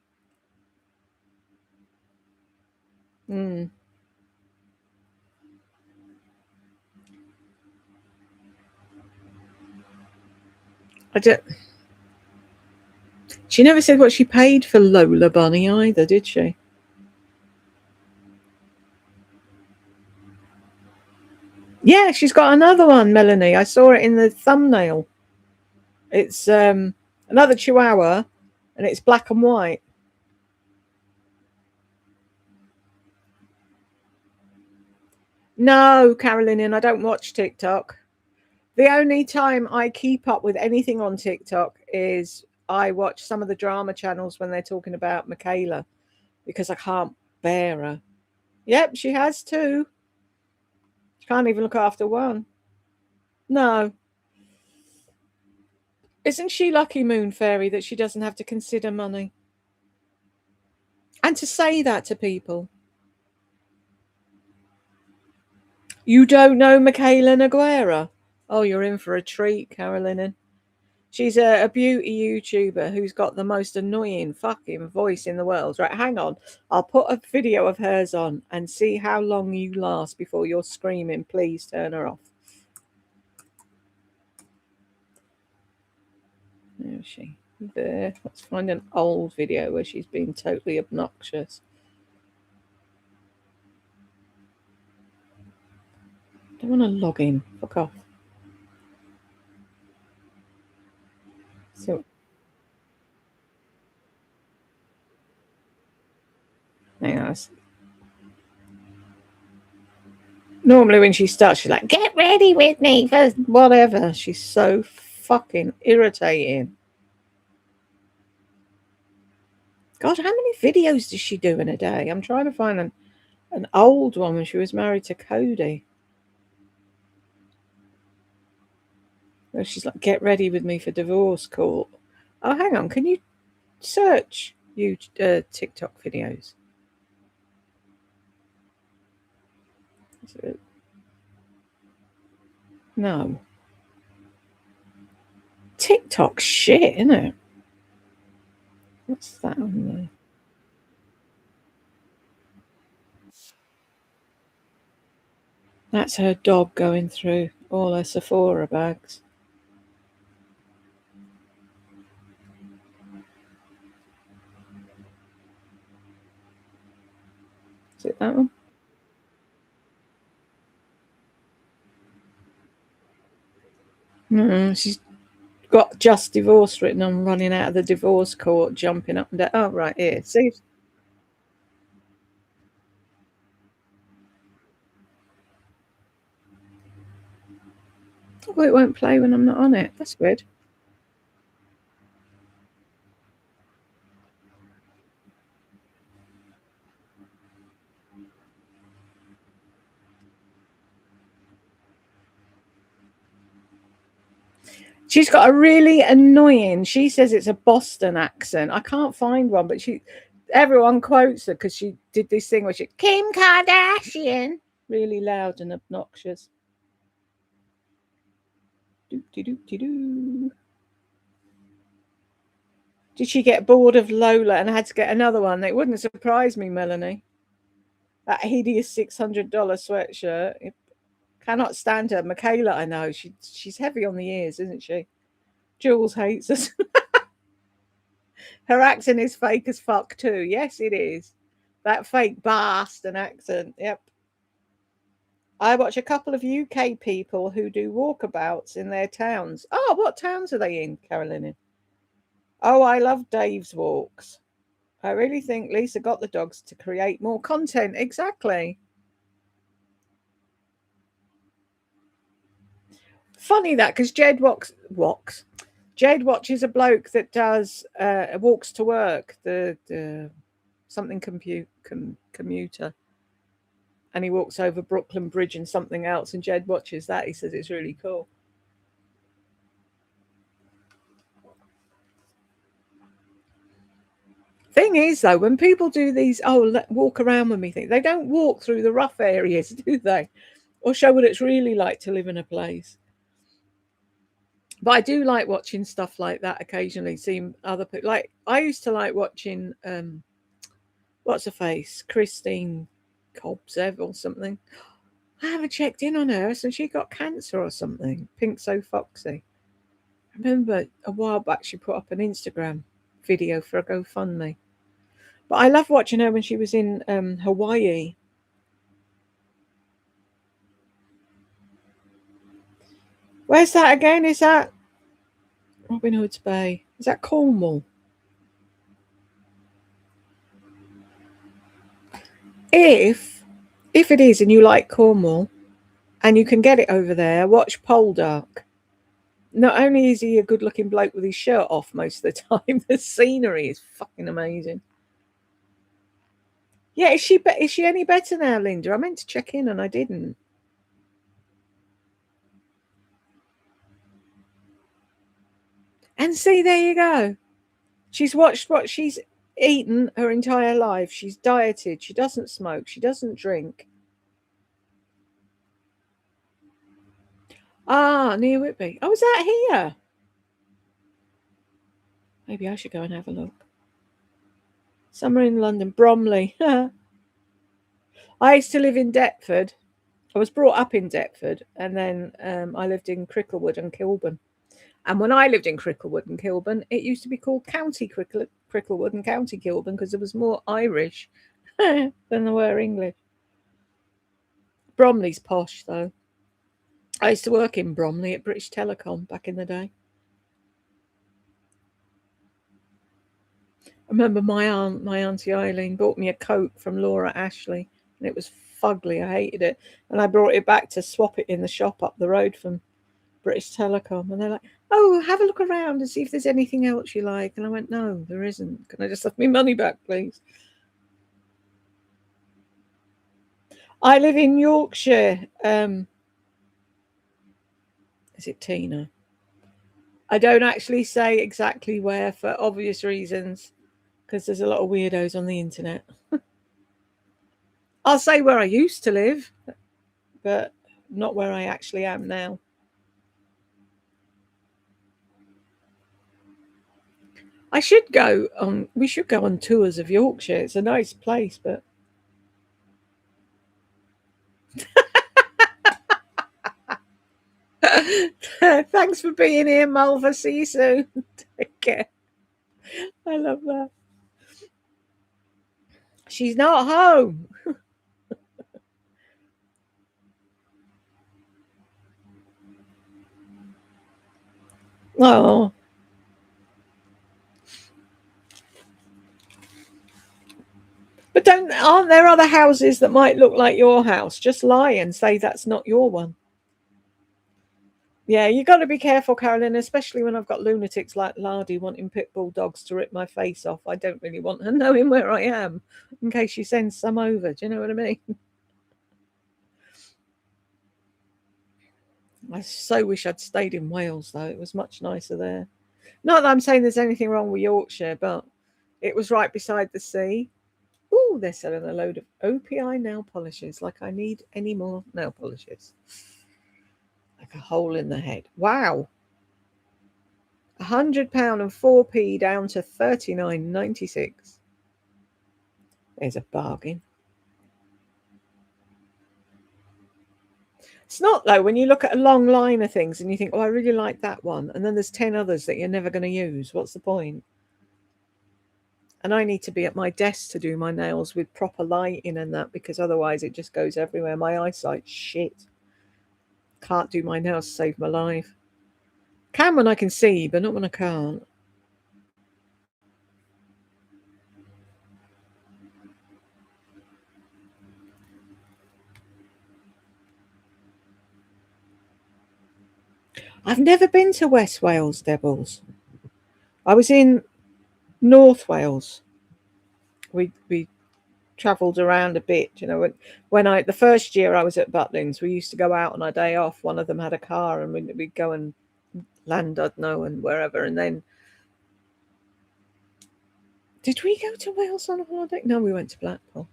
She never said what she paid for Lola Bunny either, did she? Yeah, she's got another one, Melanie. I saw it in the thumbnail. It's another Chihuahua, and it's black and white. No, Carolyn, and I don't watch TikTok. The only time I keep up with anything on TikTok is I watch some of the drama channels when they're talking about Michaela, because I can't bear her. Yep, she has two. She can't even look after one. No. Isn't she lucky, Moon Fairy, that she doesn't have to consider money? And to say that to people. You don't know Michaela Naguera? Oh, you're in for a treat, Carolyn. She's a beauty YouTuber who's got the most annoying fucking voice in the world. Right, hang on. I'll put a video of hers on and see how long you last before you're screaming, please turn her off. There is she. There. Let's find an old video where she's been totally obnoxious. I don't want to log in. Fuck off. So, hang on. Normally when she starts, she's like, get ready with me for whatever. She's so fucking irritating. God, how many videos does she do in a day? I'm trying to find an old one when she was married to Cody. Where she's like, get ready with me for divorce court. Oh, hang on. Can you search TikTok videos? No. TikTok shit, isn't it? What's that on there? That's her dog going through all her Sephora bags. Is it that one? No, she's got just divorced written on, running out of the divorce court, jumping up and down. Oh, right here. See? Oh, it won't play when I'm not on it. That's weird. She's got a really annoying, she says it's a Boston accent. I can't find one, but everyone quotes her because she did this thing where she, Kim Kardashian, really loud and obnoxious. Did she get bored of Lola and had to get another one? It wouldn't surprise me, Melanie. That hideous $600 sweatshirt. It cannot stand her. Michaela, I know. She's heavy on the ears, isn't she? Jules hates us. Her accent is fake as fuck too. Yes, it is. That fake Boston accent. Yep. I watch a couple of UK people who do walkabouts in their towns. Oh, what towns are they in, Carolina? Oh, I love Dave's walks. I really think Lisa got the dogs to create more content. Exactly. Funny that, because Jed Jed watches a bloke that does walks to work, the something commuter, and he walks over Brooklyn Bridge and something else, and Jed watches that. He says it's really cool. Thing is, though, when people do these, walk around with me things, they don't walk through the rough areas, do they? Or show what it's really like to live in a place. But I do like watching stuff like that occasionally, seeing other people. Like, I used to like watching, what's her face? Christine Kobzev or something. I haven't checked in on her since she got cancer or something. Pink So Foxy. I remember a while back she put up an Instagram video for a GoFundMe. But I love watching her when she was in Hawaii. Where's that again? Is that Robin Hood's Bay? Is that Cornwall? If it is and you like Cornwall and you can get it over there, watch Poldark. Not only is he a good looking bloke with his shirt off most of the time, the scenery is fucking amazing. Yeah, is she any better now, Linda? I meant to check in and I didn't. And see, there you go. She's watched what she's eaten her entire life. She's dieted. She doesn't smoke. She doesn't drink. Ah, near Whitby. Oh, is that here? Maybe I should go and have a look. Somewhere in London, Bromley. I used to live in Deptford. I was brought up in Deptford, and then I lived in Cricklewood and Kilburn. And when I lived in Cricklewood and Kilburn, it used to be called County Cricklewood and County Kilburn because there was more Irish than there were English. Bromley's posh, though. I used to work in Bromley at British Telecom back in the day. I remember my auntie Eileen bought me a coat from Laura Ashley, and it was fugly. I hated it, and I brought it back to swap it in the shop up the road from British Telecom, and they're like, "Oh, have a look around and see if there's anything else you like." And I went, "No, there isn't. Can I just have my money back, please?" I live in Yorkshire. Is it Tina? I don't actually say exactly where for obvious reasons, because there's a lot of weirdos on the internet. I'll say where I used to live. but not where I actually am now. I should go on. We should go on tours of Yorkshire. It's a nice place, but thanks for being here, Mulva. See you soon. Take care. I love that. She's not home. Oh. But aren't there other houses that might look like your house? Just lie and say that's not your one. Yeah, you got to be careful, Carolyn, especially when I've got lunatics like Lardy wanting pit bull dogs to rip my face off. I don't really want her knowing where I am in case she sends some over. Do you know what I mean? I so wish I'd stayed in Wales, though. It was much nicer there. Not that I'm saying there's anything wrong with Yorkshire, but it was right beside the sea. Ooh, they're selling a load of OPI nail polishes. Like I need any more nail polishes. Like a hole in the head. Wow. £100 and 4p down to 39.96. There's a bargain. It's not though when you look at a long line of things and you think, oh, I really like that one, and then there's 10 others that you're never going to use. What's the point? And I need to be at my desk to do my nails with proper lighting and that, because otherwise it just goes everywhere. My eyesight's shit. Can't do my nails to save my life. Can when I can see, but not when I can't. I've never been to West Wales, Devils. I was in North Wales. We travelled around a bit, you know. When the first year I was at Butlins, we used to go out on our day off. One of them had a car, and we'd go and Llandudno and wherever. And then, did we go to Wales on a holiday? No, we went to Blackpool.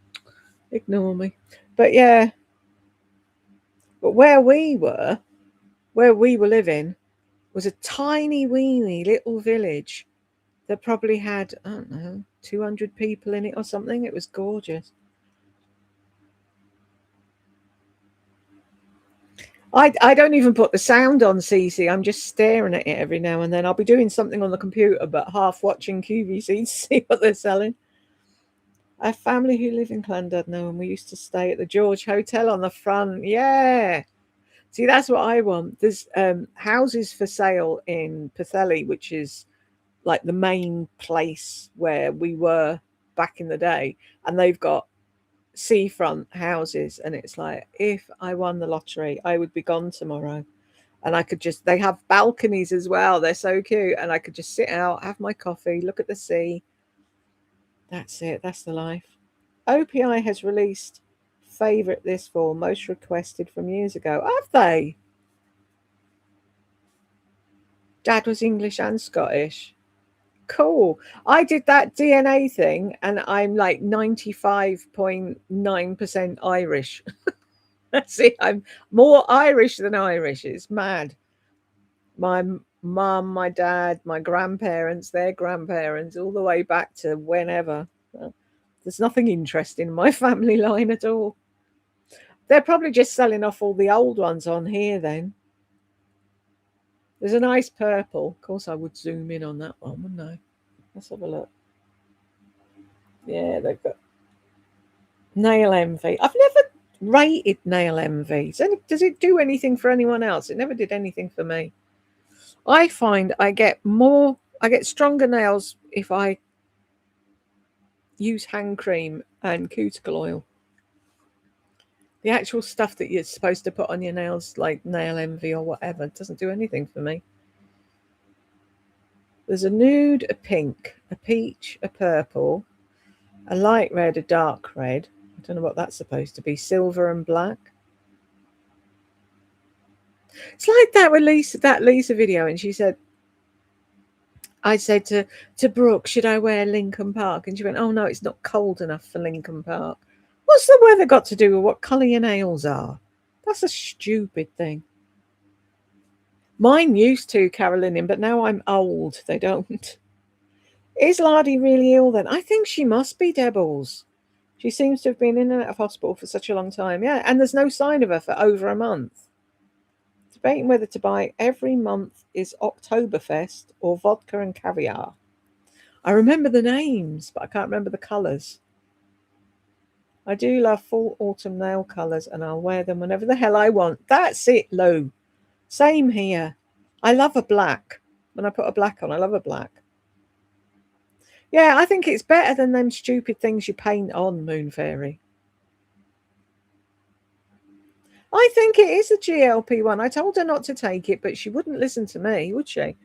Ignore me. But yeah, but where we were living, was a tiny, weeny little village that probably had, I don't know, 200 people in it or something. It was gorgeous. I don't even put the sound on, Cece. I'm just staring at it every now and then. I'll be doing something on the computer, but half watching QVC to see what they're selling. A family who live in Llandudno, and we used to stay at the George Hotel on the front. Yeah. See, that's what I want. There's houses for sale in Pwllheli, which is like the main place where we were back in the day. And they've got seafront houses. And it's like, if I won the lottery, I would be gone tomorrow. And I could they have balconies as well. They're so cute. And I could just sit out, have my coffee, look at the sea. That's it. That's the life. OPI has released favourite this for most requested from years ago. Have they? Dad was English and Scottish. Cool. I did that DNA thing and I'm like 95.9% Irish. That's it. I'm more Irish than Irish. It's mad. My mum, my dad, my grandparents, their grandparents, all the way back to whenever. There's nothing interesting in my family line at all. They're probably just selling off all the old ones on here then. There's a nice purple. Of course, I would zoom in on that one, wouldn't I? Let's have a look. Yeah, they've got Nail Envy. I've never rated Nail Envy. Does it do anything for anyone else? It never did anything for me. I find I get stronger nails if I use hand cream and cuticle oil. The actual stuff that you're supposed to put on your nails, like Nail Envy or whatever, doesn't do anything for me. There's a nude, a pink, a peach, a purple, a light red, a dark red. I don't know what that's supposed to be. Silver and black. It's like that with Lisa video, and she said, I said to Brooke, should I wear Lincoln Park? And she went, oh no, it's not cold enough for Lincoln Park. What's the weather got to do with what colour your nails are? That's a stupid thing. Mine used to, Carolinian, but now I'm old. They don't. Is Lardy really ill then? I think she must be, Debbles. She seems to have been in and out of hospital for such a long time. Yeah, and there's no sign of her for over a month. Debating whether to buy every month is Oktoberfest or vodka and caviar. I remember the names, but I can't remember the colours. I do love full autumn nail colours, and I'll wear them whenever the hell I want. That's it, Lou. Same here. I love a black. When I put a black on, I love a black. Yeah, I think it's better than them stupid things you paint on, Moon Fairy. I think it is a GLP one. I told her not to take it, but she wouldn't listen to me, would she?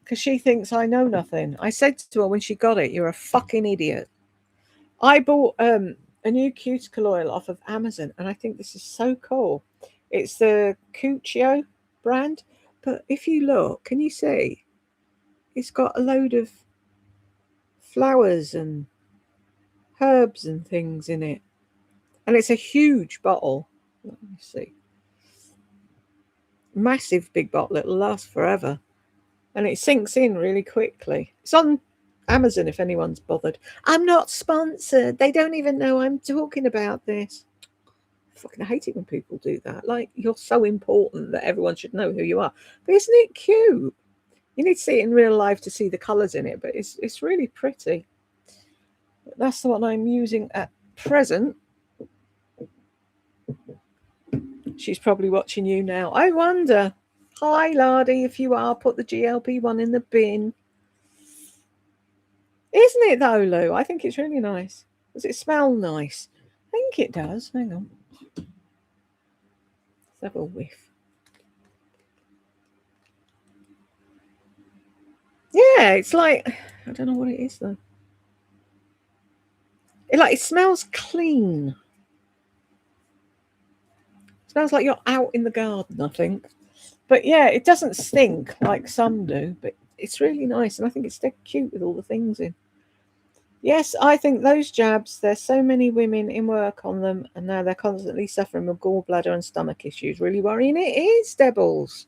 Because she thinks I know nothing. I said to her when she got it, "You're a fucking idiot." I bought a new cuticle oil off of Amazon, and I think this is so cool. It's the Cuccio brand, but if you look, can you see? It's got a load of flowers and herbs and things in it. And it's a huge bottle. Let me see. Massive big bottle. It'll last forever. And it sinks in really quickly. It's on Amazon if anyone's bothered. I'm not sponsored. They don't even know I'm talking about this. I fucking hate it when people do that. Like, you're so important that everyone should know who you are. But isn't it cute? You need to see it in real life to see the colours in it, but it's really pretty. That's the one I'm using at present. She's probably watching you now. I wonder. Hi, Lardy, if you are, put the GLP one in the bin. Isn't it though, Lou? I think it's really nice. Does it smell nice? I think it does. Hang on. Let's have a whiff. Yeah, it's like, I don't know what it is though. It smells clean. It smells like you're out in the garden, I think. But yeah, it doesn't stink like some do, but it's really nice. And I think it's dead cute with all the things in. Yes, I think those jabs, there's so many women in work on them, and now they're constantly suffering with gallbladder and stomach issues. Really worrying. It is, Debbles.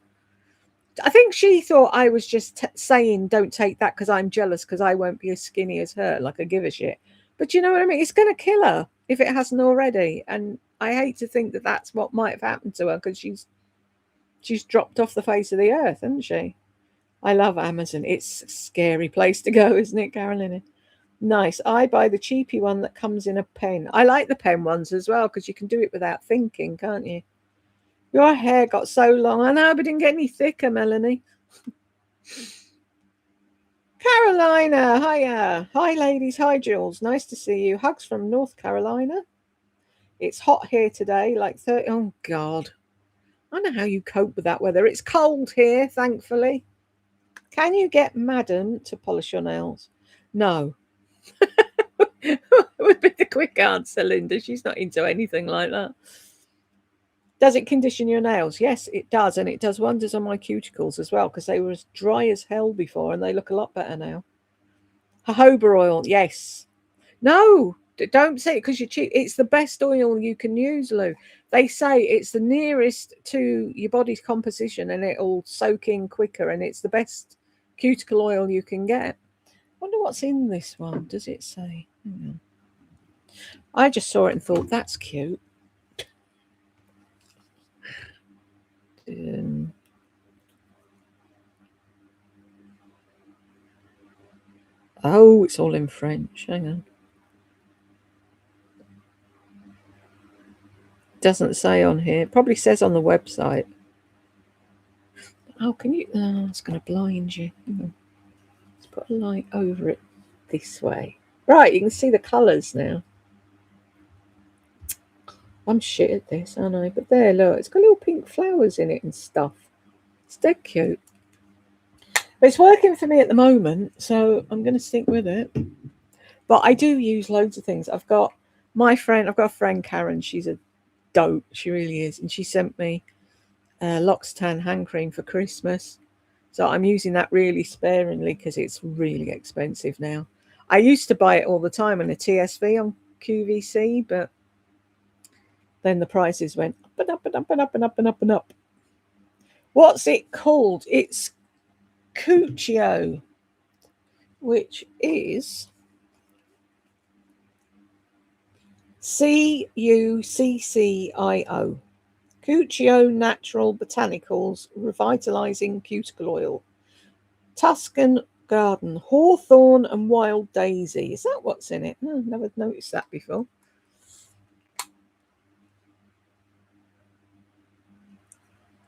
I think she thought I was just saying don't take that because I'm jealous because I won't be as skinny as her. Like, I give a shit. But you know what I mean? It's going to kill her if it hasn't already. And I hate to think that that's what might have happened to her because she's dropped off the face of the earth, hasn't she? I love Amazon. It's a scary place to go, isn't it, Carolina? Nice. I buy the cheapy one that comes in a pen. I like the pen ones as well because you can do it without thinking, can't you? Your hair got so long. I know, but didn't get any thicker, Melanie. Carolina, hiya. Hi, ladies. Hi, Jules. Nice to see you. Hugs from North Carolina. It's hot here today, like 30. Oh, God. I don't know how you cope with that weather. It's cold here, thankfully. Can you get Madam to polish your nails? No. Would be the quick answer, Linda. She's not into anything like that. Does it condition your nails? Yes, it does. And it does wonders on my cuticles as well because they were as dry as hell before and they look a lot better now. Jojoba oil. Yes. No, don't say it because you're cheap. It's the best oil you can use, Lou. They say it's the nearest to your body's composition and it'll soak in quicker and it's the best cuticle oil you can get. I wonder what's in this one. Does it say? I just saw it and thought, that's cute. Oh, it's all in French. Hang on. Doesn't say on here. It probably says on the website. Oh, can you? Oh, it's going to blind you. Let's put a light over it this way. Right, you can see the colours now. I'm shit at this, aren't I? But there, look, it's got little pink flowers in it and stuff. It's dead cute. But it's working for me at the moment, so I'm going to stick with it. But I do use loads of things. I've got a friend, Karen. She's a dope. She really is. And she sent me L'Occitane hand cream for Christmas. So I'm using that really sparingly because it's really expensive now. I used to buy it all the time in a TSV on QVC, but then the prices went up and up and up and up and up and up and up. What's it called? It's Cuccio, which is Cuccio. Cuccio Natural Botanicals Revitalizing Cuticle Oil. Tuscan Garden, Hawthorn and Wild Daisy. Is that what's in it? No, never noticed that before.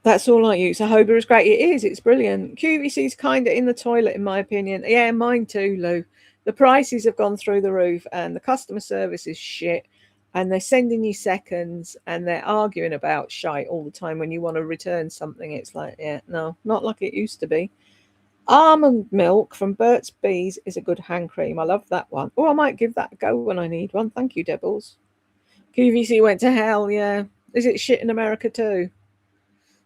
That's all I use. Jojoba is great. It is. It's brilliant. QVC is kind of in the toilet, in my opinion. Yeah, mine too, Lou. The prices have gone through the roof and the customer service is shit. And they're sending you seconds and they're arguing about shite all the time when you want to return something. It's like, yeah, no, not like it used to be. Almond milk from Burt's Bees is a good hand cream. I love that one. Oh, I might give that a go when I need one. Thank you, Debbles. QVC went to hell, yeah. Is it shit in America too?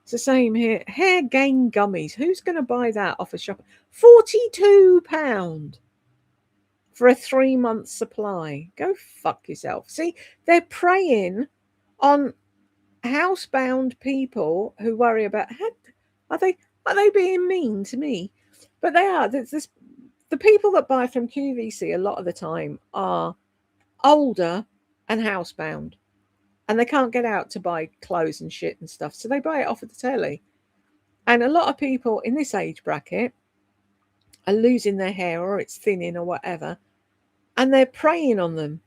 It's the same here. Hair gain gummies. Who's going to buy that off a shop? £42 for a 3-month supply. Go fuck yourself. See, they're preying on housebound people who worry about, are they being mean to me? But they are. The people that buy from QVC a lot of the time are older and housebound. And they can't get out to buy clothes and shit and stuff. So they buy it off of the telly. And a lot of people in this age bracket are losing their hair or it's thinning or whatever. And they're preying on them.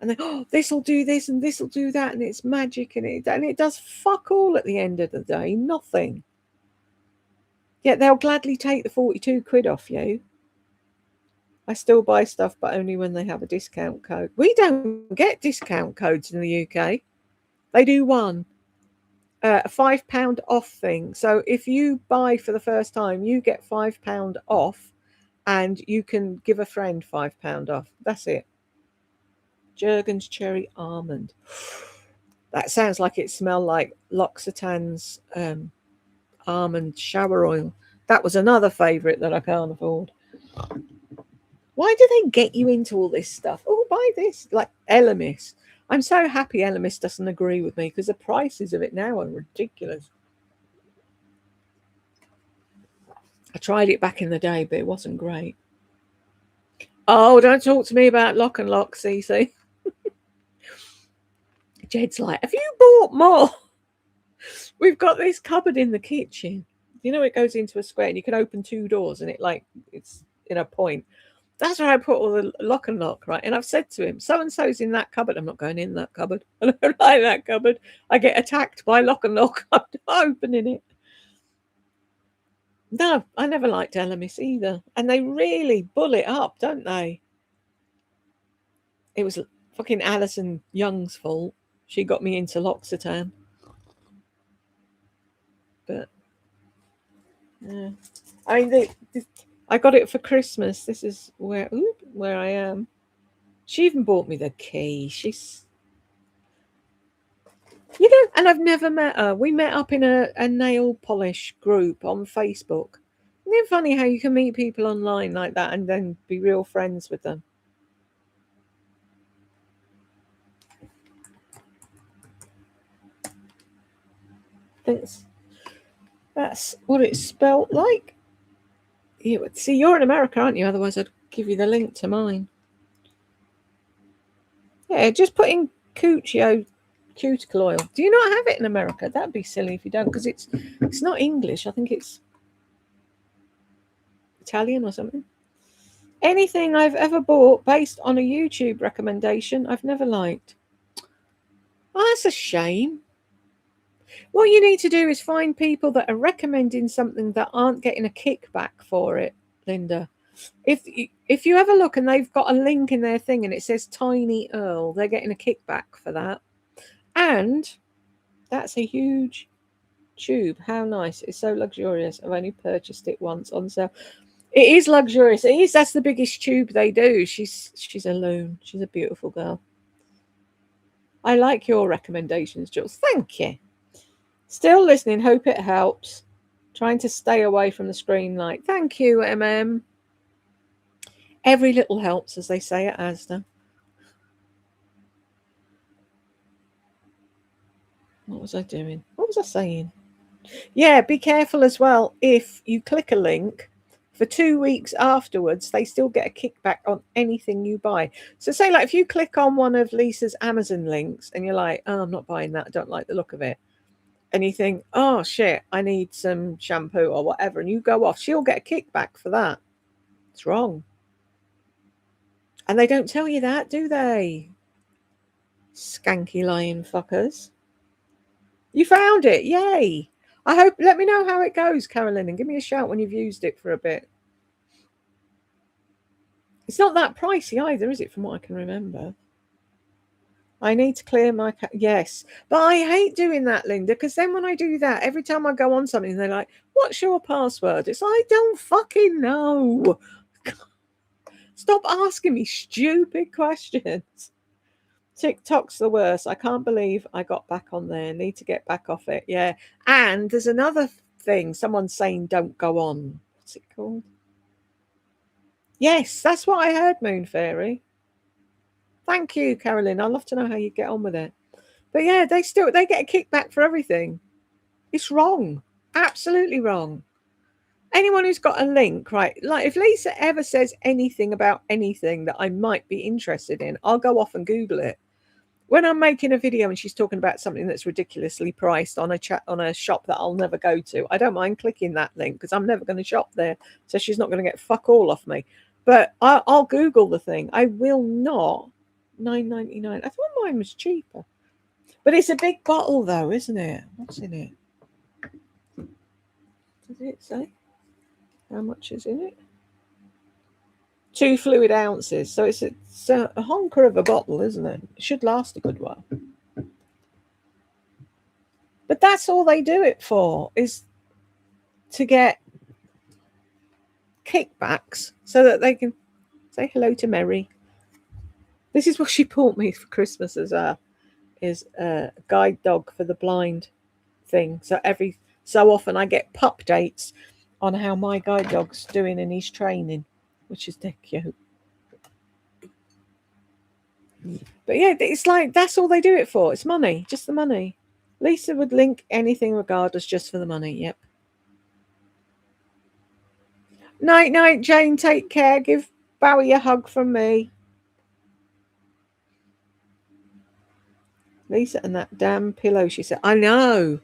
And they, oh, this will do this and this will do that. And it's magic. And it does fuck all at the end of the day. Nothing. Yet they'll gladly take the 42 quid off you. I still buy stuff, but only when they have a discount code. We don't get discount codes in the UK. They do one. A £5 off thing. So if you buy for the first time, you get £5 off and you can give a friend £5 off. That's it. Jergens Cherry Almond. That sounds like it smelled like L'Occitane's almond shower oil. That was another favourite that I can't afford. Why do they get you into all this stuff? Oh, buy this. Like Elemis. I'm so happy Elemis doesn't agree with me because the prices of it now are ridiculous. I tried it back in the day, but it wasn't great. Oh, don't talk to me about Lock and Lock, Cece. Jed's like, have you bought more? We've got this cupboard in the kitchen. You know, it goes into a square and you can open 2 doors and it's in a point. That's where I put all the Lock and Lock, right? And I've said to him, so-and-so's in that cupboard. I'm not going in that cupboard. I don't like that cupboard. I get attacked by Lock and Lock. I'm not opening it. No, I never liked Elemis either. And they really bull it up, don't they? It was fucking Alison Young's fault. She got me into L'Occitane. But, yeah. I mean, I got it for Christmas. This is where I am. She even bought me the key. She's, you know, and I've never met her. We met up in a nail polish group on Facebook. Isn't it funny how you can meet people online like that and then be real friends with them? That's what it's spelt like. See, you're in America, aren't you? Otherwise, I'd give you the link to mine. Yeah, just put in Cuccio cuticle oil. Do you not have it in America? That'd be silly if you don't, because it's not English. I think it's Italian or something. Anything I've ever bought based on a YouTube recommendation, I've never liked. Oh, that's a shame. What you need to do is find people that are recommending something that aren't getting a kickback for it, Linda. If you ever look and they've got a link in their thing and it says Tiny Earl, they're getting a kickback for that. And that's a huge tube. How nice. It's so luxurious. I've only purchased it once on sale. It is luxurious. It is. That's the biggest tube they do. She's a loon. She's a beautiful girl. I like your recommendations, Jules. Thank you. Still listening. Hope it helps. Trying to stay away from the screen light. Thank you, MM. Every little helps, as they say at Asda. What was I doing? What was I saying? Yeah, be careful as well. If you click a link for 2 weeks afterwards, they still get a kickback on anything you buy. So say like if you click on one of Lisa's Amazon links and you're like, oh, I'm not buying that, I don't like the look of it. And you think, oh shit, I need some shampoo or whatever, and you go off, she'll get a kickback for that. It's wrong. And they don't tell you that, do they? Skanky lying fuckers. You found it. Yay. I hope, let me know how it goes, Carolyn, and give me a shout when you've used it for a bit. It's not that pricey either, is it, from what I can remember? I need to clear my yes, but I hate doing that, Linda, because then when I do that, every time I go on something, they're like, "What's your password?" It's I don't fucking know. Stop asking me stupid questions. TikTok's the worst. I can't believe I got back on there. Need to get back off it. Yeah, and there's another thing. Someone's saying don't go on. What's it called? Yes, that's what I heard, Moon Fairy. Thank you, Carolyn. I'd love to know how you get on with it. But yeah, they get a kickback for everything. It's wrong. Absolutely wrong. Anyone who's got a link, right? Like if Lisa ever says anything about anything that I might be interested in, I'll go off and Google it. When I'm making a video and she's talking about something that's ridiculously priced on a shop that I'll never go to, I don't mind clicking that link because I'm never going to shop there. So she's not going to get fuck all off me. But I'll Google the thing. I will not. $9.99. I thought mine was cheaper. But it's a big bottle though, isn't it? What's in it? Does it say how much is in it? 2 fluid ounces. So it's a honker of a bottle, isn't it? It should last a good while. But that's all they do it for, is to get kickbacks so that they can say hello to Mary. This is what she bought me for Christmas as a guide dog for the blind thing. So every so often I get pup dates on how my guide dog's doing in his training, which is dead cute. But yeah, it's like that's all they do it for. It's money, just the money. Lisa would link anything regardless just for the money. Yep. Night, night, Jane. Take care. Give Bowie a hug from me. Lisa and that damn pillow, she said. I know.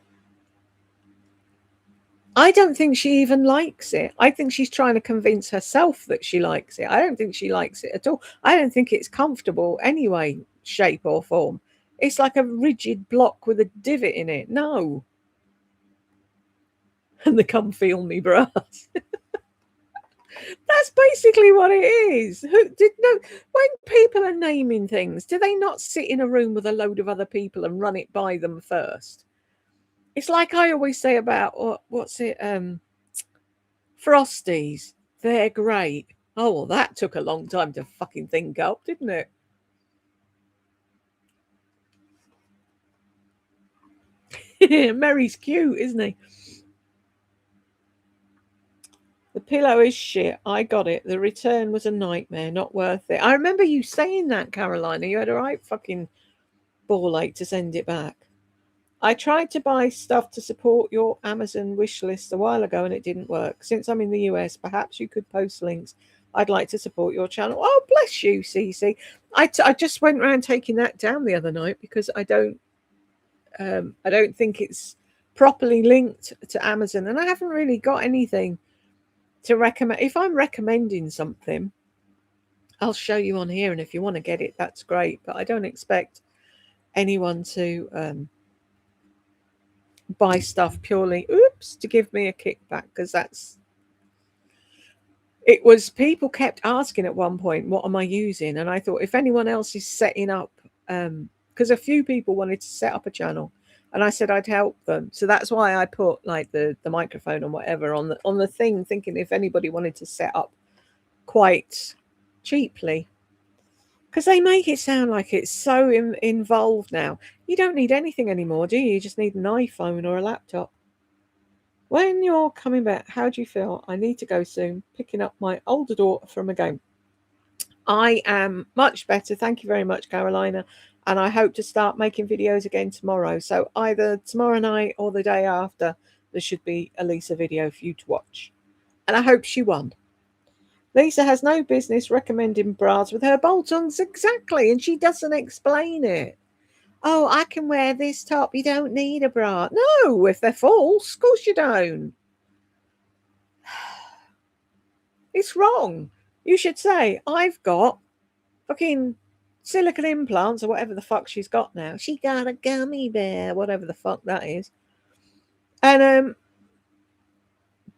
I don't think she even likes it. I think she's trying to convince herself that she likes it. I don't think she likes it at all. I don't think it's comfortable anyway, shape or form. It's like a rigid block with a divot in it. No. And the come feel me brass. That's basically what it is. When people are naming things, do they not sit in a room with a load of other people and run it by them first? It's like I always say about what's it? Frosties. They're great. Oh, well, that took a long time to fucking think up, didn't it? Mary's cute, isn't he? The pillow is shit. I got it. The return was a nightmare. Not worth it. I remember you saying that, Carolina. You had a right fucking ball ache to send it back. I tried to buy stuff to support your Amazon wish list a while ago and it didn't work. Since I'm in the US, perhaps you could post links. I'd like to support your channel. Oh, bless you, Cece. I just went around taking that down the other night because I don't think it's properly linked to Amazon, and I haven't really got anything to recommend. If I'm recommending something, I'll show you on here, and if you want to get it, that's great. But I don't expect anyone to buy stuff purely to give me a kickback, because it was people kept asking at one point, what am I using? And I thought, if anyone else is setting up, because a few people wanted to set up a channel, and I said I'd help them. So that's why I put like the microphone and whatever on the thing, thinking if anybody wanted to set up quite cheaply, because they make it sound like it's so involved now. You don't need anything anymore, do you? You just need an iPhone or a laptop. When you're coming back, how do you feel? I need to go soon, picking up my older daughter from a game. I am much better. Thank you very much, Carolina. And I hope to start making videos again tomorrow. So either tomorrow night or the day after, there should be a Lisa video for you to watch. And I hope she won. Lisa has no business recommending bras with her bolt-ons. Exactly. And she doesn't explain it. Oh, I can wear this top. You don't need a bra. No, if they're false, of course you don't. It's wrong. You should say, I've got fucking silicone implants or whatever the fuck she's got now. She got a gummy bear, whatever the fuck that is. And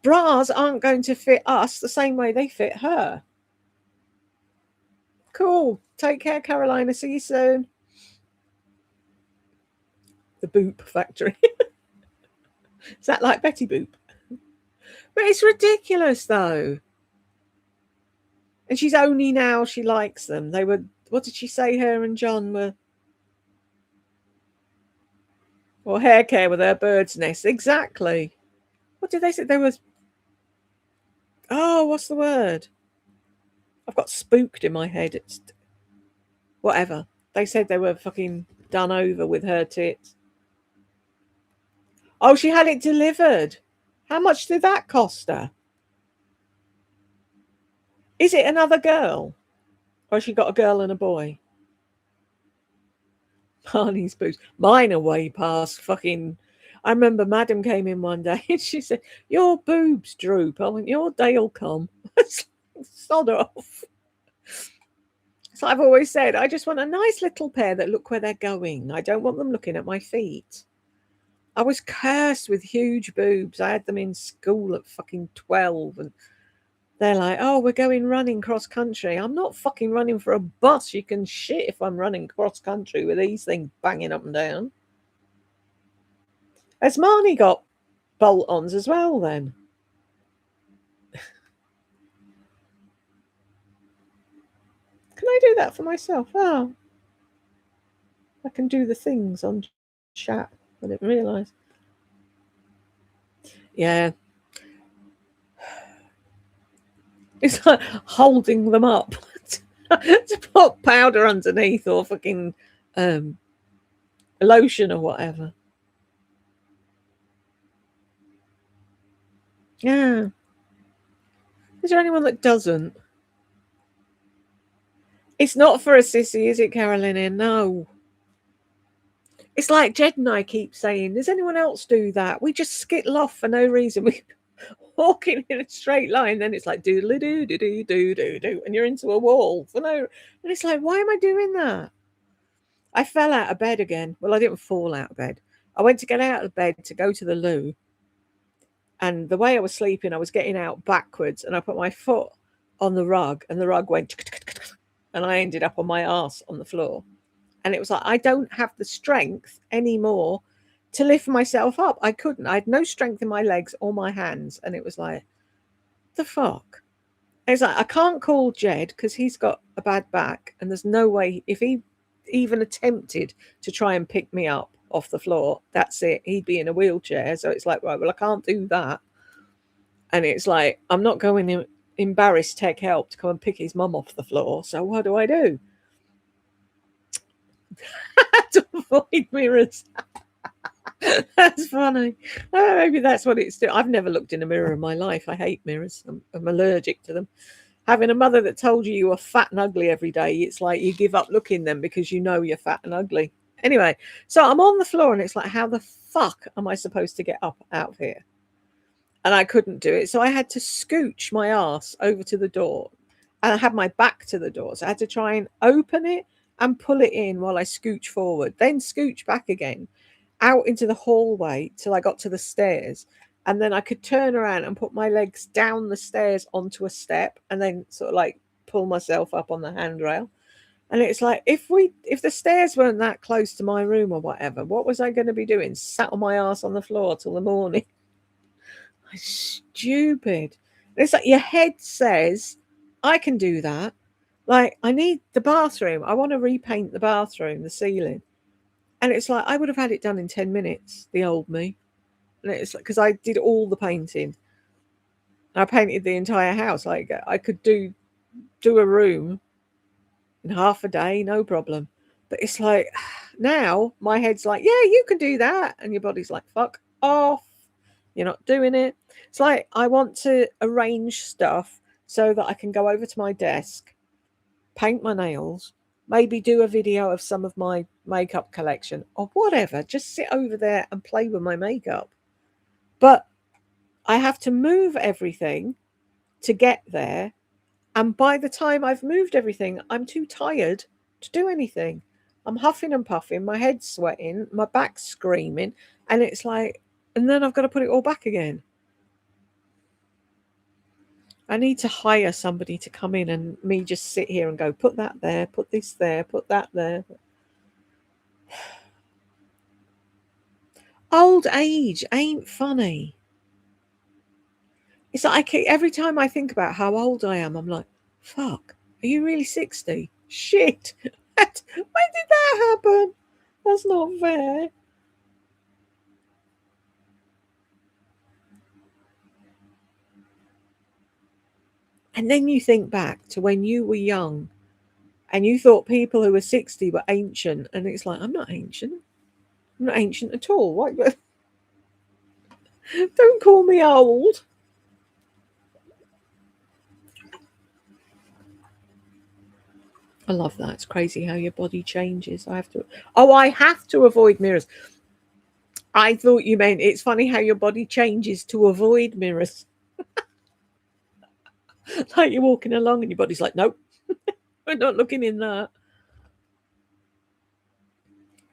bras aren't going to fit us the same way they fit her. Cool. Take care, Carolina. See you soon. The Boop Factory. Is that like Betty Boop? But it's ridiculous, though. And she's only now she likes them. They were, what did she say her and John were? Or hair care with her bird's nest. Exactly. What did they say? There was, oh, what's the word? I've got spooked in my head. It's whatever. They said they were fucking done over with her tits. Oh, she had it delivered. How much did that cost her? Is it another girl? Or has she got a girl and a boy? Barney's boobs. Mine are way past fucking... I remember Madam came in one day and she said, your boobs droop. I went, your day'll come. Sod off. So I've always said, I just want a nice little pair that look where they're going. I don't want them looking at my feet. I was cursed with huge boobs. I had them in school at fucking 12 and they're like, oh, we're going running cross country. I'm not fucking running for a bus. You can shit if I'm running cross country with these things banging up and down. Has Marnie got bolt-ons as well then? Can I do that for myself? Oh, I can do the things on chat. I didn't realise. Yeah. It's like holding them up to put powder underneath or fucking lotion or whatever. Yeah. Is there anyone that doesn't? It's not for a sissy, is it, Carolina? No. It's like Jed and I keep saying, does anyone else do that? We just skittle off for no reason. We walking in a straight line, then it's like doodly doo doo doo doo doo doo, and you're into a wall for no. And it's like, why am I doing that? I fell out of bed again. Well, I didn't fall out of bed. I went to get out of bed to go to the loo, and the way I was sleeping, I was getting out backwards, and I put my foot on the rug, and the rug went, and I ended up on my arse on the floor. And it was like, I don't have the strength anymore to lift myself up. I couldn't. I had no strength in my legs or my hands. And it was like, the fuck? It's like, I can't call Jed because he's got a bad back. And there's no way, if he even attempted to try and pick me up off the floor, that's it. He'd be in a wheelchair. So it's like, right, well, I can't do that. And it's like, I'm not going to embarrass Tech Help to come and pick his mum off the floor. So what do I do? To avoid mirrors. That's funny. Oh, maybe that's what it's doing. I've never looked in a mirror in my life. I hate mirrors. I'm allergic to them. Having a mother that told you were fat and ugly every day, it's like you give up looking them because you know you're fat and ugly. Anyway, so I'm on the floor and it's like, how the fuck am I supposed to get up out of here? And I couldn't do it. So I had to scooch my ass over to the door. And I had my back to the door. So I had to try and open it and pull it in while I scooch forward, then scooch back again out into the hallway till I got to the stairs. And then I could turn around and put my legs down the stairs onto a step and then sort of like pull myself up on the handrail. And it's like, if the stairs weren't that close to my room or whatever, what was I going to be doing? Sat on my ass on the floor till the morning. Stupid. It's like your head says, I can do that. Like, I need the bathroom. I want to repaint the bathroom, the ceiling. And it's like, I would have had it done in 10 minutes, the old me. And it's like, because I did all the painting. I painted the entire house. Like, I could do a room in half a day, no problem. But it's like, now my head's like, yeah, you can do that. And your body's like, fuck off. You're not doing it. It's like, I want to arrange stuff so that I can go over to my desk, paint my nails, maybe do a video of some of my makeup collection or whatever. Just sit over there and play with my makeup. But I have to move everything to get there. And by the time I've moved everything, I'm too tired to do anything. I'm huffing and puffing, my head's sweating, my back's screaming, and it's like, and then I've got to put it all back again. I need to hire somebody to come in and me just sit here and go, put that there, put this there, put that there. Old age ain't funny. It's like every time I think about how old I am, I'm like, fuck, are you really 60? Shit. When did that happen? That's not fair. And then you think back to when you were young and you thought people who were 60 were ancient. And it's like, I'm not ancient. I'm not ancient at all. What? Don't call me old. I love that. It's crazy how your body changes. I have to avoid mirrors. I thought you meant it's funny how your body changes to avoid mirrors. Like you're walking along and your body's like, nope, we're not looking in that.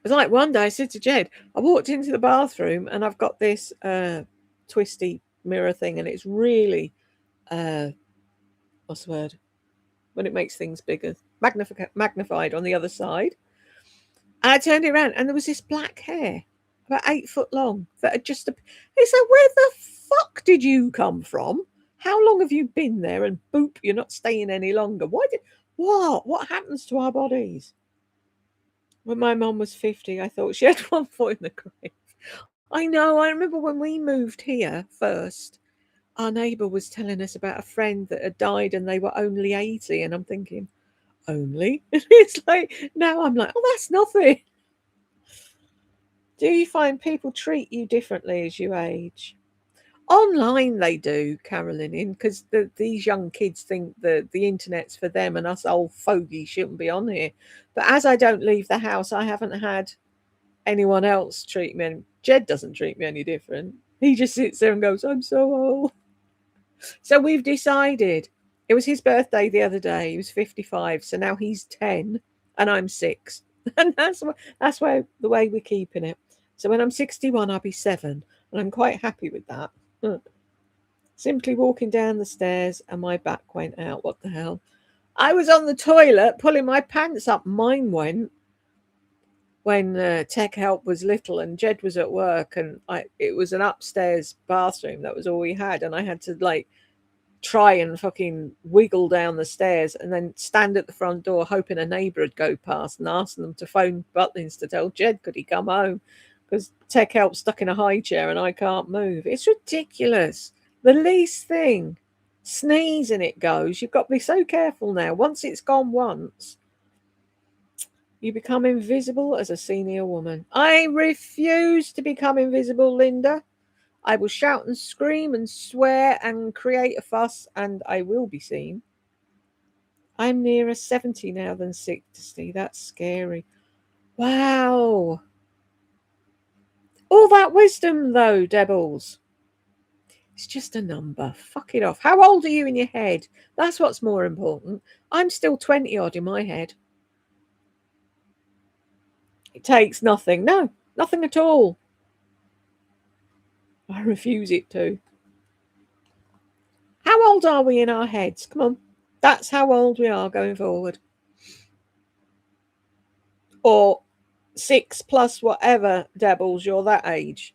It's like one day I said to Jed, I walked into the bathroom and I've got this twisty mirror thing, and it's really, what's the word? When it makes things bigger, magnified on the other side. And I turned it around and there was this black hair, about 8 foot long, that had just. It's like, where the fuck did you come from? How long have you been there? And boop, you're not staying any longer. What happens to our bodies? When my mum was 50, I thought she had one foot in the grave. I know. I remember when we moved here first, our neighbour was telling us about a friend that had died and they were only 80. And I'm thinking, only? It's like, now I'm like, oh, that's nothing. Do you find people treat you differently as you age? Online they do, Carolyn, because these young kids think the internet's for them and us old fogies shouldn't be on here. But as I don't leave the house, I haven't had anyone else treat me. Jed doesn't treat me any different. He just sits there and goes, I'm so old. So we've decided. It was his birthday the other day. He was 55. So now he's 10 and I'm 6. And that's where the way we're keeping it. So when I'm 61, I'll be 7. And I'm quite happy with that. Simply walking down the stairs and my back went out. What the hell? I was on the toilet pulling my pants up. Mine went when Tech Help was little and Jed was at work, and it was an upstairs bathroom. That was all we had. And I had to like try and fucking wiggle down the stairs and then stand at the front door hoping a neighbour would go past and asking them to phone Butlins to tell Jed could he come home, because Tech Help's stuck in a high chair and I can't move. It's ridiculous. The least thing, sneeze and it goes. You've got to be so careful now. Once it's gone once, you become invisible as a senior woman. I refuse to become invisible, Linda. I will shout and scream and swear and create a fuss, and I will be seen. I'm nearer 70 now than 60. That's scary. Wow. All that wisdom, though, Debbles. It's just a number. Fuck it off. How old are you in your head? That's what's more important. I'm still 20 odd in my head. It takes nothing. No, nothing at all. I refuse it to. How old are we in our heads? Come on. That's how old we are going forward. Or 6 plus whatever, Debbles, you're that age.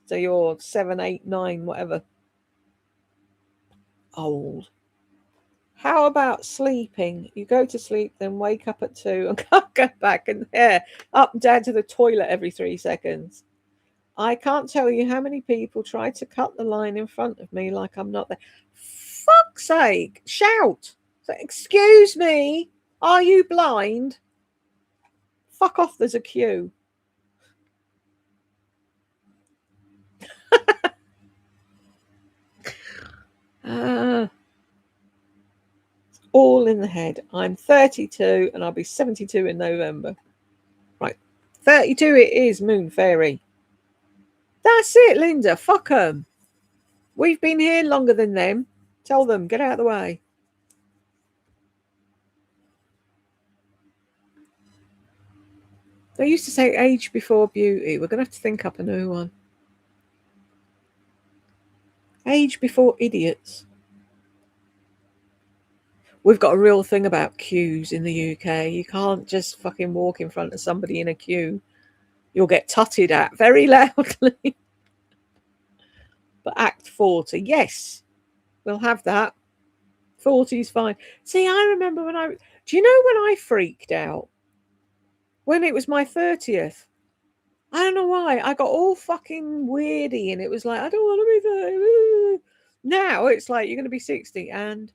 So you're 7, 8, 9, whatever. Old. How about sleeping? You go to sleep, then wake up at 2 and can't go back and up and down to the toilet every 3 seconds. I can't tell you how many people try to cut the line in front of me like I'm not there. Fuck's sake, shout. So, excuse me, are you blind? Fuck off, there's a queue. It's all in the head. I'm 32 and I'll be 72 in November. Right. 32 it is, Moon Fairy. That's it, Linda. Fuck them. We've been here longer than them. Tell them, get out of the way. They used to say age before beauty. We're going to have to think up a new one. Age before idiots. We've got a real thing about queues in the UK. You can't just fucking walk in front of somebody in a queue. You'll get tutted at very loudly. But Act 40, yes, we'll have that. 40 is fine. See, I remember do you know when I freaked out? When it was my 30th. I don't know why. I got all fucking weirdy and it was like, I don't want to be 30. Now it's like, you're going to be 60 and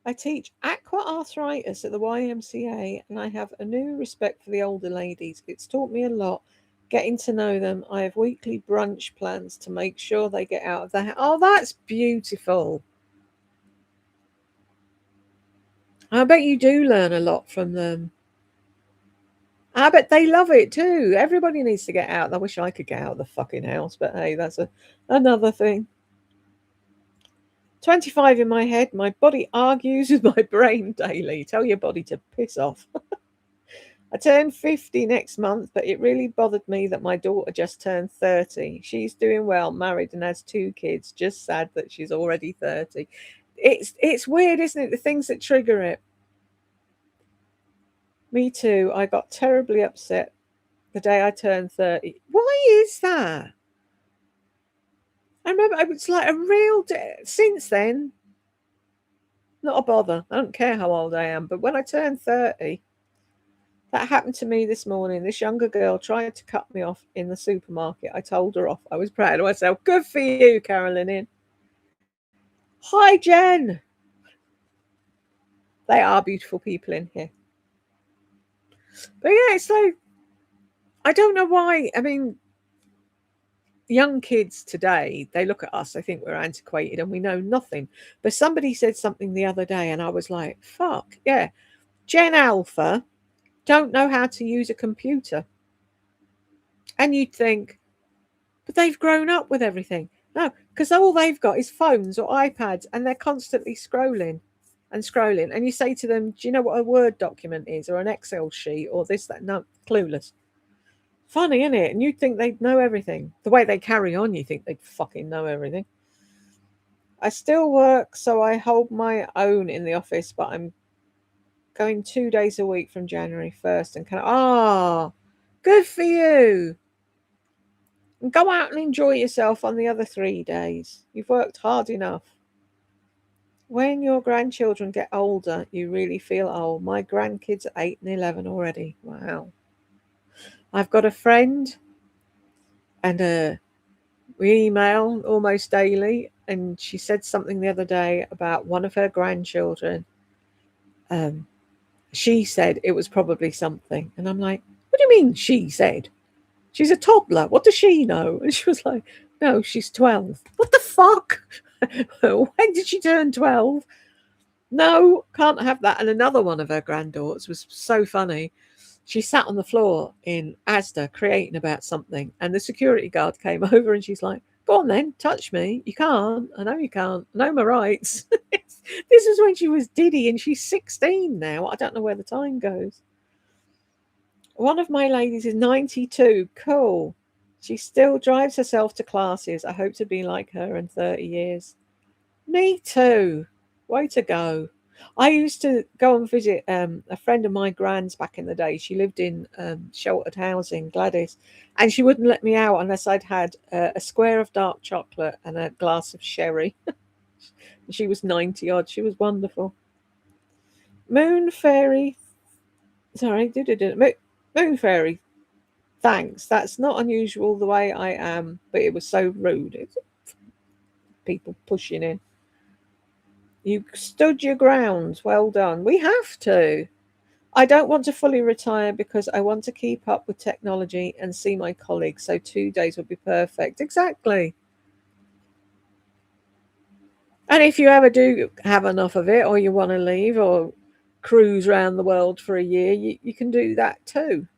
I teach aqua arthritis at the YMCA and I have a new respect for the older ladies. It's taught me a lot, getting to know them. I have weekly brunch plans to make sure they get out of the house. Oh, that's beautiful. I bet you do learn a lot from them. I bet they love it too. Everybody needs to get out. I wish I could get out of the fucking house, but hey, that's another thing. 25 in my head. My body argues with my brain daily. Tell your body to piss off. I turn 50 next month, but it really bothered me that my daughter just turned 30. She's doing well, married and has 2 kids. Just sad that she's already 30. It's weird, isn't it? The things that trigger it. Me too. I got terribly upset the day I turned 30. Why is that? I remember it was like a real since then, not a bother. I don't care how old I am. But when I turned 30, that happened to me this morning. This younger girl tried to cut me off in the supermarket. I told her off. I was proud of myself. Good for you, Carolyn. Hi, Jen. They are beautiful people in here. But yeah, it's like, I don't know why. I mean, young kids today, they look at us, they think we're antiquated and we know nothing. But somebody said something the other day and I was like, fuck, yeah. Gen Alpha don't know how to use a computer. And you'd think, but they've grown up with everything. No, because all they've got is phones or iPads and they're constantly scrolling and scrolling. And you say to them, do you know what a Word document is or an Excel sheet or this, that? No, clueless. Funny, isn't it? And you'd think they'd know everything. The way they carry on, you think they'd fucking know everything. I still work, so I hold my own in the office, but I'm going 2 days a week from January 1st and good for you. And go out and enjoy yourself on the other 3 days. You've worked hard enough. When your grandchildren get older, you really feel old. My grandkids are 8 and 11 already. Wow. I've got a friend and we email almost daily, and she said something the other day about one of her grandchildren. She said it was probably something. And I'm like, what do you mean she said? She's a toddler. What does she know? And she was like, no, she's 12. What the fuck? When did she turn 12? No, can't have that. And another one of her granddaughters was so funny. She sat on the floor in Asda creating about something, and the security guard came over and she's like, go on then, touch me. You can't. I know you can't. I know my rights. This is when she was Diddy and she's 16 now. I don't know where the time goes. One of my ladies is 92. Cool. She still drives herself to classes. I hope to be like her in 30 years. Me too. Way to go. I used to go and visit a friend of my grand's back in the day. She lived in sheltered housing, Gladys, and she wouldn't let me out unless I'd had a square of dark chocolate and a glass of sherry. She was 90 odd. She was wonderful. Moon Fairy. Sorry, Moon Fairy. Thanks. That's not unusual the way I am, but it was so rude. It's people pushing in. You stood your ground. Well done. We have to. I don't want to fully retire because I want to keep up with technology and see my colleagues. So 2 days would be perfect. Exactly. And if you ever do have enough of it, or you want to leave or cruise around the world for a year, you can do that too.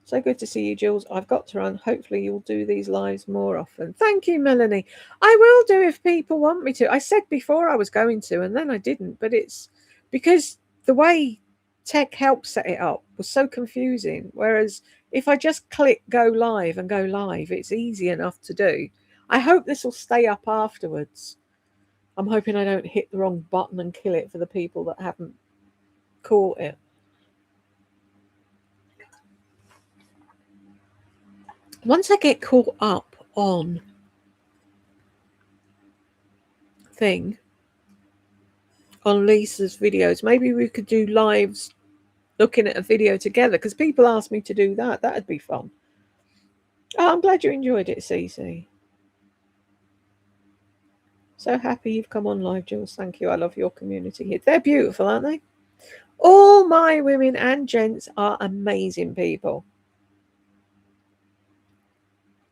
So good to see you, Jules. I've got to run. Hopefully, you'll do these lives more often. Thank you, Melanie. I will do if people want me to. I said before I was going to, and then I didn't. But it's because the way tech helped set it up was so confusing. Whereas if I just click go live and go live, it's easy enough to do. I hope this will stay up afterwards. I'm hoping I don't hit the wrong button and kill it for the people that haven't caught it. Once I get caught up on thing on Lisa's videos, maybe we could do lives looking at a video together, because people ask me to do that. That'd be fun. Oh, I'm glad you enjoyed it, Cece. So happy you've come on live, Jules. Thank you. I love your community here. They're beautiful, aren't they? All my women and gents are amazing people.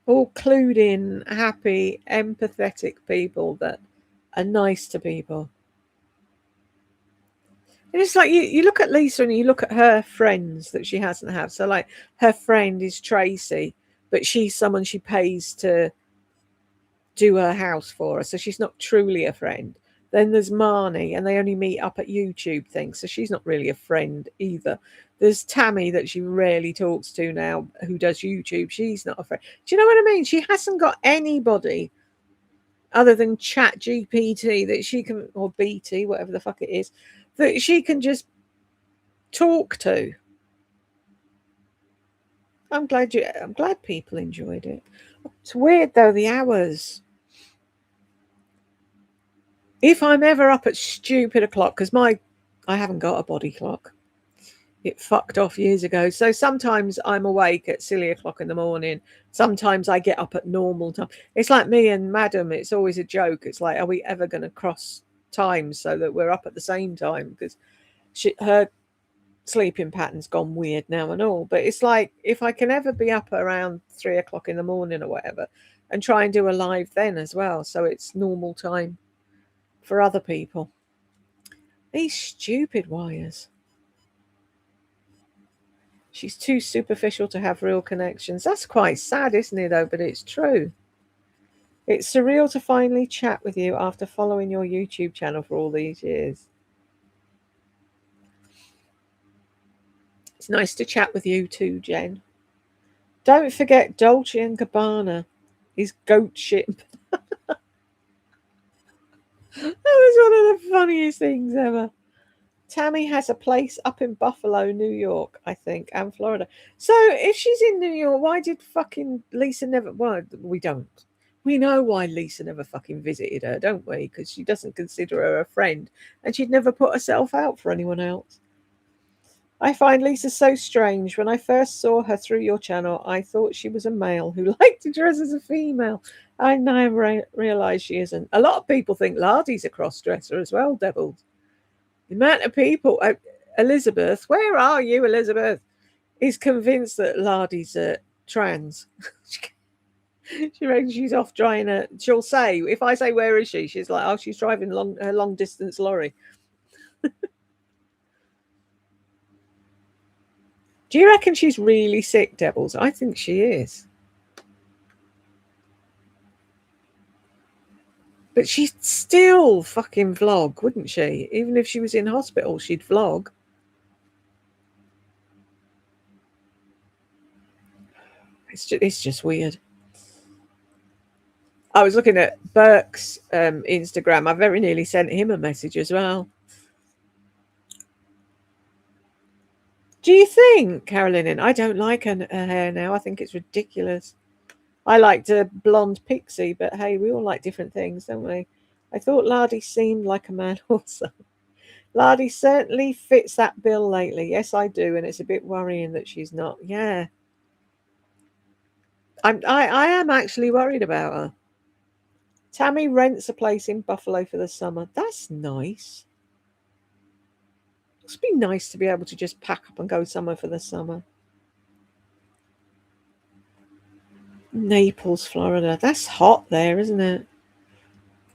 All clued in, happy, empathetic people that are nice to people. And it's like you look at Lisa and you look at her friends that she hasn't had. So like her friend is Tracy, but she's someone she pays to do her house for her. So she's not truly a friend. Then there's Marnie, and they only meet up at YouTube things. So she's not really a friend either. There's Tammy that she rarely talks to now, who does YouTube. She's not a friend. Do you know what I mean? She hasn't got anybody other than Chat GPT that she can, or BT, whatever the fuck it is, that she can just talk to. I'm glad people enjoyed it. It's weird though, the hours. If I'm ever up at stupid o'clock, because I haven't got a body clock. It fucked off years ago. So sometimes I'm awake at silly o'clock in the morning. Sometimes I get up at normal time. It's like me and Madam. It's always a joke. It's like, are we ever going to cross times so that we're up at the same time? Because her sleeping pattern's gone weird now and all. But it's like, if I can ever be up around 3 o'clock in the morning or whatever, and try and do a live then as well, so it's normal time for other people. These stupid wires. She's too superficial to have real connections. That's quite sad, isn't it, though? But it's true. It's surreal to finally chat with you after following your YouTube channel for all these years. It's nice to chat with you too, Jen. Don't forget Dolce & Gabbana. His goat shit. That was one of the funniest things ever. Tammy has a place up in Buffalo, New York, I think, and Florida. So if she's in New York, why did fucking Lisa never... Well, we don't. We know why Lisa never fucking visited her, don't we? Because she doesn't consider her a friend, and she'd never put herself out for anyone else. I find Lisa so strange. When I first saw her through your channel, I thought she was a male who liked to dress as a female. I now realise she isn't. A lot of people think Lardy's a cross-dresser as well, Devils. The amount of people, Elizabeth, where are you, Elizabeth, is convinced that Lardy's trans. She reckons she's off driving a... She'll say, if I say, where is she? She's like, oh, she's driving her long-distance lorry. Do you reckon she's really sick, Devils? I think she is. But she'd still fucking vlog, wouldn't she? Even if she was in hospital, she'd vlog. It's just weird. I was looking at Burke's Instagram. I very nearly sent him a message as well. Do you think, Carolyn, I don't like her hair now. I think it's ridiculous. I liked a blonde pixie, but hey, we all like different things, don't we? I thought Lardy seemed like a man also. Lardy certainly fits that bill lately. Yes, I do, and it's a bit worrying that she's not. Yeah. I am actually worried about her. Tammy rents a place in Buffalo for the summer. That's nice. Must be nice to be able to just pack up and go somewhere for the summer. Naples, Florida. That's hot there, isn't it?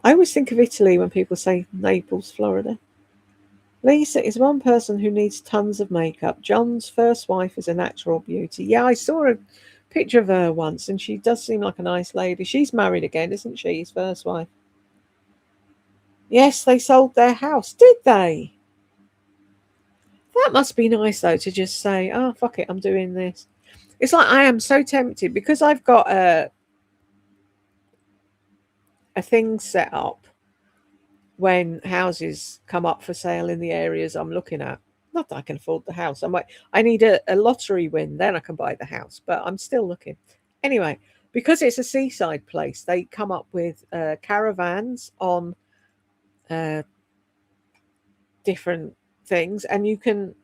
I always think of Italy when people say Naples, Florida. Lisa is one person who needs tons of makeup. John's first wife is a natural beauty. Yeah, I saw a picture of her once, and she does seem like a nice lady. She's married again, isn't she? His first wife. Yes, they sold their house. Did they? That must be nice, though, to just say, oh, fuck it, I'm doing this. It's like I am so tempted because I've got a thing set up when houses come up for sale in the areas I'm looking at. Not that I can afford the house. I need a lottery win, then I can buy the house, but I'm still looking. Anyway, because it's a seaside place, they come up with caravans on different things, and you can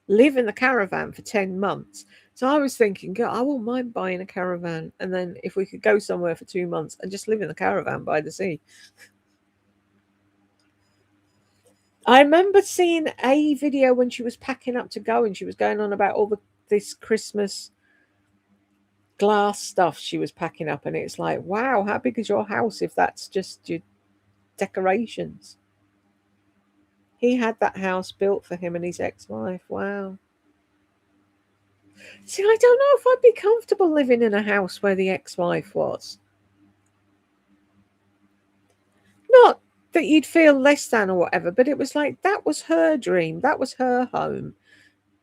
live in the caravan for 10 months. So I was thinking, God, I won't mind buying a caravan. And then if we could go somewhere for 2 months and just live in the caravan by the sea. I remember seeing a video when she was packing up to go, and she was going on about all this Christmas glass stuff she was packing up. And it's like, wow, how big is your house if that's just your decorations? He had that house built for him and his ex-wife. Wow. See, I don't know if I'd be comfortable living in a house where the ex-wife was. Not that you'd feel less than or whatever, but it was like that was her dream. That was her home.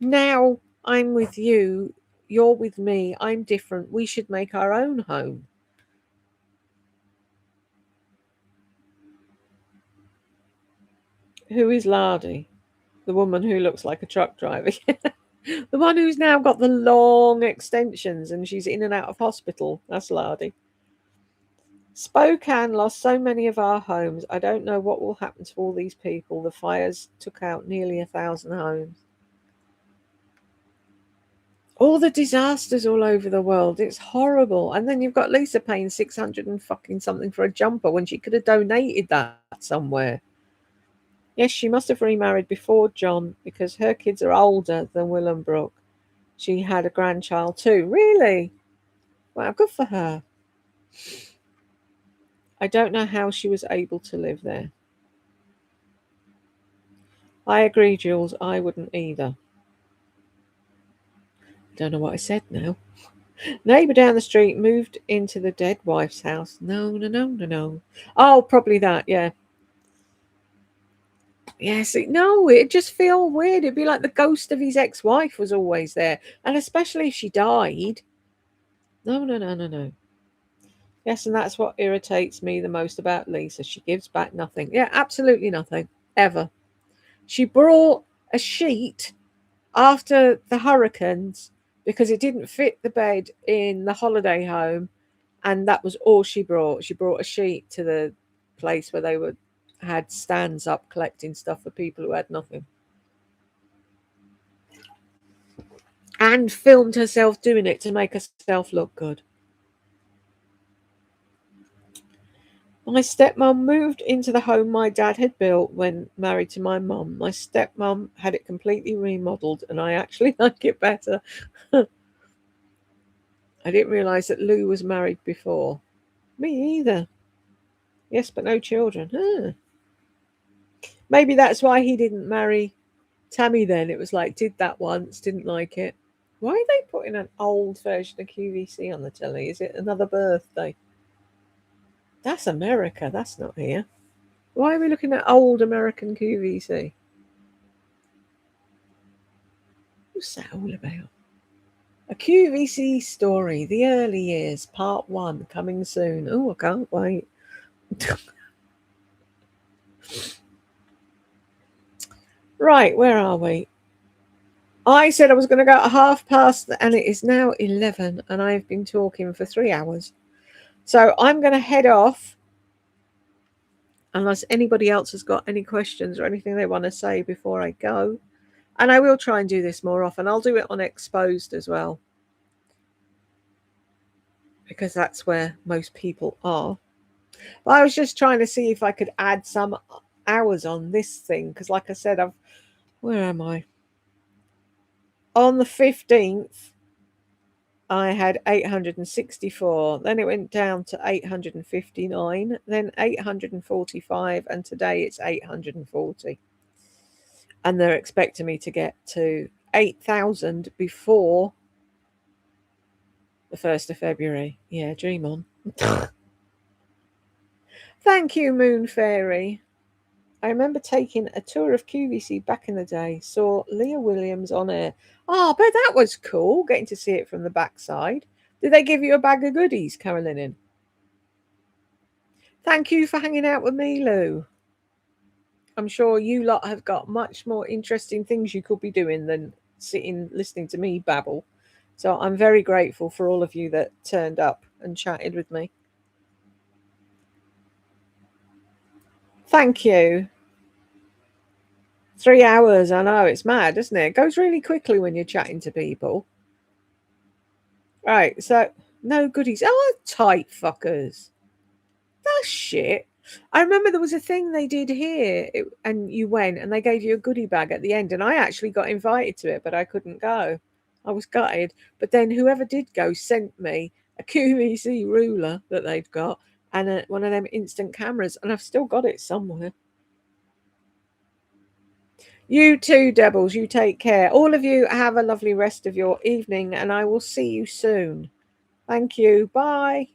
Now I'm with you. You're with me. I'm different. We should make our own home. Who is Lardy? The woman who looks like a truck driver. The one who's now got the long extensions and she's in and out of hospital. That's Lardy. Spokane lost so many of our homes. I don't know what will happen to all these people. The fires took out nearly 1,000 homes. All the disasters all over the world. It's horrible. And then you've got Lisa paying 600 and fucking something for a jumper when she could have donated that somewhere. Yes, she must have remarried before John because her kids are older than Willem Brooke. She had a grandchild too. Really? Wow, good for her. I don't know how she was able to live there. I agree, Jules. I wouldn't either. Don't know what I said now. Neighbour down the street moved into the dead wife's house. No. Oh, probably that, yeah. Yes, no, it'd just feel weird. It'd be like the ghost of his ex-wife was always there. And especially if she died. No. Yes, and that's what irritates me the most about Lisa. She gives back nothing. Yeah, absolutely nothing. Ever. She brought a sheet after the hurricanes because it didn't fit the bed in the holiday home, and that was all she brought. She brought a sheet to the place where they had stands up collecting stuff for people who had nothing, and filmed herself doing it to make herself look good. My stepmom moved into the home my dad had built when married to my mum. My stepmom had it completely remodeled, and I actually like it better. I didn't realise that Lou was married before. Me either. Yes, but no children. Huh. Maybe that's why he didn't marry Tammy then. It was like, did that once, didn't like it. Why are they putting an old version of QVC on the telly? Is it another birthday? That's America. That's not here. Why are we looking at old American QVC? What's that all about? A QVC story, the early years, part 1, coming soon. Oh, I can't wait. Right, where are we? I said I was going to go at 1:30, and it is now 11, and I've been talking for 3 hours. So I'm going to head off, unless anybody else has got any questions or anything they want to say before I go. And I will try and do this more often. I'll do it on Exposed as well, because that's where most people are. But I was just trying to see if I could add some hours on this thing, because like I said, Where am I? On the 15th, I had 864. Then it went down to 859, then 845, and today it's 840. And they're expecting me to get to 8,000 before the 1st of February. Yeah, dream on. Thank you, Moon Fairy. I remember taking a tour of QVC back in the day, saw Leah Williams on air. Oh, but that was cool, getting to see it from the backside. Did they give you a bag of goodies, Carolyn? Thank you for hanging out with me, Lou. I'm sure you lot have got much more interesting things you could be doing than sitting listening to me babble. So I'm very grateful for all of you that turned up and chatted with me. Thank you. 3 hours, I know, it's mad, isn't it? It goes really quickly when you're chatting to people. Right, so no goodies. Oh, tight fuckers. That's shit. I remember there was a thing they did here, and you went and they gave you a goodie bag at the end, and I actually got invited to it, but I couldn't go. I was gutted. But then whoever did go sent me a QVC ruler that they'd got and one of them instant cameras, and I've still got it somewhere. You too, Devils. You take care. All of you have a lovely rest of your evening, and I will see you soon. Thank you. Bye.